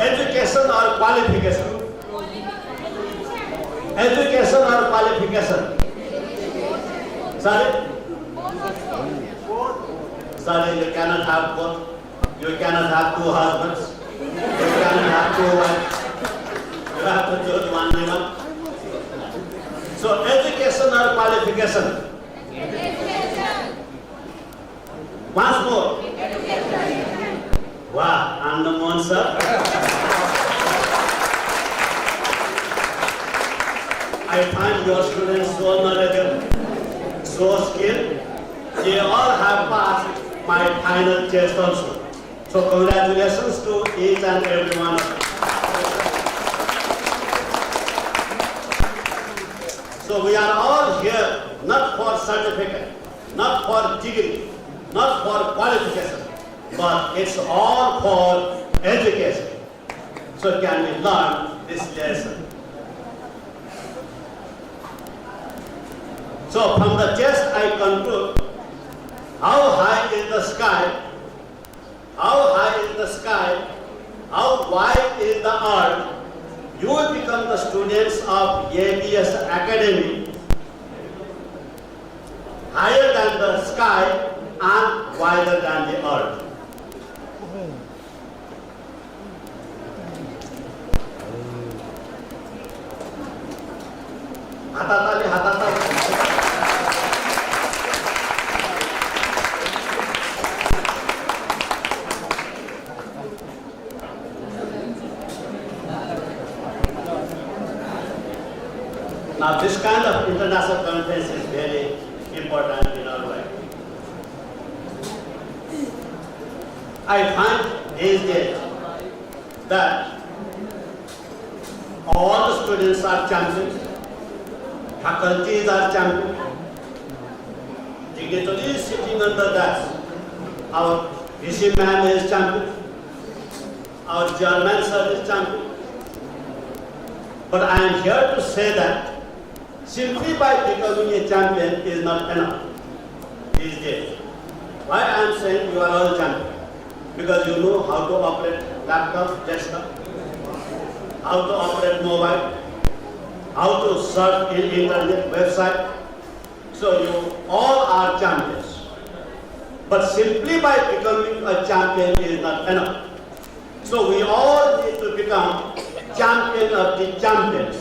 Education or qualification? Education or qualification? Sorry? Sorry, you cannot have both. You cannot have two husbands. You cannot have two wives. You have to choose one by one. So education or qualification? Once more. Wow, Anandamon sir. I find your students so knowledgeable, so skilled. They all have passed my final test also. So congratulations to each and every one of you. So we are all here not for certificate, not for degree, not for qualification, but it's all for education. So can we learn this lesson? So from the test I conclude, how high is the sky how high is the sky, how wide is the earth, you will become the students of ABS Academy, higher than the sky and wider than the earth. Hatatali, hatatali. Now this kind of international conference is very important in our life. I find these days that all the students are champions, faculties are champions, dignitaries sitting on the desk. Our VC ma'am is champion, our German sir is champion. But I am here to say that simply by becoming a champion is not enough these days. Why I am saying you are all champions? Because you know how to operate laptop, desktop, how to operate mobile, how to search in internet website. So you all are champions. But simply by becoming a champion is not enough. So we all need to become champion of the champions.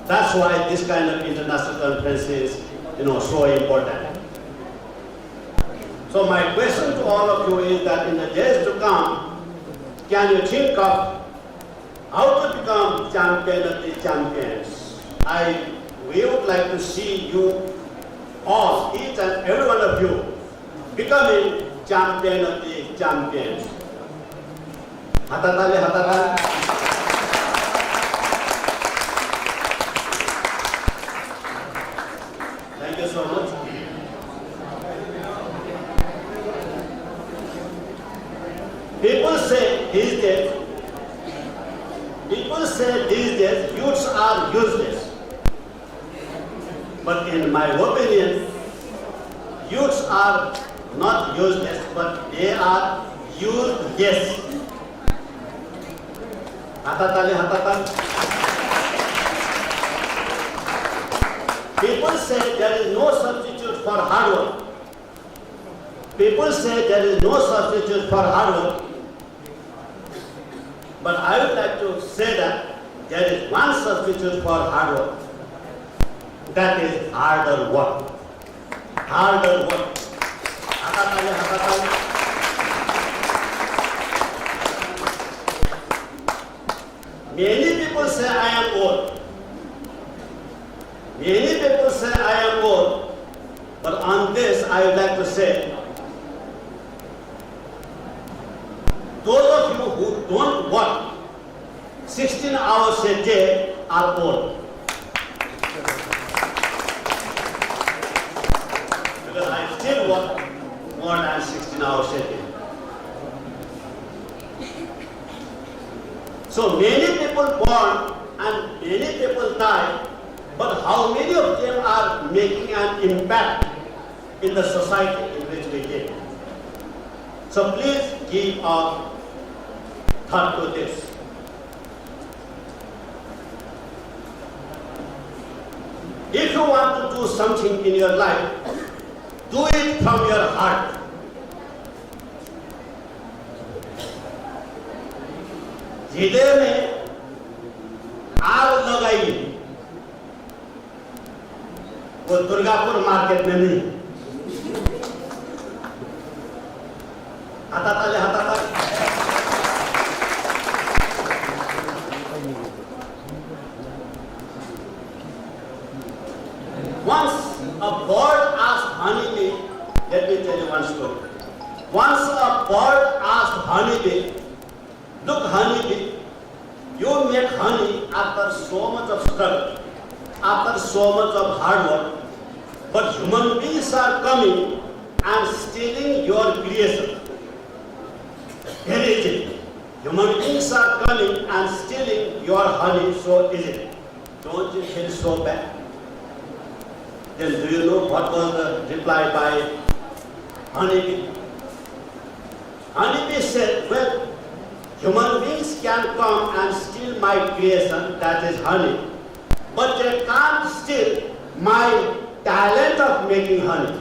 That's why this kind of international conference is, so important. So my question to all of you is that in the days to come, can you think of how to become champion of the champions? We would like to see you all, each and every one of you, becoming champion of the champions. Hatatali, hatatali. Thank you so much. People say these days youths are useless. But in my opinion, youths are not useless, but they are useless. Hatatali, hatatali. People say there is no substitute for hard work. People say there is no substitute for hard work. But I would like to say that there is one substitute for hard work. That is harder work. Harder work. Hatatali, hatatali. Many people say I am old. Many people say I am old. But on this I would like to say, those of you who don't work 16 hours a day are old. Because I still work more than 16 hours a day. So many people born and many people die, but how many of them are making an impact in the society in which we live? So please give a thought to this. If you want to do something in your life, do it from your heart. हृदय में आग लगाइए, वो Durgapur market में नहीं। हाथाताली, हाथाताली। Once a bird asked honeybee, let me tell you one story. Once a bird asked honeybee, look honeybee, you make honey after so much of struggle, after so much of hard work, but human beings are coming and stealing your creation. Very easy. Human beings are coming and stealing your honey so easily. Don't you feel so bad? Then do you know what was the reply by honeybee? Honeybee said, well, human beings can come and steal my creation, that is honey, but they can't steal my talent of making honey.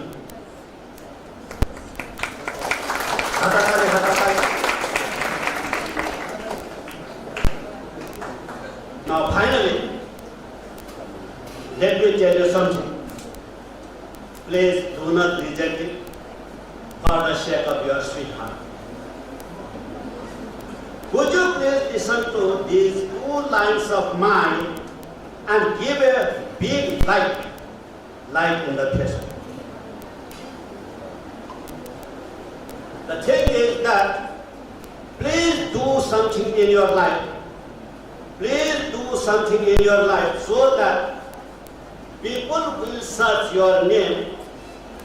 Now finally, let me tell you something. Please do not reject it for the sake of your sweetheart. Would you please listen to these 2 lines of mine and give a big like in the Facebook. The thing is that please do something in your life. Please do something in your life so that people will search your name.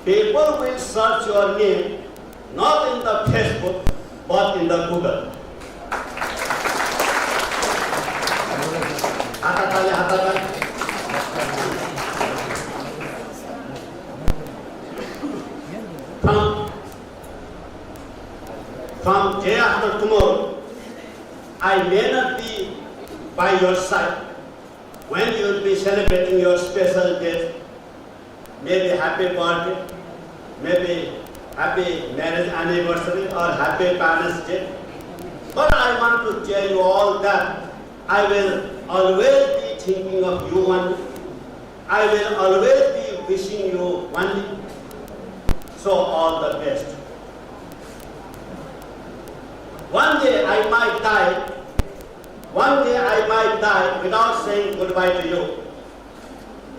People will search your name not in the Facebook but in the Google. From day after tomorrow, I may not be by your side when you will be celebrating your special day, maybe happy birthday, maybe happy marriage anniversary or happy Parents' Day. But I want to tell you all that I will always be thinking of you only. I will always be wishing you only. So all the best. One day I might die. One day I might die without saying goodbye to you.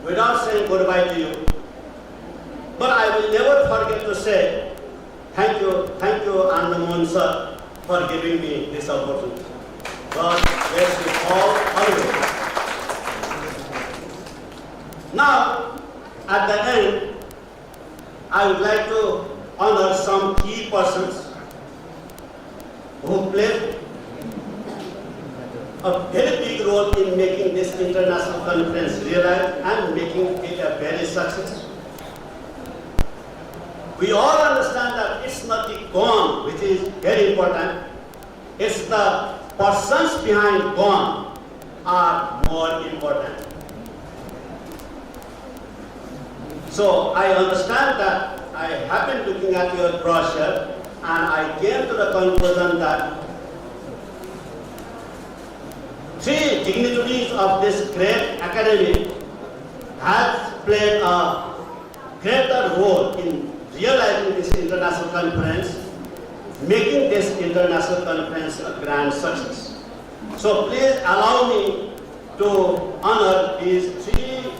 Without saying goodbye to you. But I will never forget to say thank you, Andaman sir, for giving me this opportunity. God bless you all always. Now, at the end, I would like to honor some key persons who played a very big role in making this international conference realize and making it a very success. We all understand that it's not the gone which is very important, it's the persons behind gone are more important. So I understand that I have been looking at your brochure and I came to the conclusion that 3 dignitaries of this great academy have played a greater role in realizing this international conference, making this international conference a grand success. So please allow me to honor these 3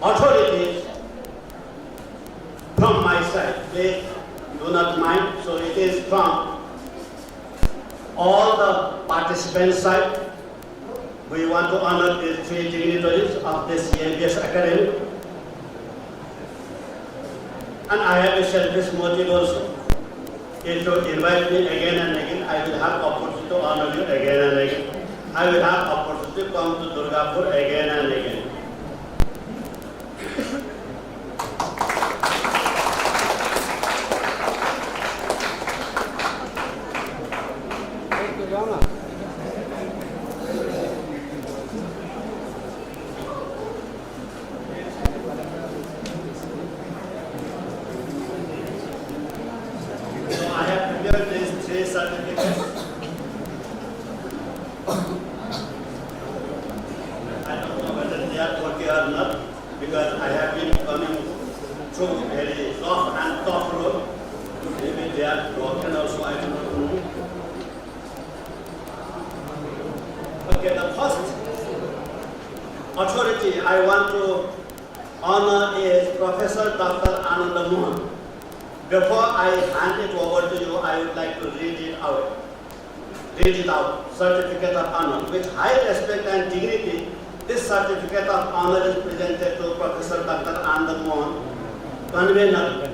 authorities from my side. Please do not mind. So it is from all the participants' side. We want to honor these 3 dignitaries of this ABS Academy. And I have a selfish motive also. If you invite me again and again, I will have opportunity to honor you again and again. I will have opportunity to come to Durgapur again and again. Okay, the first authority I want to honor is Professor Dr. Ananda Mohan. Before I hand it over to you, I would like to read it out. Certificate of Honor. With high respect and dignity, this certificate of honor is presented to Professor Dr. Ananda Mohan, convener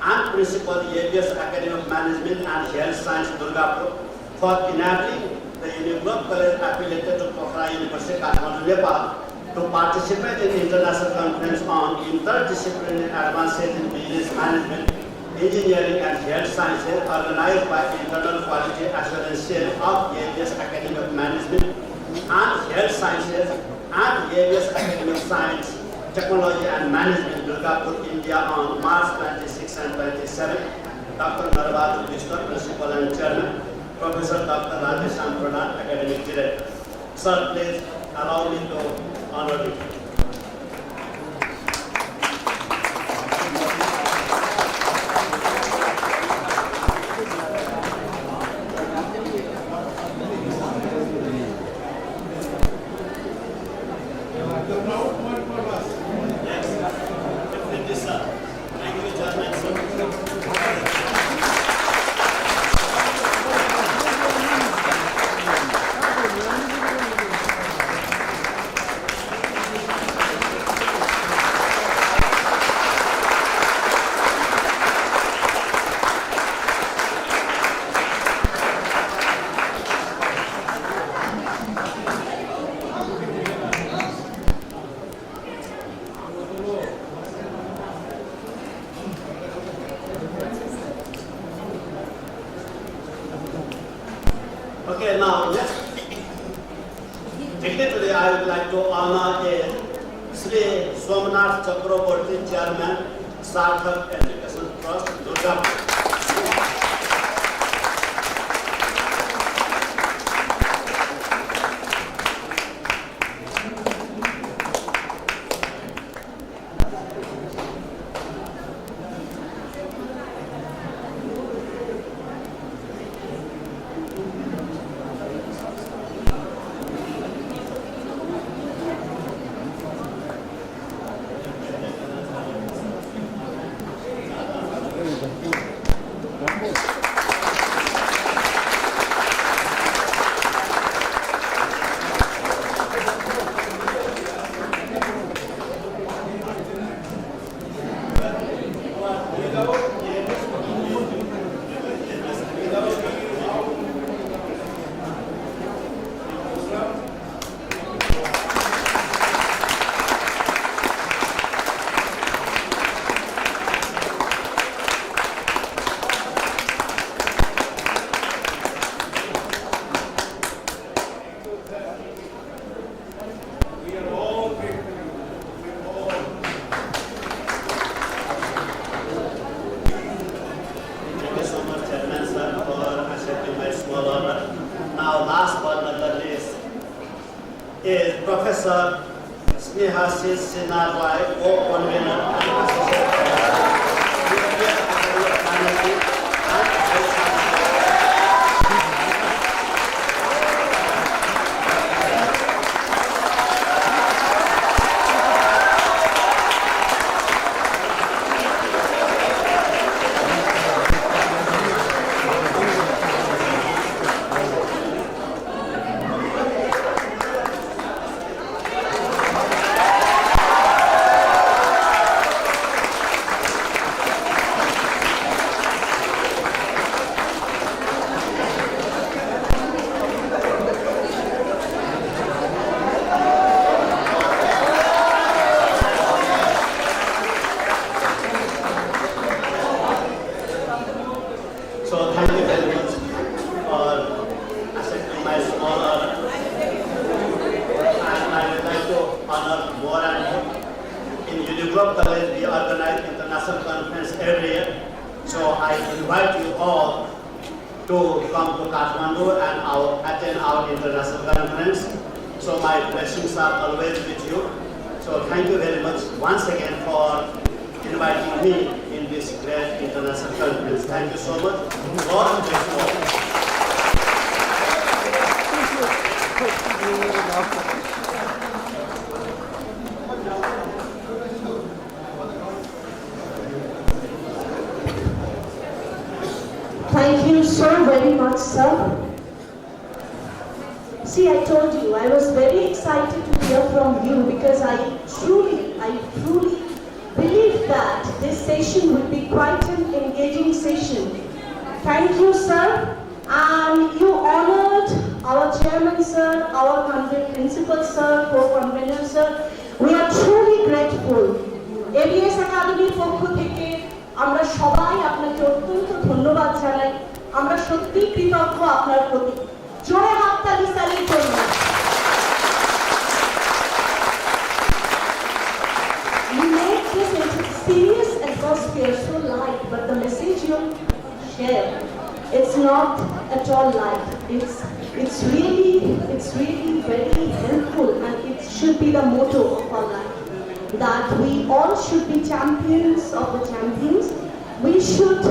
and principal, ABS Academy of Management and Health Science, Durgapur, for enabling the Unigroup College affiliated to Pokhara University, Kathmandu, Nepal, to participate in the International Conference on Interdisciplinary Advances in Business Management Engineering and Health Sciences organized by Internal Quality Assurance Cell of ABS Academy of Management and Health Sciences and ABS Academy of Science, Technology and Management, Durgapur, India on March 26 and 27. Dr. Narvadu Vishnu, Principal and Chairman, Professor Dr. Rajesh Pradhan, Academic Director. Sir, please allow me to honor you. Okay, now next. Technically, I would like to honor Sri Somnath Chakraborty, Chairman, Sarthak Education Trust, Durgapur. Is Professor Snehasis Sinarwai, co-convener and associate So thank you very much for accepting my small honor. And I would like to honor more and more. In Uniglobe College, we organize international conference every year. So I invite you all to come to Kathmandu and attend our international conference. So my blessings are always with you. So thank you very much once again for inviting me in this great international conference. Thank you so much. God bless you all. Thank you so very much, sir. See, I told you, I was very excited to hear from you because I truly believe that this session will be quite an engaging session. Thank you, sir. And you honored our chairman, sir, our principal, sir, co-convener, sir. We are truly grateful. ABS Academy পক্ষ থেকে আমরা সবাই সবাই আপনাকে অত্যন্ত ধন্যবাদ জানাই। আমরা সত্যি কৃতজ্ঞ আপনার প্রতি। জোরে হাততালি স্যালুট করুন। You made this serious atmosphere so light, but the message you share, it's not at all light. It's really very helpful, and it should be the motto of our life. That we all should be champions of the champions. We should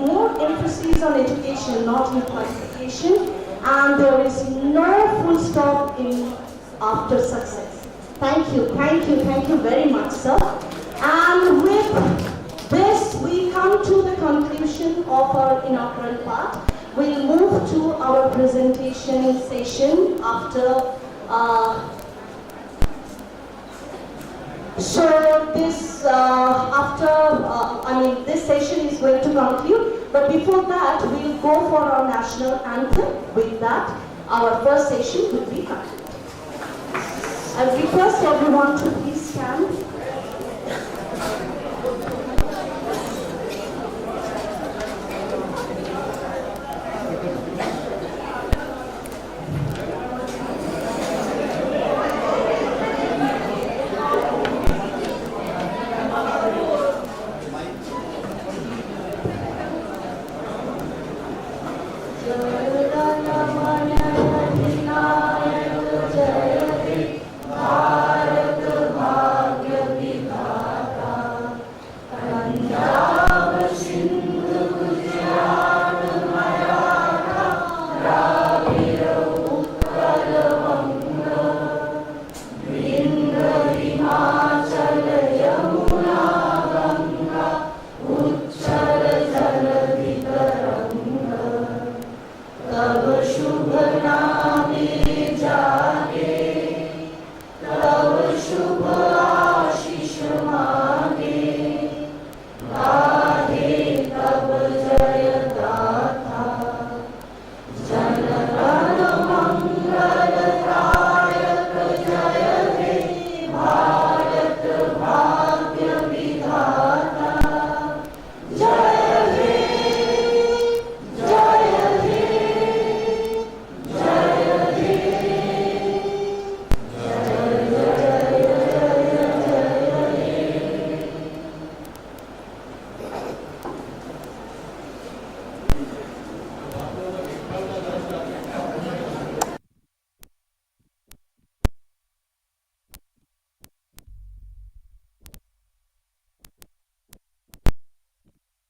more emphasis on education, not in qualification, and there is no full stop in after success. Thank you very much, sir. And with this, we come to the conclusion of our inaugural part. We'll move to our presentation session after. So this this session is going to conclude. But before that, we'll go for our national anthem. With that, our first session will be concluded. I request everyone to please stand.